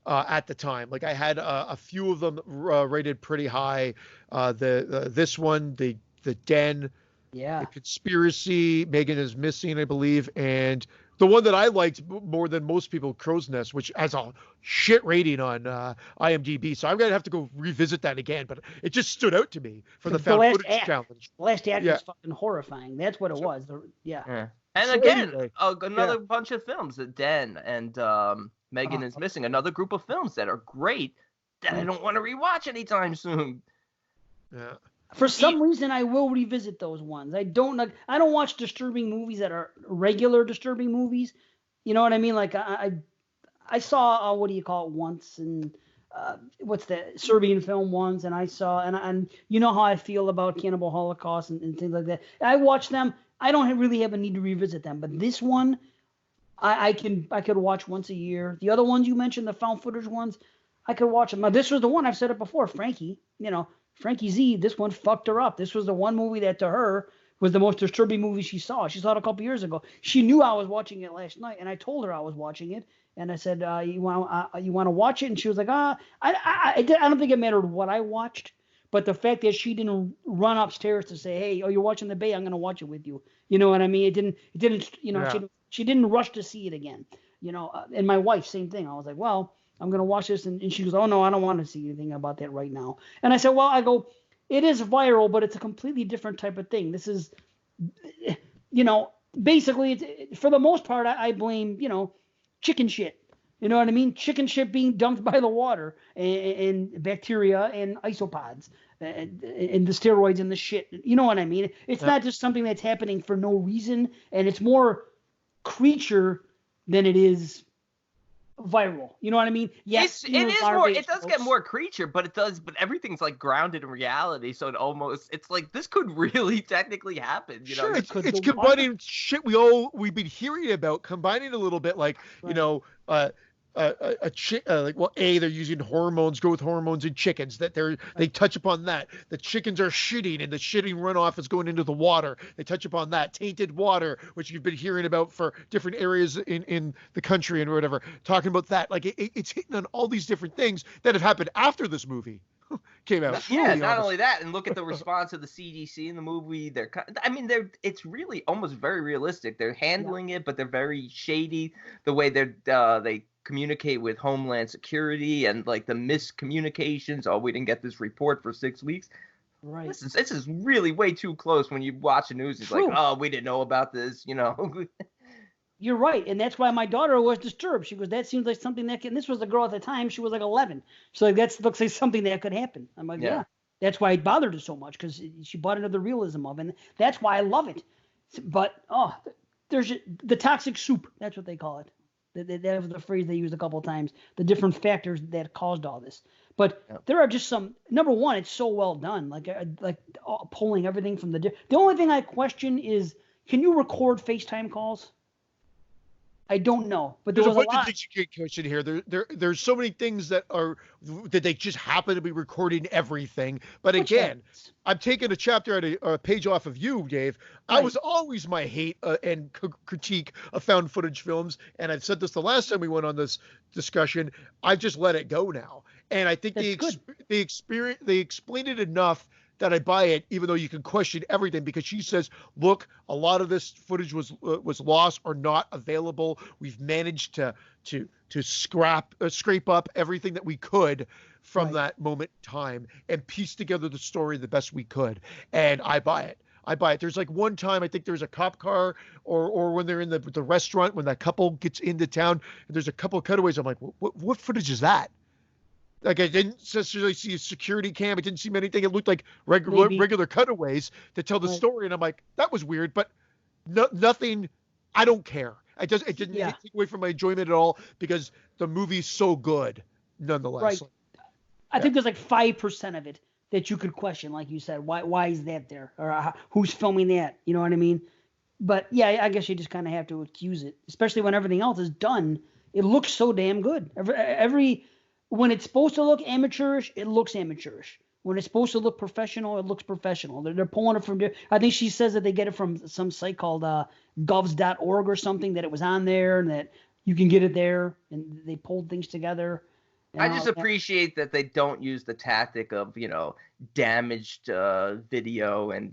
at the time. Like, I had a few of them rated pretty high. This one, the Den, the Conspiracy, Megan is Missing, I believe, and the one that I liked more than most people, Crow's Nest, which has a shit rating on IMDb. So I'm going to have to go revisit that again. But it just stood out to me for the found footage challenge. The last act was fucking horrifying. That's what it was. Yeah. And so again, another bunch of films, The Den and Megan is Missing, another group of films that are great that I don't want to rewatch anytime soon. Yeah. For some reason, I will revisit those ones. I don't watch disturbing movies that are regular disturbing movies. You know what I mean? Like I saw what do you call it once, and what's the Serbian film once, and I saw and you know how I feel about Cannibal Holocaust and things like that. I watch them. I don't really have a need to revisit them, but this one, I could watch once a year. The other ones you mentioned, the found footage ones, I could watch them. Now this was the one I've said it before, Frankie. Frankie Z, this one fucked her up. This was the one movie that to her was the most disturbing movie she saw. She saw it a couple years ago. She knew I was watching it last night, and I told her I was watching it. And I said, "You want to watch it?" And she was like, I don't think it mattered what I watched, but the fact that she didn't run upstairs to say, "Hey, you're watching The Bay. I'm going to watch it with you." You know what I mean? It didn't. She didn't rush to see it again. And my wife, same thing. I was like, well, I'm going to watch this. And she goes, oh, no, I don't want to see anything about that right now. And I said, well, it is viral, but it's a completely different type of thing. This is, basically, for the most part, I blame, chicken shit. You know what I mean? Chicken shit being dumped by the water and bacteria and isopods and the steroids and the shit. You know what I mean? It's not just something that's happening for no reason, and it's more creature than it is viral. You know what I mean? Yes, it is more. It does get more creature, but everything's like grounded in reality. So it's like this could really technically happen. Sure, it's combining shit we've been hearing about, combining a little bit, like they're using growth hormones in chickens, that they touch upon that. The chickens are shitting, and the shitting runoff is going into the water. They touch upon that. Tainted water, which you've been hearing about for different areas in the country and whatever, talking about that. Like it's hitting on all these different things that have happened after this movie came out. Yeah, not only that, and look at the response of the CDC in the movie. It's really almost very realistic. They're handling it, but they're very shady. The way they communicate with Homeland Security and like the miscommunications. Oh, we didn't get this report for 6 weeks. Right. This is really way too close when you watch the news. It's like, oh, we didn't know about this, You're right, and that's why my daughter was disturbed. She goes, that seems like something that can. This was a girl at the time. She was like 11. So that looks like something that could happen. I'm like, yeah. That's why it bothered her so much, because she bought into the realism of it. And that's why I love it. But, there's the toxic soup. That's what they call it. That was the phrase they used a couple of times. The different factors that caused all this. But there are just some. Number one, it's so well done. Like pulling everything from the only thing I question is, can you record FaceTime calls? I don't know, but there's a bunch of things you can't question here. There's so many things that they just happen to be recording everything. But again, I'm taking a chapter at a page off of you, Dave. Right. I was always my hate and critique of found footage films, and I've said this the last time we went on this discussion. I've just let it go now, and I think they explained it enough that I buy it, even though you can question everything, because she says, look, a lot of this footage was lost or not available. We've managed to scrape up everything that we could from that moment in time and piece together the story the best we could. And I buy it. I buy it. There's like one time I think there's a cop car, or when they're in the restaurant when that couple gets into town and there's a couple of cutaways. I'm like, what footage is that? Like I didn't necessarily see a security cam. I didn't see anything. It looked like regular cutaways to tell the story. And I'm like, that was weird, but nothing. I don't care. It didn't take away from my enjoyment at all because the movie's so good, nonetheless. Right. I think there's like 5% of it that you could question, like you said. Why is that there? Or who's filming that? You know what I mean? But yeah, I guess you just kind of have to accuse it, especially when everything else is done. It looks so damn good. When it's supposed to look amateurish, it looks amateurish. When it's supposed to look professional, it looks professional. They're pulling it from there. I think she says that they get it from some site called govs.org or something, that it was on there and that you can get it there, and they pulled things together. I just appreciate that they don't use the tactic of, damaged video and,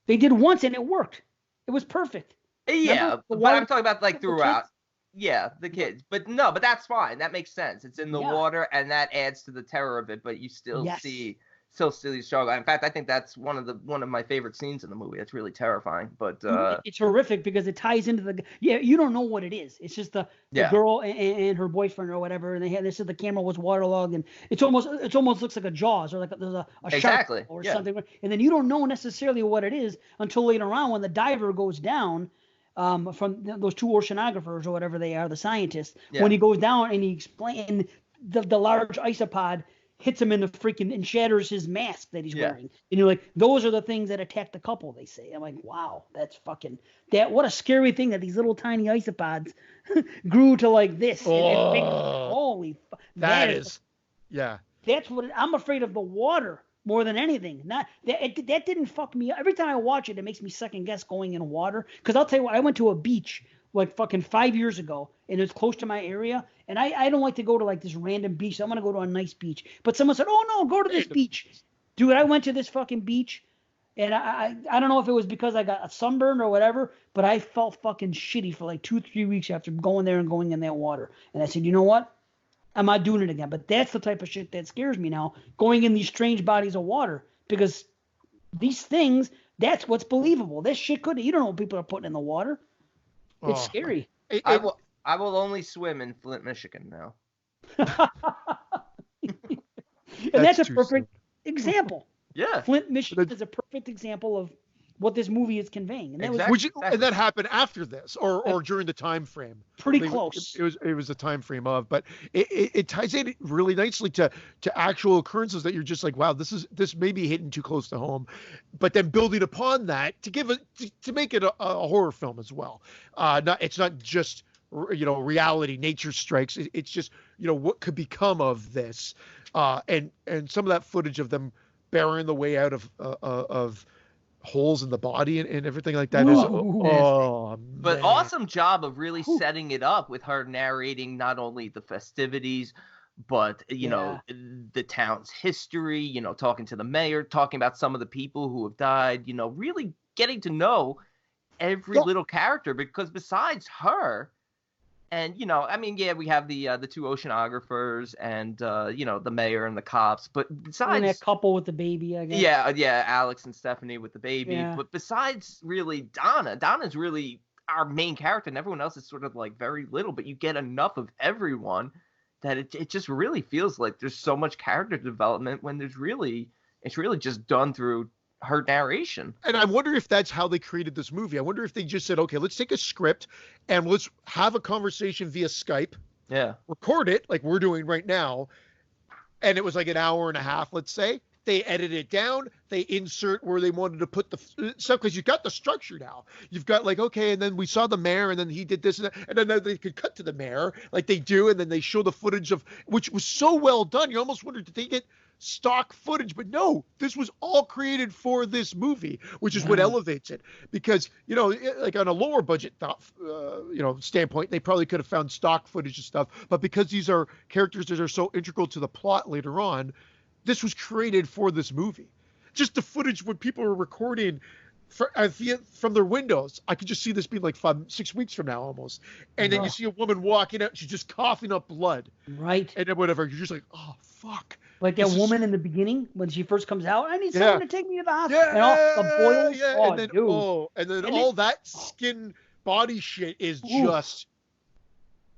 They did once and it worked. It was perfect. Yeah, but I'm talking about like throughout. Yeah, the kids. But that's fine. That makes sense. It's in the water, and that adds to the terror of it, but you still see the struggle. In fact, I think that's one of my favorite scenes in the movie. It's really terrifying. But it's horrific because it ties into you don't know what it is. It's just the girl and her boyfriend or whatever, and they said the camera was waterlogged, and it almost looks like a Jaws or like there's a shark or something, and then you don't know necessarily what it is until later on when the diver goes down. From those two oceanographers or whatever they are, the scientists, when he goes down and he explains the large isopod hits him in the freaking and shatters his mask that he's wearing. And you're like, those are the things that attack the couple, they say. I'm like, wow, that's what a scary thing that these little tiny isopods grew to like this. Holy that is. That's I'm afraid of the water more than anything. Not that didn't fuck me up. Every time I watch it, it makes me second guess going in water. Because I'll tell you what, I went to a beach like fucking 5 years ago, and it's close to my area. And I don't like to go to like this random beach. So I'm gonna go to a nice beach. But someone said, "Oh no, go to this beach, dude." I went to this fucking beach, and I don't know if it was because I got a sunburn or whatever, but I felt fucking shitty for like 2-3 weeks after going there and going in that water. And I said, you know what? I'm not doing it again. But that's the type of shit that scares me now, going in these strange bodies of water, because these things, that's what's believable. This shit you don't know what people are putting in the water. It's scary. I will only swim in Flint, Michigan now. And that's a perfect example. Yeah. Flint, Michigan is a perfect example of what this movie is conveying. And and that happened after this or during the time frame. Pretty close. It was the time frame of, but it ties in really nicely to actual occurrences that you're just like, wow, this may be hitting too close to home, but then building upon that to make it a horror film as well. It's not just reality, nature strikes. It's just what could become of this, and some of that footage of them burying the way out of holes in the body and everything like that. But awesome job of really setting it up with her narrating not only the festivities, but the town's history, talking to the mayor, talking about some of the people who have died, really getting to know every little character, because besides her, and we have the two oceanographers and the mayor and the cops, but besides, and that couple with the baby, I guess. Yeah, Alex and Stephanie with the baby. Yeah. But besides, really, Donna's really our main character, and everyone else is sort of like very little. But you get enough of everyone that it just really feels like there's so much character development when it's really just done through her narration. And I wonder if that's how they created this movie. I wonder if they just said, okay, let's take a script and let's have a conversation via Skype. Yeah. Record it like we're doing right now. And it was like an hour and a half, let's say. They edit it down. They insert where they wanted to put the stuff, because you've got the structure now. You've got like, okay, and then we saw the mayor, and then he did this, and then they could cut to the mayor like they do, and then they show the footage of, which was so well done. You almost wondered, did they get stock footage? But no, this was all created for this movie, which is what elevates it. Because like on a lower budget standpoint, they probably could have found stock footage and stuff, but because these are characters that are so integral to the plot later on, this was created for this movie. Just the footage when people were recording from their windows, I could just see this being like 6 weeks from now almost. And then you see a woman walking out, she's just coughing up blood. Right. And then whatever, you're just like, oh fuck. Like that woman in the beginning when she first comes out, I need someone to take me to the hospital. And all the boils. Yeah. Oh, and then, dude. all that skin body shit is just,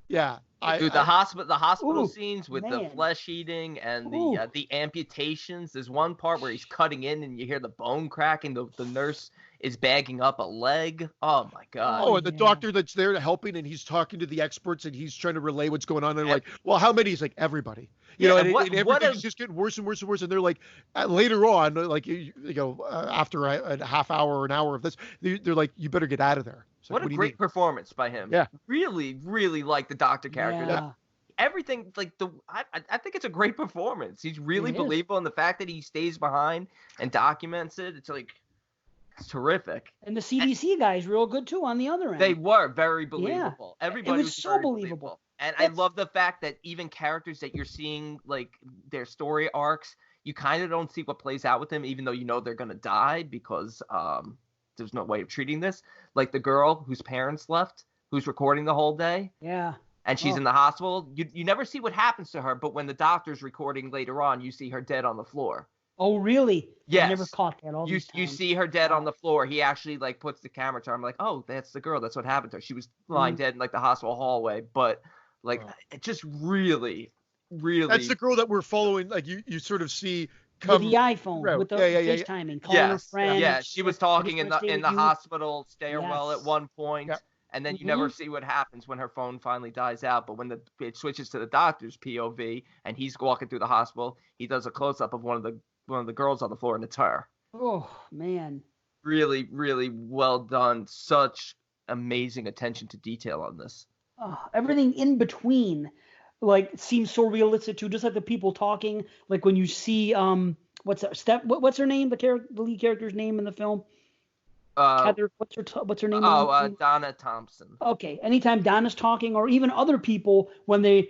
yeah. Dude, the hospital scenes with man. the flesh eating and the amputations. There's one part where he's cutting in and you hear the bone cracking. The nurse is bagging up a leg. Oh my god. Oh, and the doctor that's there helping, and he's talking to the experts, and he's trying to relay what's going on. And they're like, well, how many? He's like, everybody. You know, and everything's just getting worse and worse and worse. And they're like, later on, like after a half hour or an hour of this, they're like, you better get out of there. Like, what a great performance by him. Yeah. Really, really like the doctor character. Yeah. Everything, like I think it's a great performance. He's really believable in the fact that he stays behind and documents it. It's like, it's terrific. And the CDC guys real good too on the other end. They were very believable. Yeah. Everybody was so very believable. And I love the fact that even characters that you're seeing, like their story arcs, you kind of don't see what plays out with them, even though you know they're gonna die because there's no way of treating this. Like the girl whose parents left, who's recording the whole day. Yeah. And she's in the hospital. You never see what happens to her, but when the doctor's recording later on, you see her dead on the floor. Oh, really? Yes. I never caught that. You see her dead on the floor. He actually like puts the camera to her. I'm like, oh, that's the girl. That's what happened to her. She was lying dead in like the hospital hallway. But like, it just really. That's the girl that we're following. Like you sort of see. With the iPhone, with the FaceTiming, calling her friend. Yeah, she was talking in the hospital stairwell at one point, and then you never see what happens when her phone finally dies out. But when it switches to the doctor's POV and he's walking through the hospital, he does a close up of one of the girls on the floor, and it's her. Oh man! Really, really well done. Such amazing attention to detail on this. Everything in between. Like seems so realistic too, just like the people talking. Like when you see what's her name? The lead character's name in the film. Heather, what's her name? Donna Thompson. Okay, anytime Donna's talking, or even other people when the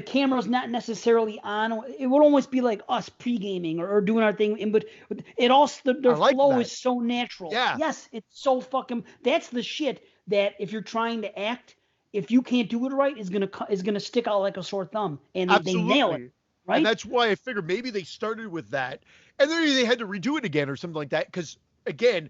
camera's not necessarily on, it would almost be like us pre-gaming or doing our thing. But it also their flow is so natural. Yeah. Yes, it's so fucking. That's the shit that if you're trying to act. If you can't do it right, is gonna stick out like a sore thumb, and Absolutely. They nail it, right? And that's why I figured maybe they started with that, and then they had to redo it again or something like that. Because again,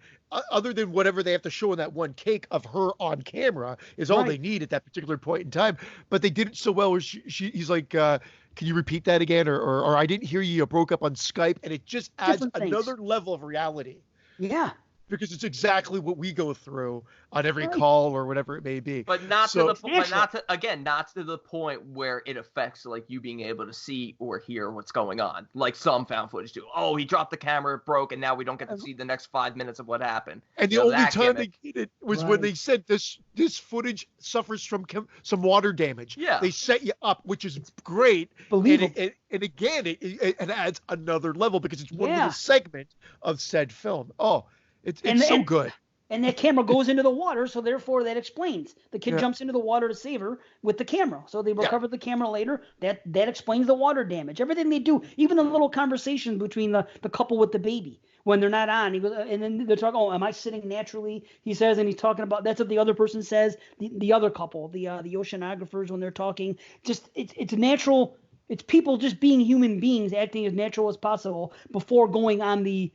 other than whatever they have to show in that one take of her on camera is all they need at that particular point in time. But they did it so well. Where he's like, "Can you repeat that again?" Or I didn't hear you. You broke up on Skype, and it just adds another level of reality. Yeah. Because it's exactly what we go through on every call or whatever it may be. But not to the point where it affects like you being able to see or hear what's going on. Like some found footage do. Oh, he dropped the camera, it broke, and now we don't get to see the next 5 minutes of what happened. And the only time they did it was when they said this footage suffers from some water damage. Yeah. They set you up, which is great. Believable. And again, it adds another level because it's one little segment of said film. Oh, it's so good. And that camera goes into the water, so therefore that explains. The kid jumps into the water to save her with the camera. So they recover the camera later. That explains the water damage. Everything they do, even the little conversation between the couple with the baby when they're not on. And then they're talking, oh, am I sitting naturally? He says, and he's talking about, that's what the other person says, the other couple, the oceanographers when they're talking. Just it's natural. It's people just being human beings acting as natural as possible before going on the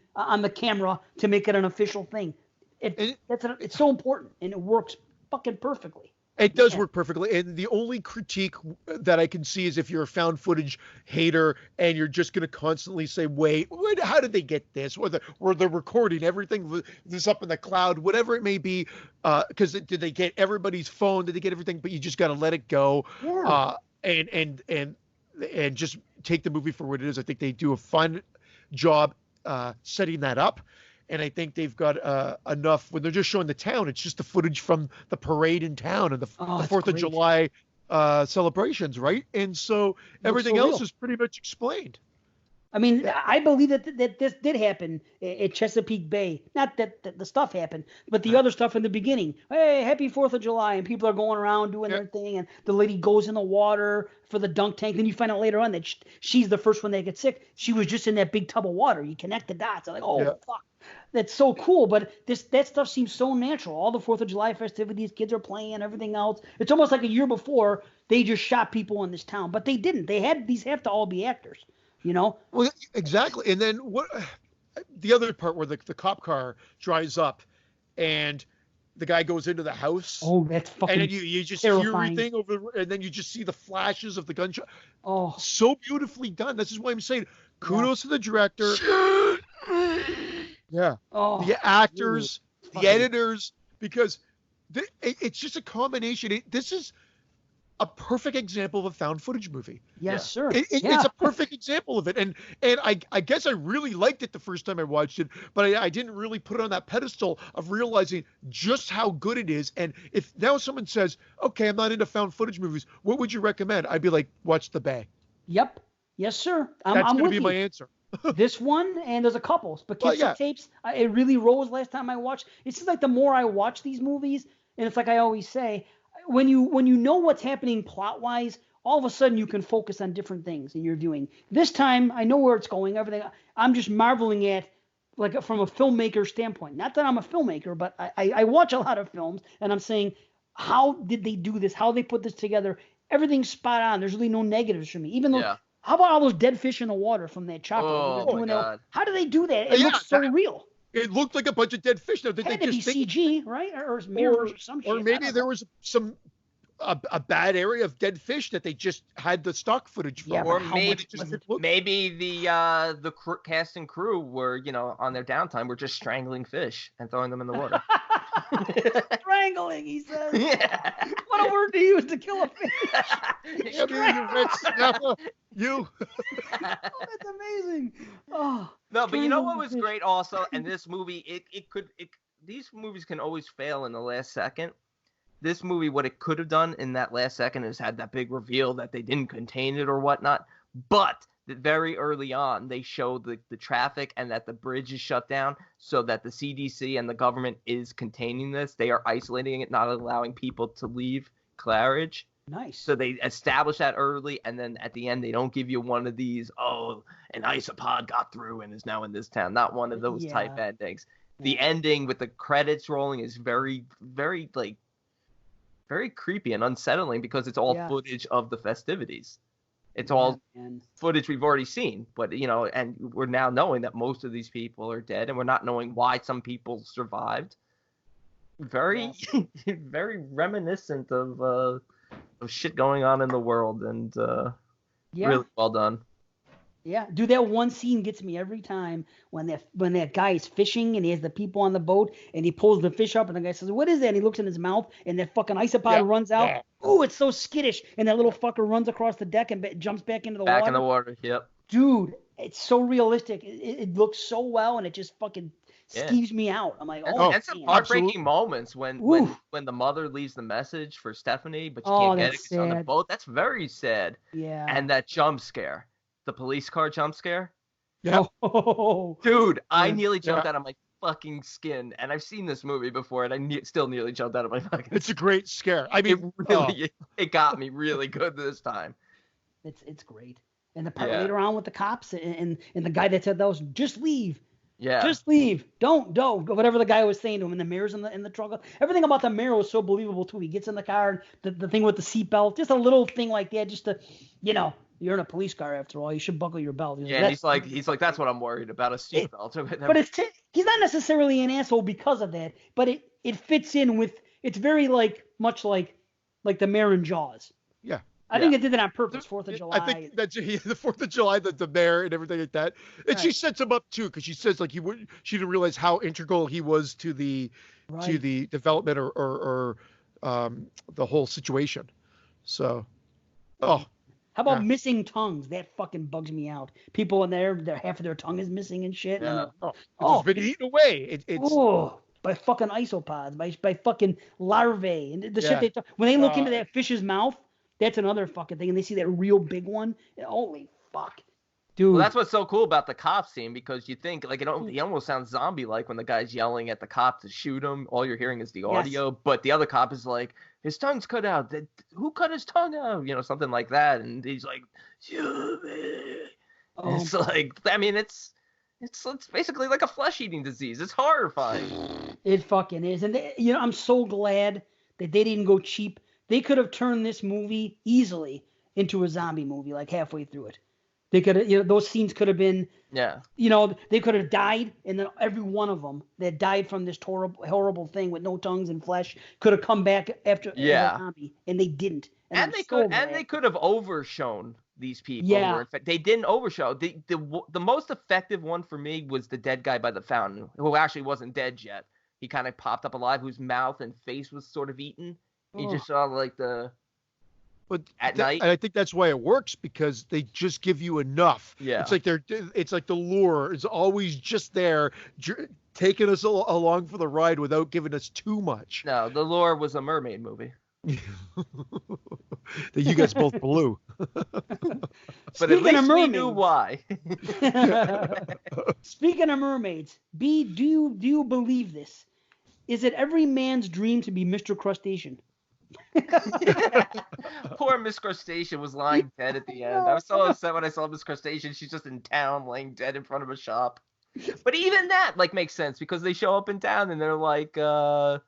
camera to make it an official thing. It's so important, and it works fucking perfectly. It does work perfectly, and the only critique that I can see is if you're a found footage hater and you're just going to constantly say, wait, how did they get this? Or they're recording everything this up in the cloud, whatever it may be, because did they get everybody's phone? Did they get everything? But you just got to let it go, and just take the movie for what it is. I think they do a fun job setting that up. And I think they've got enough when they're just showing the town. It's just the footage from the parade in town and the 4th of July celebrations, right? And so everything else is pretty much explained. I mean, I believe that this did happen at Chesapeake Bay. Not that the stuff happened, but the other stuff in the beginning. Hey, happy 4th of July, and people are going around doing their thing, and the lady goes in the water for the dunk tank. Then you find out later on that she's the first one that gets sick. She was just in that big tub of water. You connect the dots. I'm like, fuck. That's so cool, but that stuff seems so natural. All the 4th of July festivities, kids are playing, everything else. It's almost like a year before they just shot people in this town, but they didn't. These have to all be actors, you know? Well, exactly. And then what? The other part where the cop car drives up, and the guy goes into the house. Oh, that's fucking and then you just terrifying. hear everything over, and then you just see the flashes of the gunshot. Oh, so beautifully done. This is why I'm saying kudos to the director. Yeah. Oh, the actors, dude. the editors, because it's just a combination. This is a perfect example of a found footage movie. Yes, sir. It's a perfect example of it. And I guess I really liked it the first time I watched it, but I didn't really put it on that pedestal of realizing just how good it is. And if now someone says, okay, I'm not into found footage movies, what would you recommend? I'd be like, watch The Bay. Yep. Yes, sir. That's going to be my answer. This one, and there's a couple. But Tapes, it really rose last time I watched. It seems like the more I watch these movies, and it's like I always say, when you know what's happening plot-wise, all of a sudden you can focus on different things in your viewing. This time, I know where it's going, everything. I'm just marveling at, like, from a filmmaker standpoint. Not that I'm a filmmaker, but I watch a lot of films, and I'm saying, how did they do this? How they put this together? Everything's spot on. There's really no negatives for me. Even though, how about all those dead fish in the water from that chopper? Oh, my God. How do they do that? It looks so real. It looked like a bunch of dead fish. Now, It had to be CG, right? Or mirrors or some shit. Or maybe there was a bad area of dead fish that they just had the stock footage from. Yeah, or maybe the cast and crew were, on their downtime, were just strangling fish and throwing them in the water. Strangling, he says. Yeah. What a word to use to kill a fish. You. Oh, that's amazing. Oh. No, but you know what was great also? And this movie, these movies can always fail in the last second. This movie, what it could have done in that last second is had that big reveal that they didn't contain it or whatnot. But very early on, they showed the traffic and that the bridge is shut down so that the CDC and the government is containing this. They are isolating it, not allowing people to leave Claridge. Nice. So they establish that early, and then at the end, they don't give you one of these, an isopod got through and is now in this town. Not one of those type endings. The ending with the credits rolling is very, very, very creepy and unsettling because it's all footage of the festivities. It's all footage we've already seen, but and we're now knowing that most of these people are dead, and we're not knowing why some people survived. Very, very reminiscent of shit going on in the world, and really well done. Yeah, dude, that one scene gets me every time when that guy is fishing and he has the people on the boat and he pulls the fish up and the guy says, "What is that?" And he looks in his mouth and that fucking isopod runs out. Yeah. Ooh, it's so skittish. And that little fucker runs across the deck and jumps back into the water. Back in the water, yep. Dude, it's so realistic. It looks so well, and it just fucking skeeves me out. I'm like, that's some heartbreaking moments when the mother leaves the message for Stephanie, but you can't get it because on the boat. That's very sad. Yeah. And that jump scare. The police car jump scare. Yeah. Oh. Dude, I nearly jumped out of my fucking skin. And I've seen this movie before, and I still nearly jumped out of my fucking skin. It's a great scare. I mean, it got me really good this time. It's great. And the part later on with the cops and the guy that said those, just leave. Yeah. Just leave. Don't. Whatever the guy was saying to him, and the mirrors in the truck. Everything about the mirror was so believable too. He gets in the car, the thing with the seatbelt, just a little thing like that, just to, you're in a police car after all. You should buckle your belt. He's like, that's what I'm worried about, a seatbelt. But he's not necessarily an asshole because of that. But it fits in with. It's very much like the mayor in Jaws. Yeah. I think it did it on purpose. 4th of July. I think that's the 4th of July, the mayor and everything like that. And she sets him up too, because she says she didn't realize how integral he was to the development or the whole situation. So, How about missing tongues? That fucking bugs me out. People in there, half of their tongue is missing and shit. Yeah. It's been eaten away. By fucking isopods, by fucking larvae, and the shit they when they look into that fish's mouth. That's another fucking thing, and they see that real big one. Holy fuck, dude! Well, that's what's so cool about the cop scene, because you think it almost sounds zombie-like when the guy's yelling at the cop to shoot him. All you're hearing is the audio, but the other cop is like, his tongue's cut out. Who cut his tongue out? Something like that, and he's like, it's like, I mean, it's It's basically like a flesh-eating disease. It's horrifying. It fucking is. And, I'm so glad that they didn't go cheap. They could have turned this movie easily into a zombie movie, like halfway through it. They could have, those scenes could have been, they could have died, and then every one of them that died from this horrible thing with no tongues and flesh could have come back after as a zombie, and they didn't. And they could have overshown these people. Yeah. They didn't overshow. The most effective one for me was the dead guy by the fountain, who actually wasn't dead yet. He kind of popped up alive, whose mouth and face was sort of eaten. You just saw like the. But night. I think that's why it works, because they just give you enough. Yeah. It's like the lure is always just there, taking us along for the ride without giving us too much. No, the lure was a mermaid movie. That you guys both blew. But at least we knew why. Speaking of mermaids, B, do you believe this? Is it every man's dream to be Mr. Crustacean? Poor Miss Crustacean was lying dead at the end. I was so upset when I saw Miss Crustacean. She's just in town laying dead in front of a shop. But even that makes sense, because they show up in town and they're like, they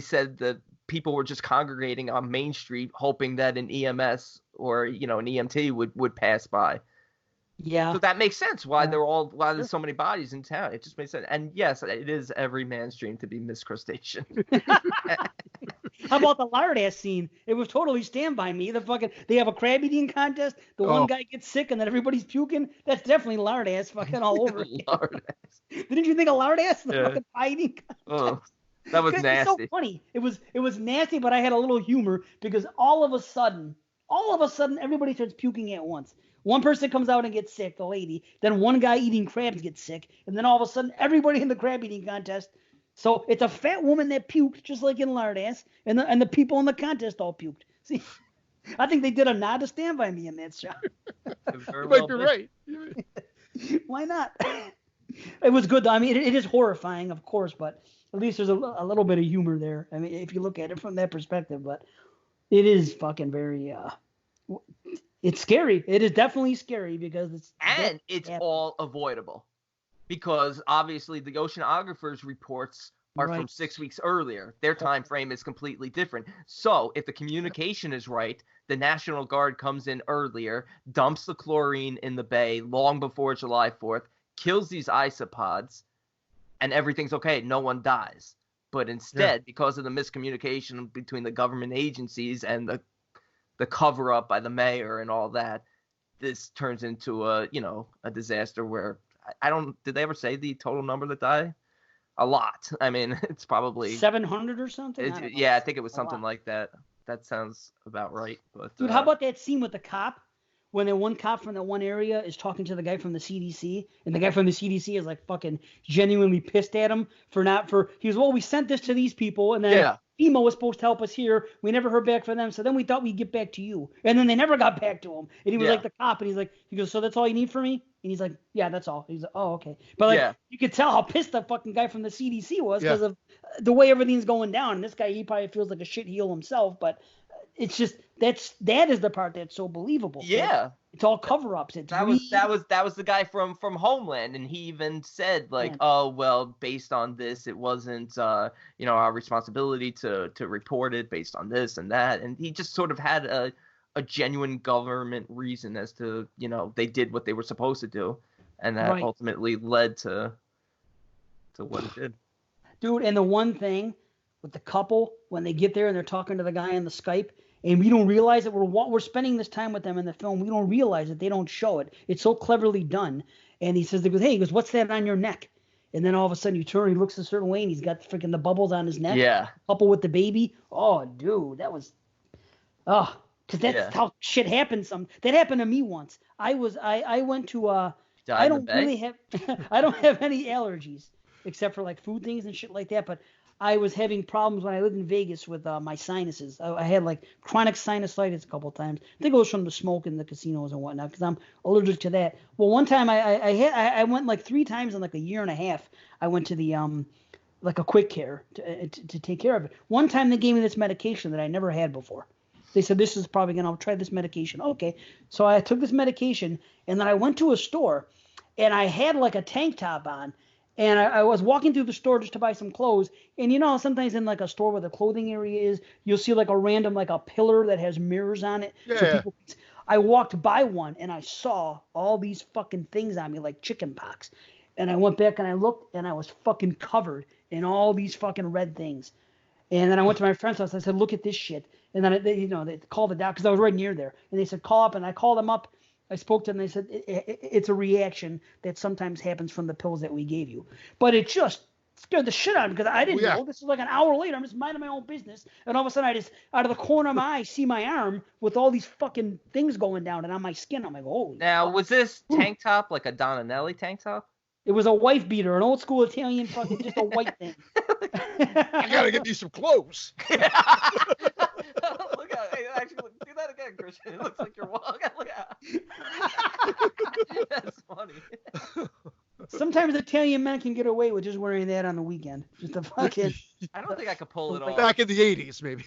said that people were just congregating on Main Street hoping that an EMS or an EMT would pass by. Yeah. So that makes sense why there's so many bodies in town. It just makes sense. And yes, it is every man's dream to be Miss Crustacean. How about the lard ass scene? It was totally Stand By Me. They have a crab eating contest. The one guy gets sick and then everybody's puking. That's definitely lard ass fucking all over. Lard ass. Didn't you think of lard ass? The fucking pie eating contest. That was nasty. It's so funny. It was nasty, but I had a little humor because all of a sudden everybody starts puking at once. One person comes out and gets sick, the lady. Then one guy eating crabs gets sick. And then all of a sudden, everybody in the crab eating contest. So it's a fat woman that puked, just like in lard ass. And the people in the contest all puked. See, I think they did a nod to Stand By Me in that shot. You might be right. Why not? It was good, though. I mean, it is horrifying, of course, but at least there's a little bit of humor there. I mean, if you look at it from that perspective. But it is fucking very... It's scary. It is definitely scary because it's all avoidable, because obviously the oceanographers' reports are from 6 weeks earlier. Their time frame is completely different. So if the communication is right, the National Guard comes in earlier, dumps the chlorine in the bay long before July 4th, kills these isopods, and everything's okay. No one dies. But instead, because of the miscommunication between the government agencies and the cover up by the mayor and all that, this turns into a disaster where did they ever say the total number that died? A lot. I mean, it's probably 700 or something. I think it was something like that. That sounds about right. But dude, how about that scene with the cop when the one cop from that one area is talking to the guy from the CDC, and the guy from the CDC is like fucking genuinely pissed at him we sent this to these people, and then FEMA was supposed to help us here. We never heard back from them, so then we thought we'd get back to you. And then they never got back to him. And he was like the cop, and he goes, so that's all you need from me? And he's like, yeah, that's all. He's like, oh, okay. But you could tell how pissed the fucking guy from the CDC was because of the way everything's going down. And this guy, he probably feels like a shitheel himself, but it's just that is the part that's so believable. Yeah. It's all cover-ups. That was the guy from Homeland, and he even said oh well, based on this, it wasn't our responsibility to report it based on this and that, and he just sort of had a genuine government reason as to they did what they were supposed to do, and that ultimately led to what it did. Dude, and the one thing with the couple when they get there and they're talking to the guy on the Skype. And we don't realize that we're spending this time with them in the film. We don't realize it. They don't show it. It's so cleverly done. And he says, he goes, what's that on your neck? And then all of a sudden you turn, he looks a certain way, and he's got freaking the bubbles on his neck. Yeah. Couple with the baby. Oh, dude, that was, because that's how shit happens. That happened to me once. I went to, I don't really have, I don't have any allergies except for like food things and shit like that. But I was having problems when I lived in Vegas with my sinuses. I had like chronic sinusitis a couple of times. I think it was from the smoke in the casinos and whatnot because I'm allergic to that. Well, one time I went like 3 times in like a year and a half. I went to the like a quick care to take care of it. One time they gave me this medication that I never had before. They said, this is probably I'll try this medication. Okay. So I took this medication, and then I went to a store, and I had like a tank top on. And I was walking through the store just to buy some clothes. And you know, sometimes in like a store where the clothing area is, you'll see like a random, like a pillar that has mirrors on it. Yeah. So people, I walked by one and I saw all these fucking things on me like chicken pox. And I went back and I looked and I was fucking covered in all these fucking red things. And then I went to my friend's house. I said, look at this shit. And then they called the doctor because I was right near there. And they said, call up. And I called them up. I spoke to them. They said it's a reaction that sometimes happens from the pills that we gave you. But it just scared the shit out of me because I didn't know. This is like an hour later. I'm just minding my own business. And all of a sudden, I just, out of the corner of my eye, see my arm with all these fucking things going down and on my skin. I'm like, oh. Now, was this tank top like a Donanelli tank top? It was a wife beater, an old school Italian fucking, just a white thing. I gotta get you some clothes. Look at it. Actually, do that again, Christian. It looks like you're walking. Look at it. That's funny. Sometimes Italian men can get away with just wearing that on the weekend. Just a fucking. I don't think I could pull it off. Back in the 80s, maybe.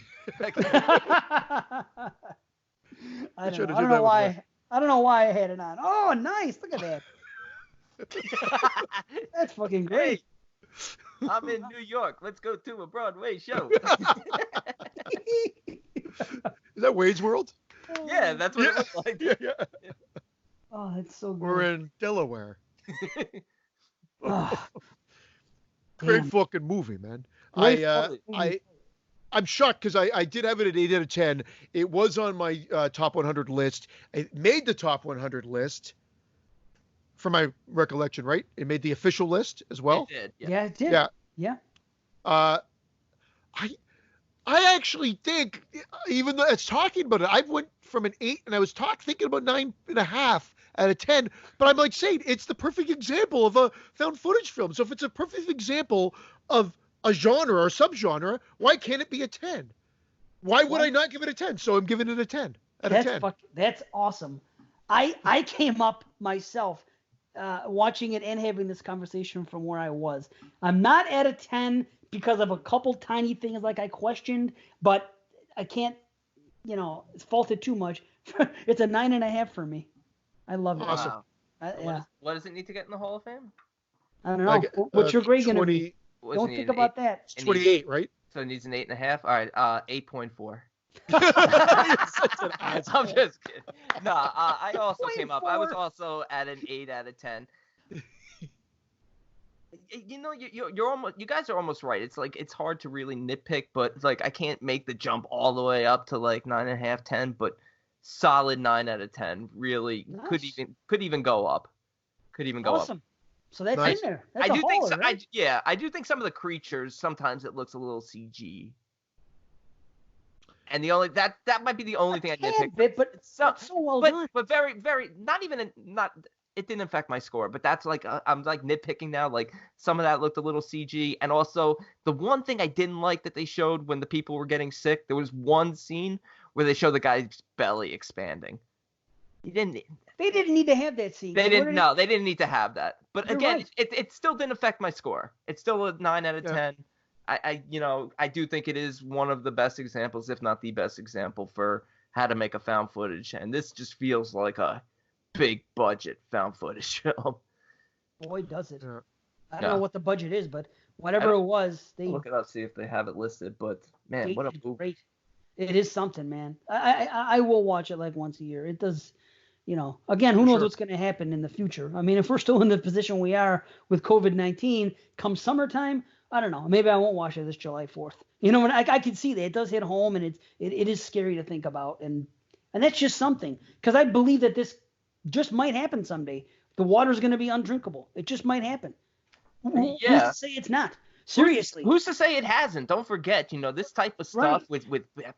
I don't know why. I don't know why I had it on. Oh, nice! Look at that. That's fucking great. Hey, I'm in New York. Let's go to a Broadway show. Is that Wade's World? Yeah, that's what it looks like. Yeah. Oh, that's so good. We're in Delaware. Oh, Great fucking movie, man. I'm shocked because I did have it at 8 out of 10. It was on my top 100 list. It made the top 100 list. From my recollection, right? It made the official list as well. It did. Yeah, it did. Yeah. I actually think, even though it's talking about it, I went from an 8 and I was thinking about 9.5 out of 10. But I'm like saying it's the perfect example of a found footage film. So if it's a perfect example of a genre or subgenre, why can't it be a 10? Why would I not give it a 10? So I'm giving it a 10 out of 10. That's awesome. I came up myself. Watching it and having this conversation from where I was. I'm not at a 10 because of a couple tiny things like I questioned, but I can't, fault it too much. It's a 9.5 for me. I love it. Awesome. Wow. What does it need to get in the Hall of Fame? I don't know. What's your grade going to be? Don't think about that. It's 28, right? So it needs an 8.5? All right, 8.4. I'm just kidding. No, I also came up. I was also at an 8 out of 10. You guys are almost right. It's like it's hard to really nitpick, but like I can't make the jump all the way up to like 9.5, 10, but solid 9 out of 10. Really nice. could even go up. Could even go up. So that's in there. That's I do think some of the creatures sometimes it looks a little CG. And the only that might be the only thing I nitpick. But it's so well done. But very, very it didn't affect my score. But that's like I'm like nitpicking now. Like some of that looked a little CG, and also the one thing I didn't like that they showed when the people were getting sick. There was one scene where they showed the guy's belly expanding. They didn't need to have that scene. They didn't need to have that. But again, right. it still didn't affect my score. It's still a 9 out of 10. I do think it is one of the best examples, if not the best example, for how to make a found footage. And this just feels like a big budget found footage film. Boy, does it. Yeah. I don't know what the budget is, but whatever it was, they look it up, see if they have it listed. But man, what a movie. Great. It is something, man. I will watch it like once a year. It does, again, who knows what's going to happen in the future. I mean, if we're still in the position we are with COVID-19, come summertime, I don't know. Maybe I won't watch it this July 4th. I can see that it does hit home, and it is scary to think about, and that's just something, because I believe that this just might happen someday. The water's going to be undrinkable. It just might happen. Who's to say it's not? Seriously. Who's to say it hasn't? Don't forget, this type of stuff with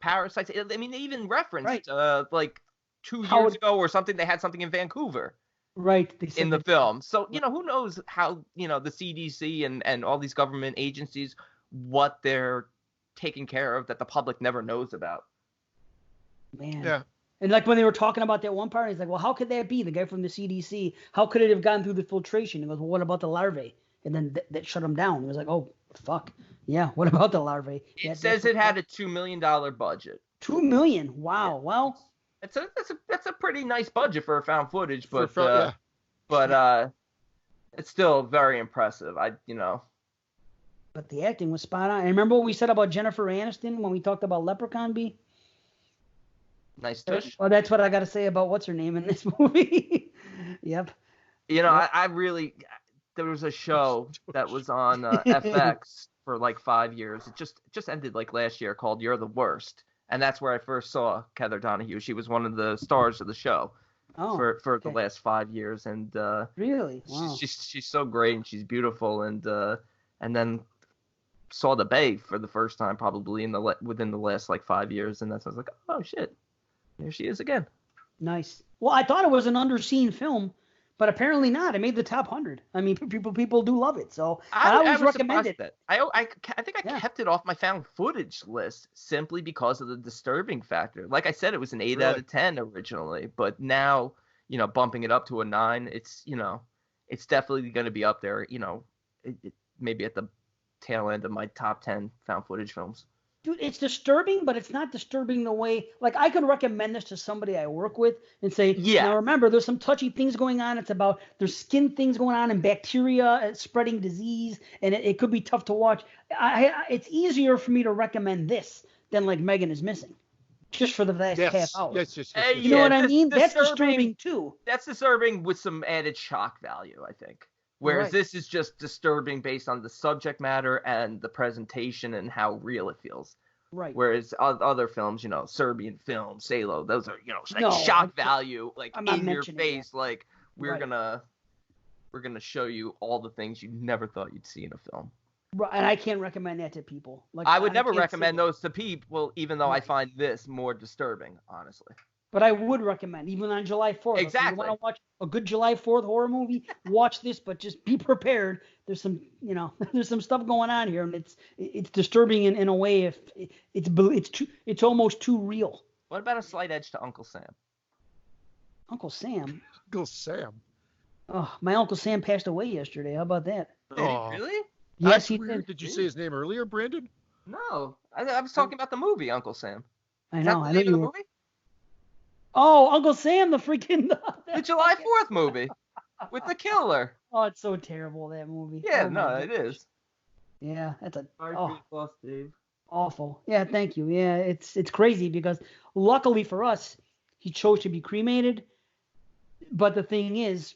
parasites. I mean, they even referenced like 2 years ago or something. They had something in Vancouver. Right. In the film. So, who knows how, the CDC and all these government agencies, what they're taking care of that the public never knows about. Man. Yeah. And like when they were talking about that one part, he's like, well, how could that be? The guy from the CDC, how could it have gone through the filtration? He goes, well, what about the larvae? And then that shut him down. He was like, oh, fuck. Yeah, what about the larvae? It says it had a $2 million budget. $2 million? Wow. Yeah. Well, that's a pretty nice budget for a found footage, but it's still very impressive. But the acting was spot on. And remember what we said about Jennifer Aniston when we talked about Leprechaun B? Nice tush. Well, that's what I got to say about what's her name in this movie. Yep. I really, there was a show that was on FX for like 5 years. It just ended like last year, called You're the Worst. And that's where I first saw Heather Donahue. She was one of the stars of the show for the last 5 years. And really, wow. she's so great, and she's beautiful. And then saw The Bay for the first time probably within the last like 5 years, and that's I was like, oh shit, there she is again. Nice. Well, I thought it was an underseen film, but apparently not. It made the top 100. I mean, people do love it, so I always recommend it. I think I kept it off my found footage list simply because of the disturbing factor. Like I said, it was an 8 out of 10 originally, but now, bumping it up to a 9, it's it's definitely going to be up there. It maybe at the tail end of my top 10 found footage films. Dude, it's disturbing, but it's not disturbing the way, like, I could recommend this to somebody I work with and say, now remember, there's some touchy things going on. It's about, there's skin things going on and bacteria spreading disease, and it could be tough to watch. It's easier for me to recommend this than like Megan is Missing, just for the last half hour. Yes. You know what I mean? That's disturbing too. That's disturbing with some added shock value, I think. Whereas this is just disturbing based on the subject matter and the presentation and how real it feels. Right. Whereas other films, Serbian films, Salo, those are, shock value, like in your face, like we're gonna show you all the things you never thought you'd see in a film. Right, and I can't recommend that to people. Like I would never recommend those to people, even though I find this more disturbing, honestly. But I would recommend, even on July 4th. Exactly. If you want to watch a good July 4th horror movie, watch this, but just be prepared. There's some, there's some stuff going on here, and it's disturbing in a way if it's almost too real. What about a slight edge to Uncle Sam? Uncle Sam? Uncle Sam? Oh, my Uncle Sam passed away yesterday. How about that? Did he really? Yes, he did. Did you say his name earlier, Brandon? No. I was talking about the movie Uncle Sam. I know. Is that the name of the movie? Oh, Uncle Sam, the freaking... the July 4th movie with the killer. Oh, it's so terrible, that movie. Yeah, it is. Yeah, that's Dave. Awful. Yeah, thank you. Yeah, it's crazy because luckily for us, he chose to be cremated. But the thing is,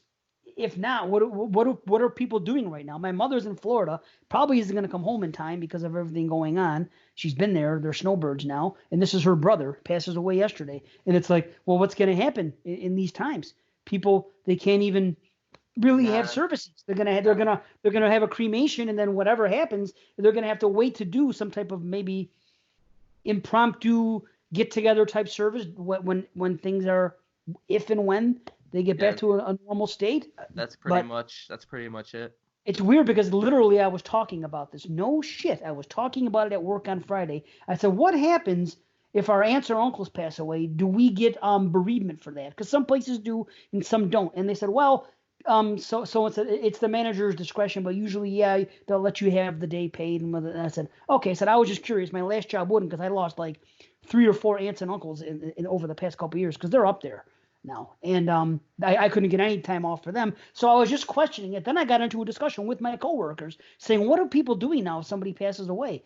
if not, what are people doing right now? My mother's in Florida, probably isn't going to come home in time because of everything going on. She's been there. They're snowbirds now. And this is her brother, passes away yesterday. And it's like, well, what's going to happen in these times? People, they can't even really have services. They're going to have a cremation, and then whatever happens, they're going to have to wait to do some type of maybe impromptu get together type service when things are, if and when they get back to a normal state. That's pretty much it. It's weird because literally I was talking about this. No shit. I was talking about it at work on Friday. I said, what happens if our aunts or uncles pass away? Do we get bereavement for that? Because some places do and some don't. And they said, well, so it's the manager's discretion, but usually, they'll let you have the day paid. And I said, okay. I said, I was just curious. My last job wouldn't, because I lost like 3 or 4 aunts and uncles in over the past couple of years because they're up there now. And I couldn't get any time off for them. So I was just questioning it. Then I got into a discussion with my coworkers saying, what are people doing now if somebody passes away?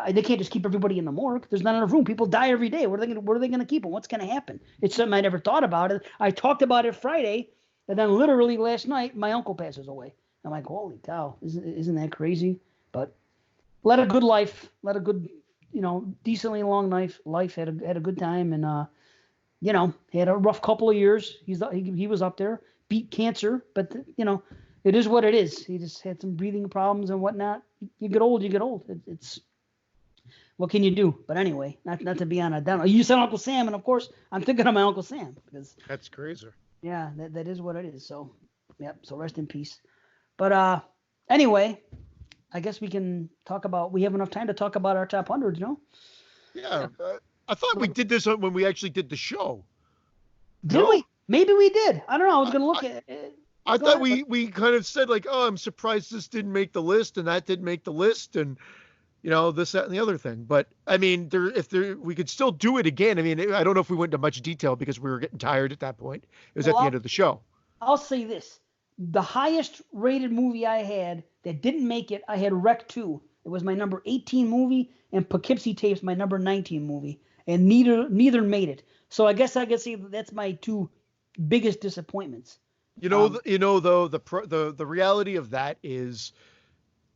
They can't just keep everybody in the morgue. There's not enough room. People die every day. Where are they going to keep them? What's going to happen? It's something I never thought about. I talked about it Friday, and then literally last night, my uncle passes away. I'm like, holy cow, isn't that crazy? But led a good life, led a good, decently long life, had a good time, and he had a rough couple of years. He was up there, beat cancer, but it is what it is. He just had some breathing problems and whatnot. You get old, It's what can you do? But anyway, not to be on a down. You said Uncle Sam, and of course I'm thinking of my Uncle Sam because that's crazy. Yeah, that is what it is. So, yep. So rest in peace. But anyway, I guess we can talk about. We have enough time to talk about our top hundreds, no? Yeah. I thought we did this when we actually did the show. Did we? Maybe we did. I don't know. I was going to look at it. I thought we kind of said like, oh, I'm surprised this didn't make the list and that didn't make the list, and this, that, and the other thing. But I mean, we could still do it again. I mean, I don't know if we went into much detail because we were getting tired at that point. It was at the end of the show. I'll say this. The highest rated movie I had that didn't make it, I had Rec 2. It was my number 18 movie, and Poughkeepsie Tapes my number 19 movie, and neither made it. So I guess I could say that's my two biggest disappointments. Though the reality of that is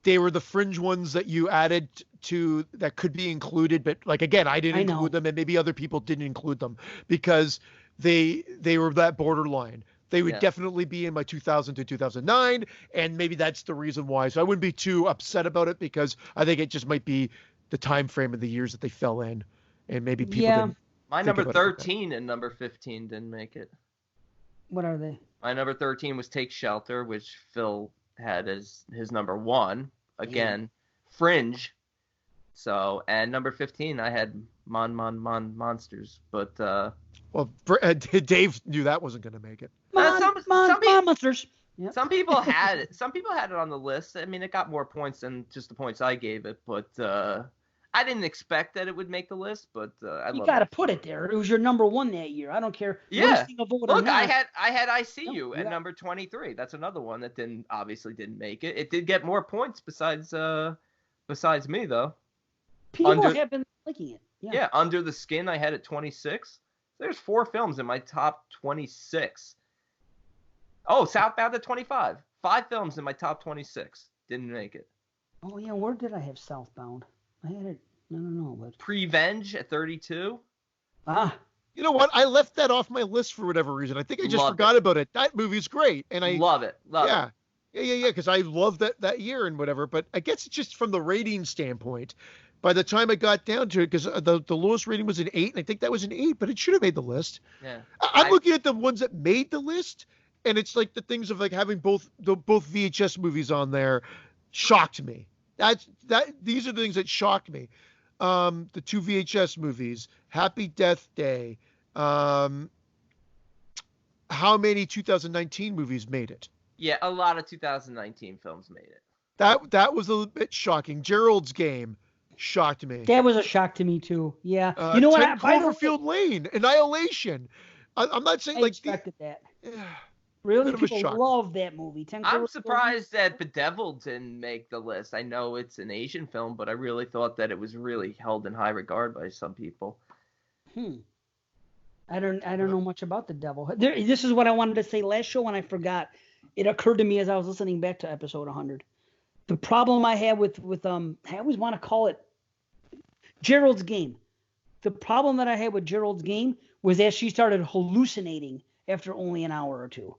they were the fringe ones that you added to that could be included, but like again, I didn't include them, and maybe other people didn't include them because they were that borderline. They would definitely be in my 2000 to 2009, and maybe that's the reason why. So I wouldn't be too upset about it because I think it just might be the time frame of the years that they fell in, and maybe people didn't. My number 13 and number 15 didn't make it. What are they? My number 13 was Take Shelter, which Phil had as his number 1. Again, Fringe. So, and number 15, I had Monsters. But, Dave knew that wasn't going to make it. Monsters. Yep. Some people had it. Some people had it on the list. I mean, it got more points than just the points I gave it, but I didn't expect that it would make the list. But you got to put it there. It was your number 1 that year. I don't care. Yeah. Look, I had I See You at number 23. That's another one that obviously didn't make it. It did get more points besides me though. People have been liking it. Yeah. Under the Skin I had at 26. There's 4 films in my top 26. Oh, Southbound at 25. 5 films in my top 26. Didn't make it. Oh, yeah. Where did I have Southbound? I had it. I don't know. But... Prevenge at 32. You know what? I left that off my list for whatever reason. I think I just forgot about it. That movie's great. And I love it. Yeah, because I love that year and whatever. But I guess it's just from the rating standpoint. By the time I got down to it, because the lowest rating was an 8, and I think that was an 8, but it should have made the list. Yeah. I'm looking at the ones that made the list, and it's like the things of like having both VHS movies on there shocked me. These are the things that shocked me. The 2 VHS movies, Happy Death Day. How many 2019 movies made it? Yeah, a lot of 2019 films made it. That was a bit shocking. Gerald's Game shocked me. That was a shock to me too. Yeah. You know what? Cloverfield Lane, Annihilation. I'm not saying I expected that. Really, people love that movie. I'm surprised that Bedeviled didn't make the list. I know it's an Asian film, but I really thought that it was really held in high regard by some people. I don't know much about The Devil. This is what I wanted to say last show when I forgot. It occurred to me as I was listening back to episode 100. The problem I had with I always want to call it Gerald's Game. The problem that I had with Gerald's Game was that she started hallucinating after only an hour or two.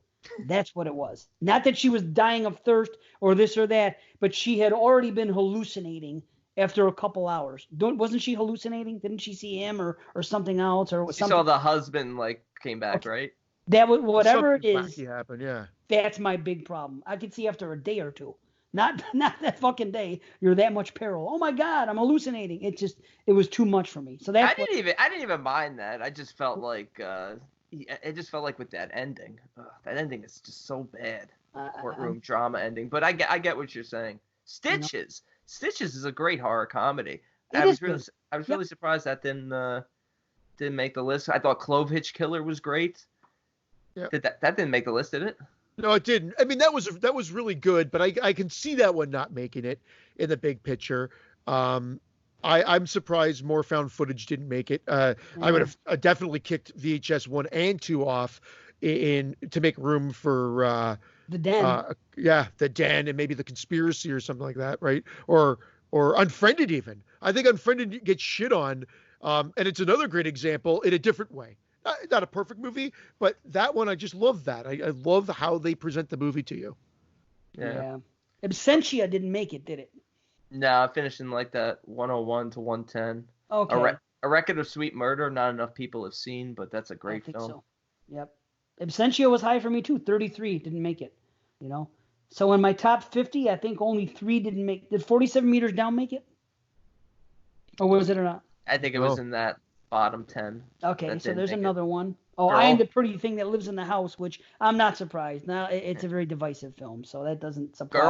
That's what it was. Not that she was dying of thirst or this or that, but she had already been hallucinating after a couple hours. Wasn't she hallucinating? Didn't she see him or something else? Or she saw the husband came back, right? That was whatever it is. Happened, yeah. That's my big problem. I could see after a day or two. Not that fucking day. You're that much peril. Oh my God, I'm hallucinating. It was too much for me. So I didn't even mind that. I just felt like it just felt like with that ending. That ending is just so bad. Courtroom drama ending. But I get what you're saying. Stitches. Stitches is a great horror comedy. I was really surprised that didn't make the list. I thought Clove Hitch Killer was great. Yeah. That didn't make the list, did it? No, it didn't. I mean, that was really good, but I can see that one not making it in the big picture. I'm surprised More Found Footage didn't make it. I would have definitely kicked VHS 1 and 2 off to make room for The Den. The Den, and maybe The Conspiracy or something like that, right? Or Unfriended even. I think Unfriended gets shit on, and it's another great example in a different way. Not a perfect movie, but that one, I just love that. I love how they present the movie to you. Yeah. Absentia didn't make it, did it? No, I finished in that 101 to 110. Okay. A Record of Sweet Murder, not enough people have seen, but that's a great film. So. Yep. Absentia was high for me too. 33 didn't make it. So in my top 50, I think only 3 didn't make. Did 47 Meters Down make it? Or was it or not? I think it was in that bottom 10. Okay, so there's another one. Oh, I Am the Pretty Thing That Lives in the House, which I'm not surprised. Now it's a very divisive film, so that doesn't surprise me.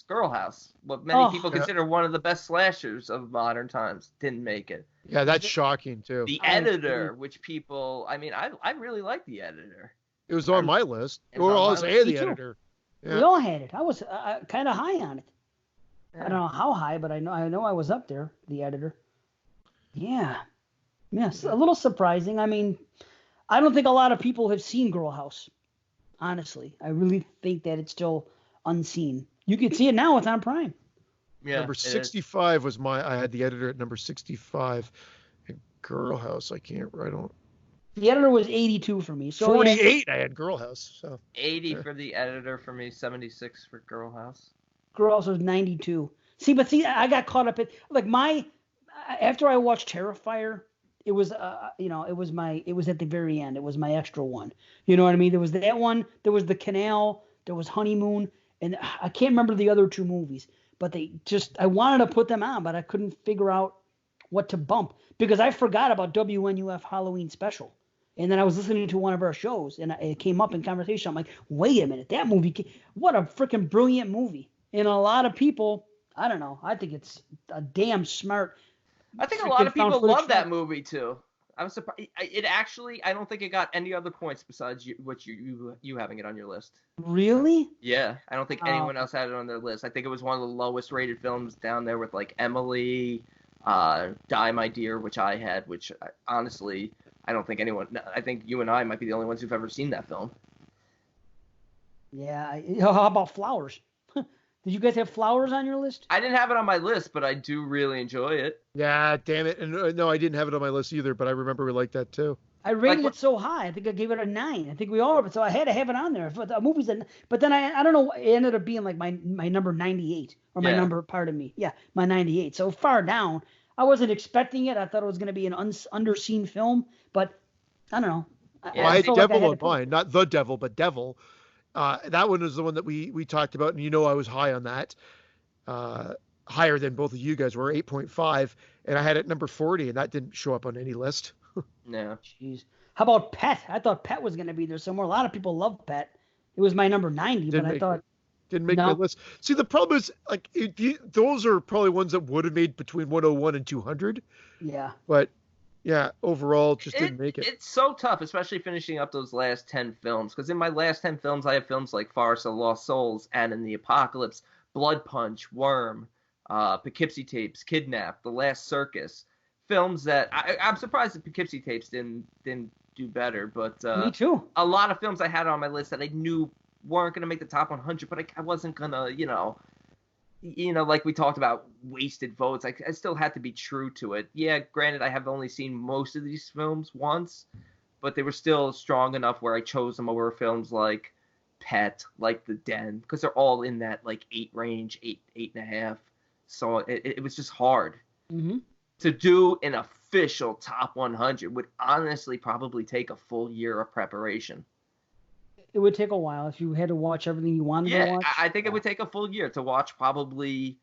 Girl House. What many people consider one of the best slashers of modern times, didn't make it. Yeah, that's shocking too. The Editor, which people, I really like The Editor. It was on my list. Or I'll say The Editor. We all had it. I was kind of high on it. Yeah. I don't know how high, but I know I was up there. The editor. Yeah. Yes. A little surprising. I mean, I don't think a lot of people have seen Girl House. Honestly, I really think that it's still unseen. You can see it now. It's on Prime. Yeah. Number 65 was I had the editor at number 65. Girl House. I don't. The editor was 82 for me. So 48. I had Girl House. So 80 for the editor for me. 76 for Girl House. Girl House was 92. See, I got caught up in like after I watched Terrifier. It was it was at the very end. It was my extra one. You know what I mean? There was that one. There was The Canal. There was Honeymoon, and I can't remember the other two movies. But I wanted to put them on, but I couldn't figure out what to bump because I forgot about WNUF Halloween Special. And then I was listening to one of our shows, and it came up in conversation. I'm like, wait a minute, that movie, what a freaking brilliant movie. And a lot of people, I don't know, I think it's a damn smart. I think a lot of people love that movie too. I'm surprised. I don't think it got any other points besides you having it on your list. Really? Yeah, I don't think anyone else had it on their list. I think it was one of the lowest rated films down there with like Emily, Die My Dear, which I had, which honestly, I don't think anyone. I think you and I might be the only ones who've ever seen that film. Yeah. How about Flowers? Did you guys have Flowers on your list? I didn't have it on my list, but I do really enjoy it. Yeah, damn it. And no, I didn't have it on my list either, but I remember we liked that too. I rated it so high. I think I gave it a 9. I think we all, so I had to have it on there. But the movies, but then I don't know. It ended up being like my number 98 or my number. Pardon me. Yeah, my 98. So far down. I wasn't expecting it. I thought it was going to be an underseen film, but I don't know. I had Devil on mine, not The Devil, but Devil. That one is the one that we talked about, and I was high on that. Higher than both of you guys were, 8.5, and I had it number 40, and that didn't show up on any list. No. Jeez. How about Pet? I thought Pet was going to be there somewhere. A lot of people love Pet. It was my number 90, but I thought... Didn't make my list. See, the problem is, like, those are probably ones that would have made between 101 and 200. Yeah. But, yeah, overall, just didn't make it. It's so tough, especially finishing up those last 10 films. Because in my last 10 films, I have films like Forest of Lost Souls, and in the Apocalypse, Blood Punch, Worm, Poughkeepsie Tapes, Kidnap, The Last Circus. Films that I'm surprised that Poughkeepsie Tapes didn't do better. But me too. A lot of films I had on my list that I knew weren't going to make the top 100, but I wasn't going to, like we talked about, wasted votes. I still had to be true to it. Yeah, granted, I have only seen most of these films once, but they were still strong enough where I chose them over films like Pet, like The Den, because they're all in that, like, 8 range, 8.5. So it was just hard. Mm-hmm. To do an official top 100 would honestly probably take a full year of preparation. It would take a while if you had to watch everything you wanted to watch. Yeah, I think it would take a full year to watch probably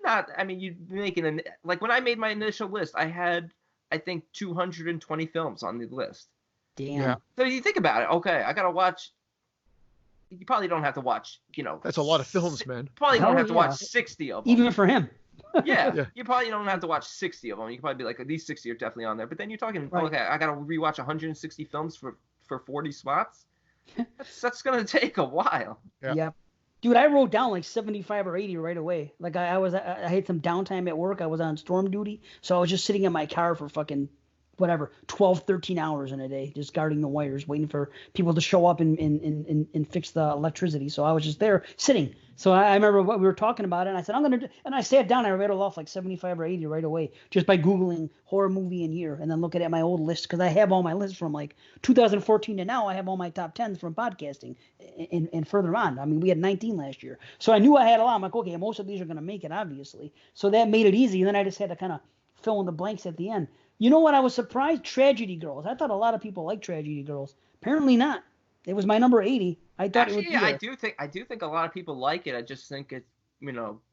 not. I mean, you'd make it like when I made my initial list, I had, I think, 220 films on the list. Damn. Yeah. So you think about it. Okay, I got to watch. You probably don't have to watch, That's a lot of films, man. Probably don't have to watch 60 of them. Even for him. Yeah, you probably don't have to watch 60 of them. You can probably be like, these 60 are definitely on there. But then you're talking, okay, I got to rewatch 160 films for 40 spots. That's gonna take a while. Yeah. Dude, I wrote down like 75 or 80 right away. Like I had some downtime at work. I was on storm duty, so I was just sitting in my car for fucking 12, 13 hours in a day, just guarding the wires, waiting for people to show up and fix the electricity. So I was just there sitting. So I remember what we were talking about it, and I said, and I sat down, I read it off like 75 or 80 right away, just by Googling horror movie and year, and then looking at my old list, because I have all my lists from like 2014 to now. I have all my top 10s from podcasting and further on. I mean, we had 19 last year. So I knew I had a lot. I'm like, okay, most of these are going to make it, obviously. So that made it easy, and then I just had to kind of fill in the blanks at the end. You know what? I was surprised? Tragedy Girls. I thought a lot of people like Tragedy Girls. Apparently not. It was my number 80. I thought it would be there. I do think a lot of people like it. I just think it,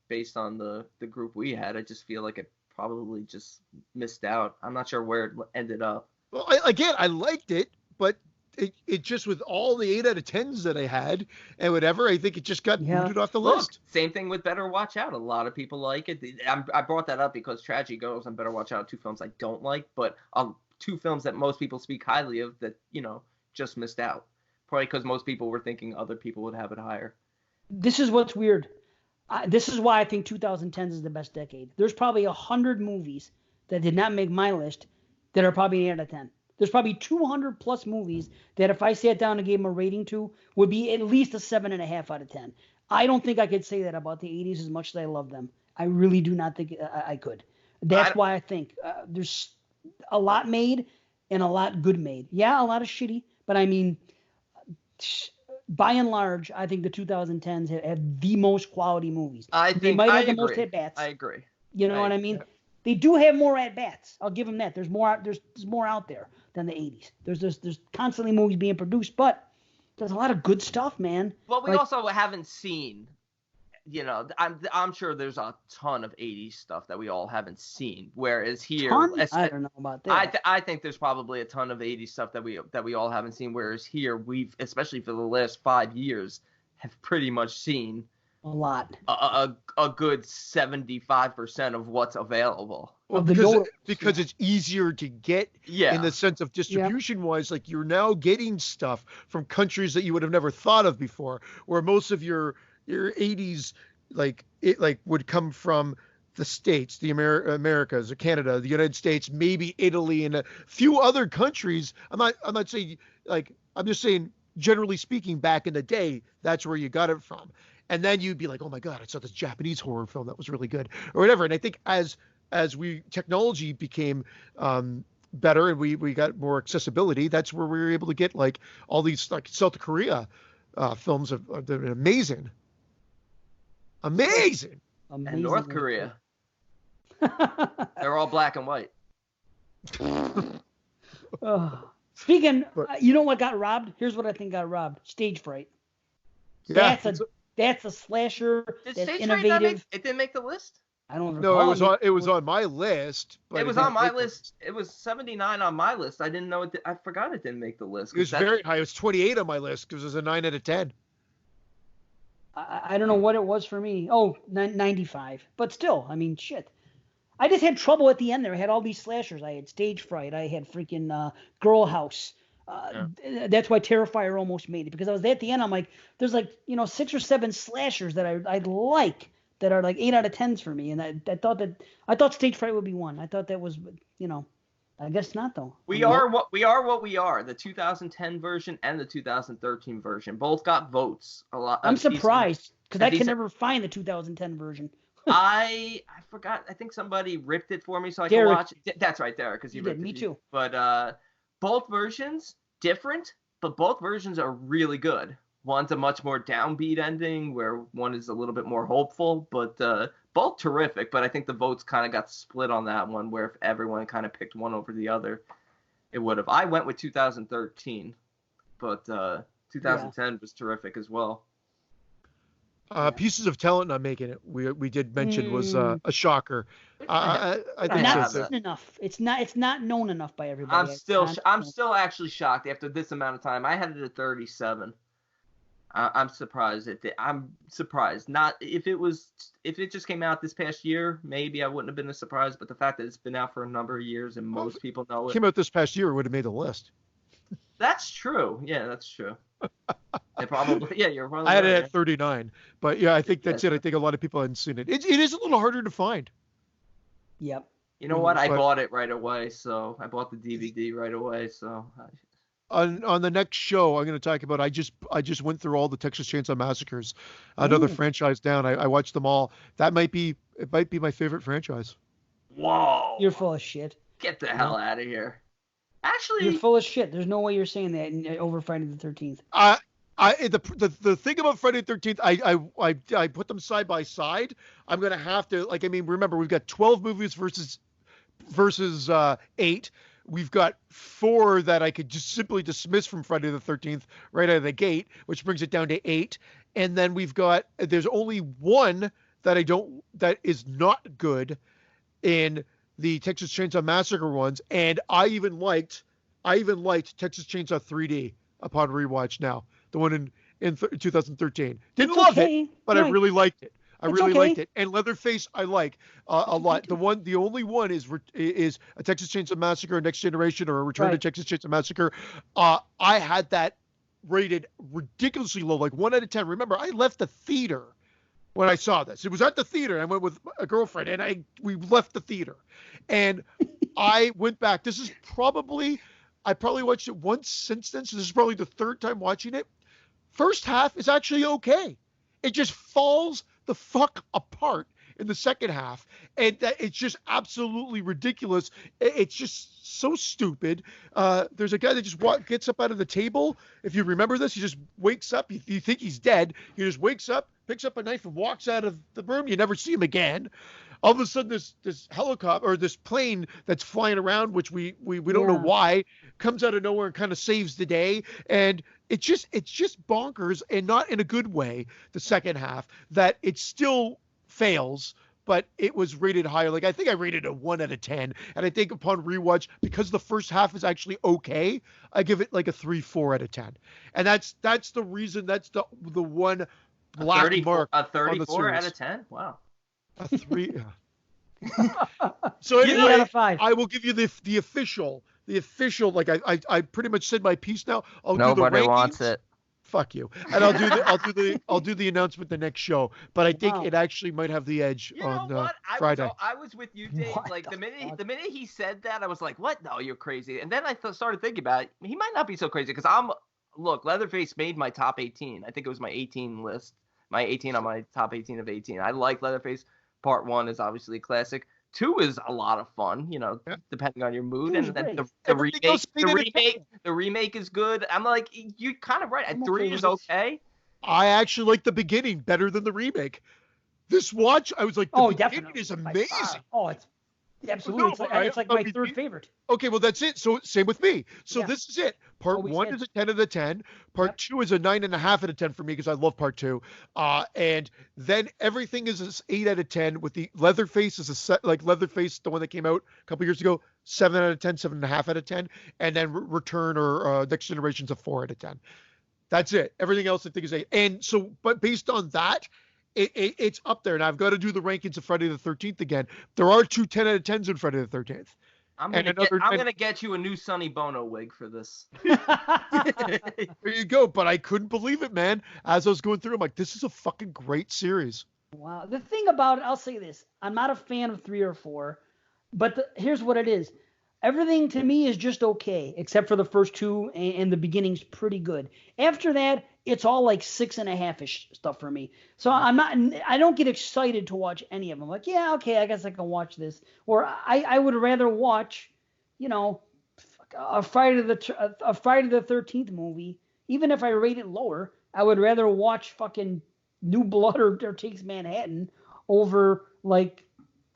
based on the group we had, I just feel like it probably just missed out. I'm not sure where it ended up. Well, I liked it, but it just, with all the 8 out of 10s that I had and whatever, I think it just got booted off the list. Same thing with Better Watch Out. A lot of people like it. I brought that up because Tragedy Girls and Better Watch Out are 2 films I don't like, but 2 films that most people speak highly of that, just missed out. Probably because most people were thinking other people would have it higher. This is what's weird. This is why I think 2010s is the best decade. There's probably 100 movies that did not make my list that are probably 8 out of 10. There's probably 200 plus movies that if I sat down and gave them a rating to would be at least a 7.5 out of 10. I don't think I could say that about the 80s as much as I love them. I really do not think I could. That's why I think there's a lot made and a lot good made. Yeah, a lot of shitty, but I mean, by and large, I think the 2010s have the most quality movies. They might have the most at bats. I agree. You know what I mean? Yeah. They do have more at bats. I'll give them that. There's more out there than the 80s. There's constantly movies being produced, but there's a lot of good stuff, man. Well, we also haven't seen. You know, I'm sure there's a ton of 80s stuff that we all haven't seen. Whereas here, I don't know about that. I think there's probably a ton of 80s stuff that we all haven't seen. Whereas here, we've, especially for the last 5 years, have pretty much seen a lot, a good 75% of what's available. Well, because it's easier to get in the sense of distribution wise. Like, you're now getting stuff from countries that you would have never thought of before, where most of your 80s would come from the States, the Americas, or Canada, the United States, maybe Italy, and a few other countries. I'm not saying, like, I'm just saying, generally speaking, back in the day, that's where you got it from. And then you'd be like, oh my God, I saw this Japanese horror film that was really good, or whatever. And I think as technology became better and we got more accessibility, that's where we were able to get like all these like South Korea films that are amazing. Amazing. And North Korea. They're all black and white. Speaking, you know what got robbed? Here's what I think got robbed. Stage fright. Yeah, that's a slasher. Did that's Stage innovative. Fright it didn't make the list? I don't know. No, it was on my list. But it was on my list. It was 79 on my list. I didn't know I forgot it didn't make the list. It was very high. It was 28 on my list because it was a 9 out of 10. I don't know what it was for me. Oh, 95. But still, I mean, shit. I just had trouble at the end there. I had all these slashers. I had Stage Fright. I had freaking Girl House. That's why Terrifier almost made it, because I was at the end. I'm like, there's like 6 or 7 slashers that I like that are like 8 out of 10s for me, and I thought Stage Fright would be one. I thought that was I guess not though. We are what we are. The 2010 version and the 2013 version both got votes. A lot. I'm surprised because I can never find the 2010 version. I forgot. I think somebody ripped it for me so I can watch it. That's right, Derek, because you ripped it. Me too. But both versions different, but both versions are really good. One's a much more downbeat ending, where one is a little bit more hopeful, but both terrific. But I think the votes kind of got split on that one, where if everyone kind of picked one over the other, it would have. I went with 2013, but 2010 was terrific as well. Pieces of Talent not making it. We did mention was a shocker. I think not known enough. It's not known enough by everybody. I'm still actually shocked after this amount of time. I had it at 37. I'm surprised. I'm surprised. Not if it just came out this past year, maybe I wouldn't have been as surprised. But the fact that it's been out for a number of years and most people know it. Came out this past year, it would have made the list. That's true. Yeah, that's true. Probably. Yeah, you're probably. I had it at 39, but yeah, I think that's it. I think a lot of people hadn't seen it. It is a little harder to find. Yep. You know what? I bought it right away, so I bought the DVD right away. So. On the next show, I'm going to talk about. I just went through all the Texas Chainsaw Massacres, another franchise down. I watched them all. It might be my favorite franchise. Whoa! You're full of shit. Get the hell out of here. Actually, you're full of shit. There's no way you're saying that over Friday the 13th. The thing about Friday the 13th, I put them side by side. I'm going to have to remember we've got 12 movies versus 8. We've got 4 that I could just simply dismiss from Friday the 13th right out of the gate, which brings it down to 8. And then there's only one that is not good in the Texas Chainsaw Massacre ones. And I even liked Texas Chainsaw 3D upon rewatch now, the one in 2013. Didn't love it, but I really liked it. I really liked it. And Leatherface, I like a lot. The only one is a Texas Chainsaw Massacre, Next Generation, or a Return to Texas Chainsaw Massacre. I had that rated ridiculously low, like 1 out of 10. Remember, I left the theater when I saw this. It was at the theater. I went with a girlfriend, and we left the theater, and I went back. I probably watched it once since then, so this is probably the third time watching it. First half is actually okay. It just falls the fuck apart in the second half, and it's just absolutely ridiculous. It's just so stupid. There's a guy that just gets up out of the table. If you remember this, he just wakes up. You think he's dead. He just wakes up, picks up a knife, and walks out of the room. You never see him again. All of a sudden, this helicopter or this plane that's flying around, which we don't know why, comes out of nowhere and kind of saves the day. And it's just bonkers, and not in a good way. The second half, that it still fails, but it was rated higher. Like, I think I rated a 1 out of 10, and I think upon rewatch, because the first half is actually okay, I give it like a 3-4 out of 10. And that's the reason. That's the one black mark. A 34 out of 10. Wow. A 3. So anyway, 3 out of 5. I will give you the official. Like, I pretty much said my piece now. Nobody wants it. Fuck you. And I'll do the announcement the next show. But I think it actually might have the edge on Friday. I was with you, Dave. Like, the minute he said that, I was like, what? No, you're crazy. And then I started thinking about it. He might not be so crazy, because Leatherface made my top 18. I think it was my 18 list. My 18 on my top 18 of 18. I like Leatherface. Part 1 is obviously a classic. 2 is a lot of fun, depending on your mood. And then the remake is good. I'm like, you're kind of right. 3 is okay. I actually like the beginning better than the remake. This watch, I was like, the beginning is amazing. It's absolutely. It's like my third favorite. Okay, well, that's it. So same with me. So this is it. Part 1 is a 10 out of 10. Part 2 is a 9.5 out of 10 for me, because I love part 2. And then everything is an 8 out of 10. With the Leatherface Leatherface, the one that came out a couple years ago, 7 out of 10, 7.5 out of 10. And then Return or Next Generation's a 4 out of 10. That's it. Everything else I think is 8. And so, but based on that, it's up there. And I've got to do the rankings of Friday the 13th again. There are 2 10 out of 10s on Friday the 13th. I'm gonna get you a new Sonny Bono wig for this. There you go. But I couldn't believe it, man. As I was going through, I'm like, this is a fucking great series. Wow. The thing about it, I'll say this: I'm not a fan of 3 or 4, but here's what it is. Everything to me is just okay, except for the first 2, and the beginning's pretty good. After that, it's all like 6.5-ish stuff for me. So I don't get excited to watch any of them. Like, yeah, okay, I guess I can watch this. Or I would rather watch, a Friday the 13th movie. Even if I rate it lower, I would rather watch fucking New Blood or Takes Manhattan over, like,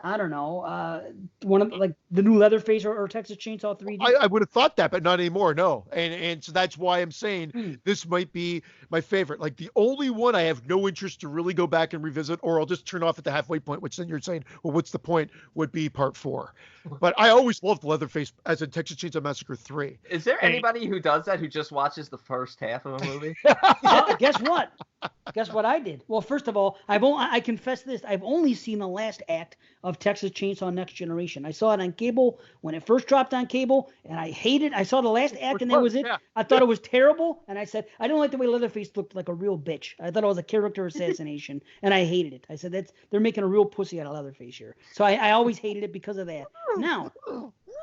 I don't know, one of like the new Leatherface or Texas Chainsaw 3D. I would have thought that, but not anymore. No, and so that's why I'm saying this might be my favorite. Like, the only one I have no interest to really go back and revisit, or I'll just turn off at the halfway point. Which then you're saying, well, what's the point? Would be part 4. But I always loved Leatherface as in Texas Chainsaw Massacre 3. Is there anybody who does that, who just watches the first half of a movie? Guess what? Guess what I did? Well, first of all, I confess this. I've only seen the last act of Texas Chainsaw Next Generation. I saw it on cable when it first dropped on cable, and I hated. I saw the last act, and that was it. Yeah. I thought it was terrible, and I said I didn't like the way Leatherface looked like a real bitch. I thought it was a character assassination, and I hated it. I said they're making a real pussy out of Leatherface here. So I always hated it because of that. Now,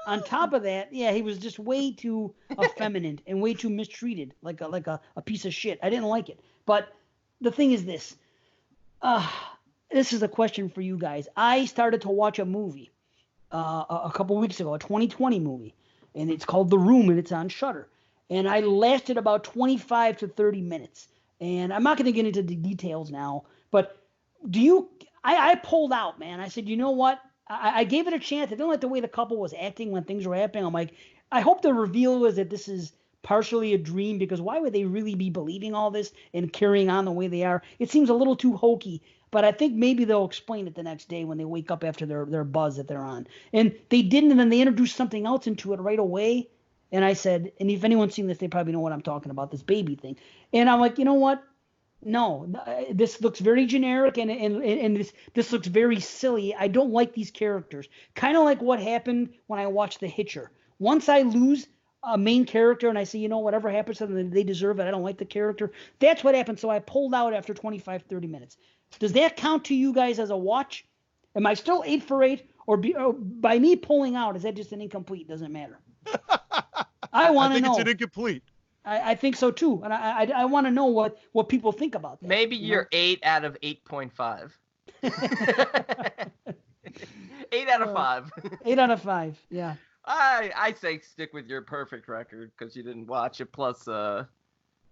on top of that, yeah, he was just way too effeminate and way too mistreated, like a piece of shit. I didn't like it. But the thing is this. This is a question for you guys. I started to watch a movie a couple weeks ago, a 2020 movie, and it's called The Room, and it's on Shudder. And I lasted about 25 to 30 minutes. And I'm not going to get into the details now, but I pulled out, man. I said, you know what? I gave it a chance. I didn't like the way the couple was acting when things were happening. I'm like, I hope the reveal is that this is partially a dream, because why would they really be believing all this and carrying on the way they are? It seems a little too hokey. But I think maybe they'll explain it the next day when they wake up after their buzz that they're on. And they didn't, and then they introduced something else into it right away. And I said, and if anyone's seen this, they probably know what I'm talking about, this baby thing. And I'm like, you know what? No, this looks very generic, and this looks very silly. I don't like these characters. Kind of like what happened when I watched The Hitcher. Once I lose a main character and I say, whatever happens to them, they deserve it. I don't like the character. That's what happened. So I pulled out after 25, 30 minutes. Does that count to you guys as a watch? Am I still 8 for 8? Or by me pulling out, is that just an incomplete? Doesn't matter. I want to know. I think it's an incomplete. I think so too. And I want to know what people think about that. Maybe you're 8 out of 8.5. 8 out of 5. 8 out of 5, yeah. I say stick with your perfect record because you didn't watch it. Plus,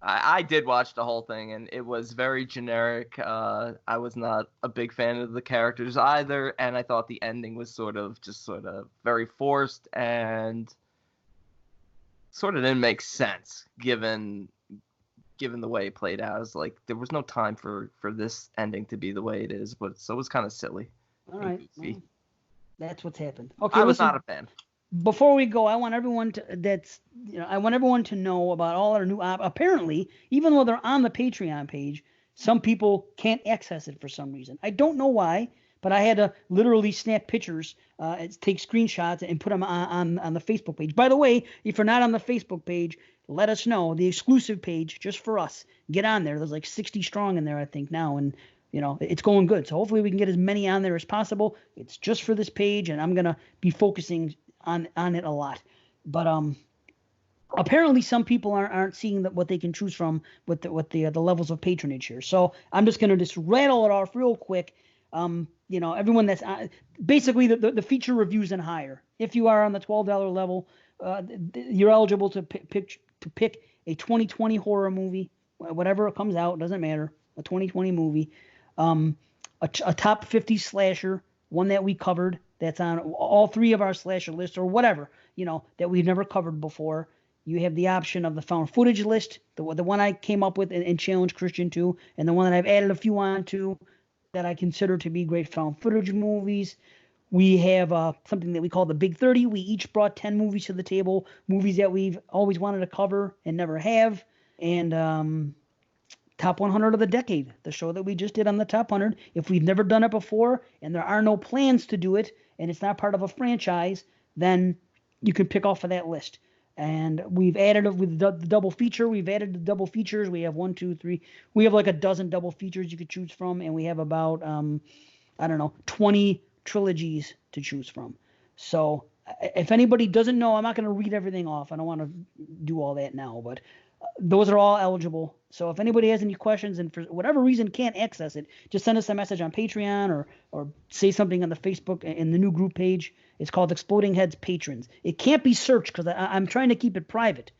I did watch the whole thing, and it was very generic. I was not a big fan of the characters either, and I thought the ending was sort of very forced and sort of didn't make sense given the way it played out. It was like there was no time for this ending to be the way it is, but so it was kind of silly. All right. Well, that's what's happened. Okay, I was not a fan. Before we go, I want everyone to know about all our new apparently, even though they're on the Patreon page, some people can't access it for some reason. I don't know why, but I had to literally snap pictures, take screenshots, and put them on the Facebook page. By the way, if you're not on the Facebook page, let us know. The exclusive page, just for us. Get on there. There's like 60 strong in there, I think, now, and it's going good. So hopefully we can get as many on there as possible. It's just for this page, and I'm gonna be focusing on it a lot. But apparently some people aren't seeing what they can choose from with the levels of patronage here. So I'm just gonna rattle it off real quick. Everyone that's basically the feature reviews and higher. If you are on the $12 level, you're eligible to pick a 2020 horror movie, whatever comes out, doesn't matter. A 2020 movie, a top 50 slasher, one that we covered that's on all 3 of our slasher lists or whatever, that we've never covered before. You have the option of the found footage list, the one I came up with and challenged Christian to, and the one that I've added a few on to that I consider to be great found footage movies. We have something that we call the Big 30. We each brought 10 movies to the table, movies that we've always wanted to cover and never have. And Top 100 of the Decade, the show that we just did on the Top 100. If we've never done it before and there are no plans to do it and it's not part of a franchise, then you can pick off of that list. And we've added with the double feature. We've added the double features. We have 1, 2, 3. We have like a dozen double features you could choose from, and we have about 20 trilogies to choose from. So if anybody doesn't know, I'm not going to read everything off. I don't want to do all that now, but those are all eligible. So if anybody has any questions and for whatever reason can't access it, just send us a message on Patreon or say something on the Facebook in the new group page. It's called Exploding Heads Patrons. It can't be searched because I'm trying to keep it private.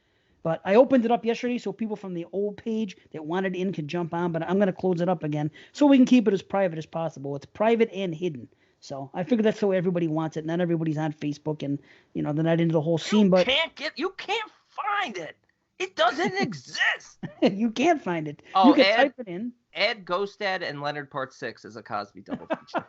But I opened it up yesterday so people from the old page that wanted in could jump on. But I'm going to close it up again so we can keep it as private as possible. It's private and hidden. So I figure that's the way everybody wants it. Not everybody's on Facebook and they're not into the whole scene. You can't find it. It doesn't exist. You can't find it. Oh, you can type it in. Add Ghost Dad and Leonard Part 6 as a Cosby double feature.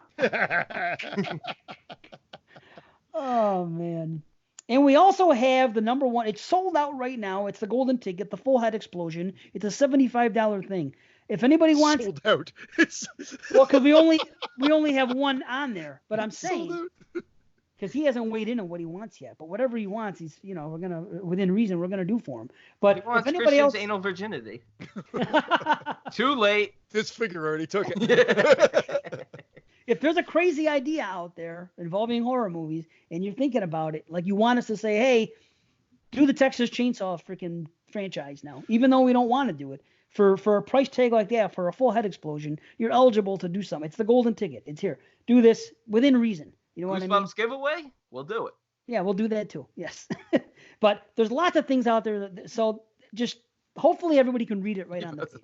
Oh, man. And we also have the number one. It's sold out right now. It's the golden ticket, the full head explosion. It's a $75 thing. If anybody wants, sold out. Well, because we only have one on there. But I'm saying, because he hasn't weighed in on what he wants yet. But whatever he wants, he's we're gonna within reason we're gonna do for him. But he wants if anybody Christian's else, anal virginity. Too late. This figure already took it. If there's a crazy idea out there involving horror movies and you're thinking about it, like you want us to say, hey, do the Texas Chainsaw freaking franchise now, even though we don't want to do it. For a price tag like that, for a full head explosion, you're eligible to do something. It's the golden ticket. It's here. Do this within reason. You know what I mean? Goosebumps giveaway? We'll do it. Yeah, we'll do that too. Yes. But there's lots of things out there. So just hopefully everybody can read it right on the page.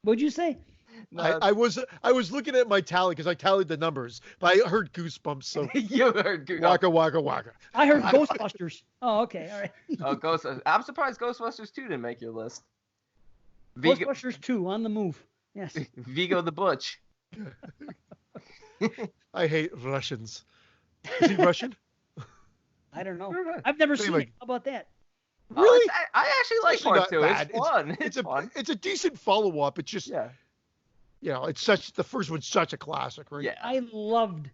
What'd you say? No, I was looking at my tally because I tallied the numbers, but I heard Goosebumps. So you heard Goosebumps. Waka waka waka. I heard Ghostbusters. Oh, okay, all right. Oh, Ghostbusters. I'm surprised Ghostbusters 2 didn't make your list. Ghostbusters 2 on the move. Yes. Vigo the Butch. I hate Russians. Is he Russian? I don't know. I've never seen it. How about that? Really? I actually like part 2. It's fun. It's fun. It's a decent follow-up. It's just, the first one's such a classic, right? Yeah. I loved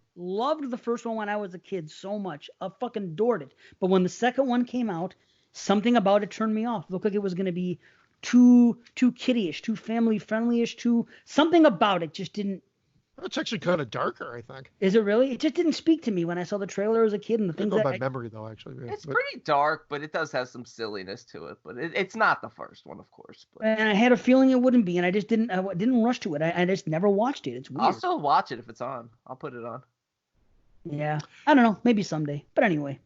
the first one when I was a kid so much. I fucking adored it. But when the second one came out, something about it turned me off. It looked like it was going to be too kiddie-ish, too family friendly-ish, something about it just didn't. It's actually kind of darker, I think. Is it really? It just didn't speak to me when I saw the trailer as a kid and the things that by memory though, actually. Yeah. It's pretty dark, but it does have some silliness to it. But it's not the first one, of course. But. And I had a feeling it wouldn't be, and I just didn't rush to it. I just never watched it. It's weird. I'll still watch it if it's on. I'll put it on. Yeah, I don't know, maybe someday. But anyway.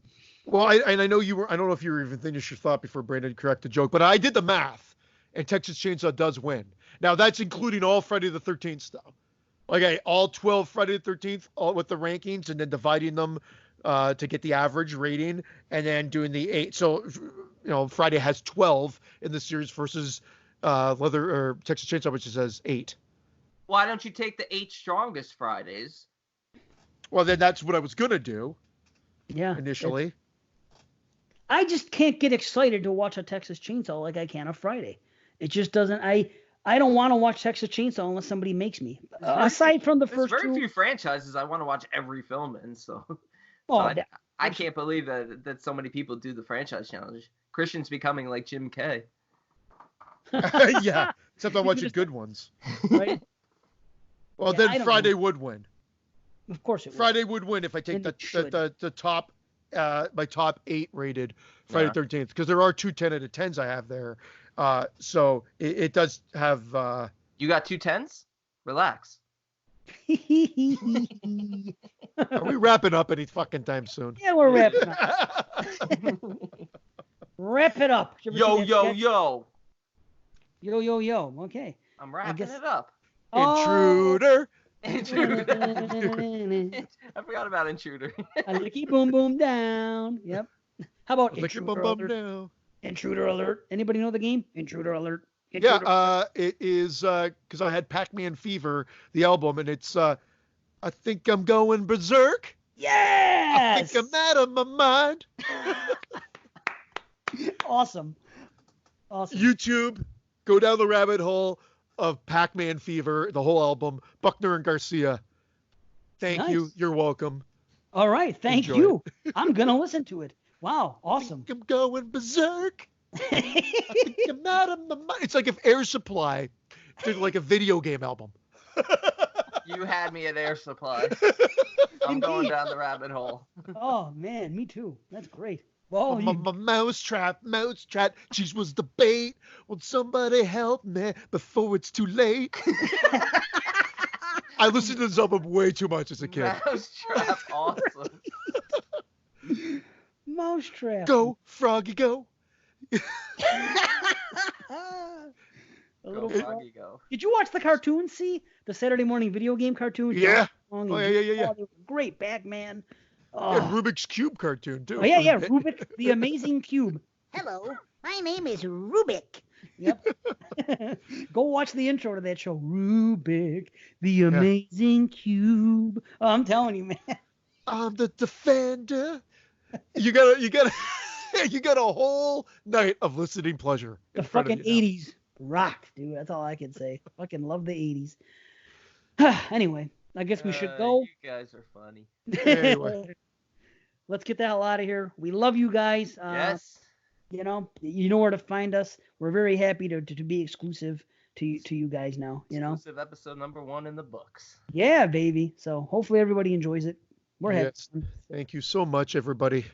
Well, I know you were. I don't know if you were even finished your thought before Brandon corrected the joke, but I did the math, and Texas Chainsaw does win. Now that's including all Friday the 13th stuff. Okay, all 12 Friday the 13th, all with the rankings, and then dividing them to get the average rating, and then doing the 8. So, Friday has 12 in the series versus Texas Chainsaw, which says 8. Why don't you take the 8 strongest Fridays? Well, then that's what I was gonna do. Yeah. Initially. I just can't get excited to watch a Texas Chainsaw like I can a Friday. It just doesn't. I don't want to watch Texas Chainsaw unless somebody makes me. Aside from the first two. There's very few franchises I want to watch every film in, so. I can't believe that so many people do the franchise challenge. Christian's becoming like Jim K. Yeah, except I'm watching good ones. Right? Well, then Friday would win. Of course it would. Friday would win if I take the top, my top 8 rated Friday 13th, because there are 2 10 out of 10s I have there. So it does have. You got 2 10s? Relax. Are we wrapping up any fucking time soon? Yeah, we're wrapping up. Wrap it up. Yo. Yo. Okay. I'm wrapping it up. Intruder. Intruder. I forgot about Intruder. A licky boom boom down. Yep. How about Intruder alert? Down. Intruder alert. Anybody know the game? Intruder alert. It is because I had Pac-Man Fever, the album, and it's I think I'm going berserk. Yes. I think I'm out of my mind. Awesome. YouTube, go down the rabbit hole of Pac-Man Fever, the whole album, Buckner and Garcia. Thank you. You're welcome. All right. Thank you. I'm going to listen to it. Wow. Awesome. I think I'm going berserk. I think I'm out of my mind. It's like if Air Supply did like a video game album. You had me at Air Supply. I'm going down the rabbit hole. Oh, man. Me too. That's great. Well, my mousetrap. She was the bait. Won't somebody help me before it's too late? I listened to this album way too much as a kid. Mousetrap, awesome. Mousetrap. Go, Froggy, go. Go, Froggy, go. Did you watch the cartoon? See the Saturday morning video game cartoon? Yeah. Yeah. Great, Batman. Oh. Yeah, Rubik's Cube cartoon too. Oh yeah. Rubik, the amazing cube. Hello, my name is Rubik. Yep. Go watch the intro to that show. Rubik, the amazing cube. Oh, I'm telling you, man. I'm the defender. You got a whole night of listening pleasure. The fucking 80s rock, dude. That's all I can say. Fucking love the 80s. Anyway, I guess we should go. You guys are funny. Anyway. Let's get the hell out of here. We love you guys. Yes. You know where to find us. We're very happy to be exclusive to you guys now. Exclusive episode number 1 in the books. Yeah, baby. So hopefully everybody enjoys it. We're happy. Thank you so much, everybody.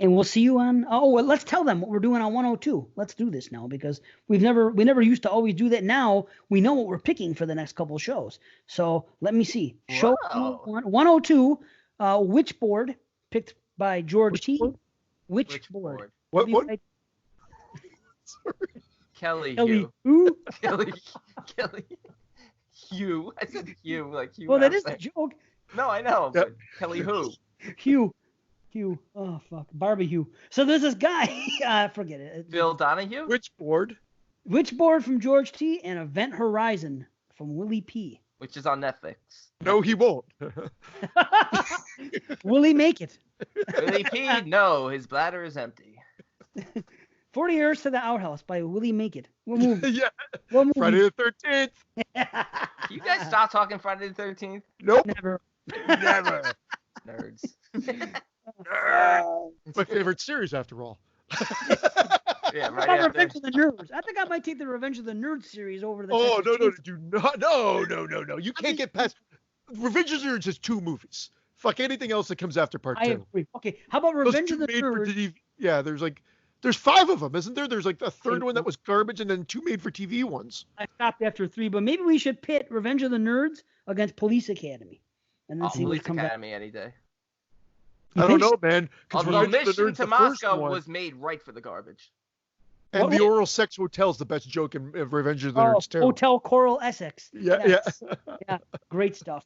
And we'll see you on. Let's tell them what we're doing on 102. Let's do this now because we never used to always do that. Now we know what we're picking for the next couple shows. So let me see. Show 102. Witchboard picked by George T. Witchboard. What? Kelly Hugh. Kelly Hugh. I said Hugh like Hugh. Well, that is the joke. No, I know. But Kelly who? Hugh. Oh fuck, barbecue. So there's this guy. Forget it. Bill Donahue. Witchboard from George T. and Event Horizon from Willie P. Which is on Netflix. No, he won't. Will he make it? Willie P. No, his bladder is empty. 40 Years to the Outhouse by Willie Make It. What movie? Yeah. What movie? Friday the 13th. You guys stop talking Friday the 13th? Nope. Never. Nerds. It's my favorite series, after all. Yeah, right About after. Revenge of the Nerds. I think I might take the Revenge of the Nerds series over to the. Oh, Texas no, Chainsaw. do not. No. You can't get past. Revenge of the Nerds is 2 movies. Fuck anything else that comes after part 2. I agree. Okay, how about Those Revenge 2 of the made for Nerds? TV. Yeah, there's 5 of them, isn't there? There's like a third one that was garbage, and then 2 made for TV ones. I stopped after 3, but maybe we should pit Revenge of the Nerds against Police Academy, and then see what Police comes Academy any day. I don't know, man. Although Revenge of the Mission Nerds, to the first Moscow one, was made right for the garbage. and the oral sex hotel is the best joke in Revenge of the Nerds too. Hotel Coral Essex. Yeah, Yes. Yeah, great stuff.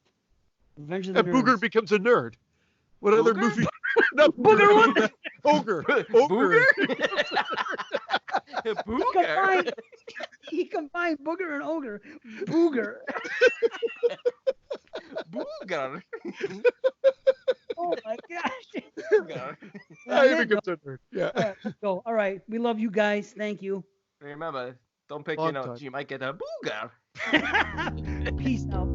Revenge of the And Nerds. Booger becomes a nerd. What other Booger? movie? Not Booger. Ogre. Booger? He Booger? He combined Booger and Ogre. Booger. Booger. Oh my gosh. Booger. He becomes a nerd. Yeah. All right, let's go. All right. We love you guys. Thank you. Remember, don't pick Long your nose. time. You might get a booger. Peace out.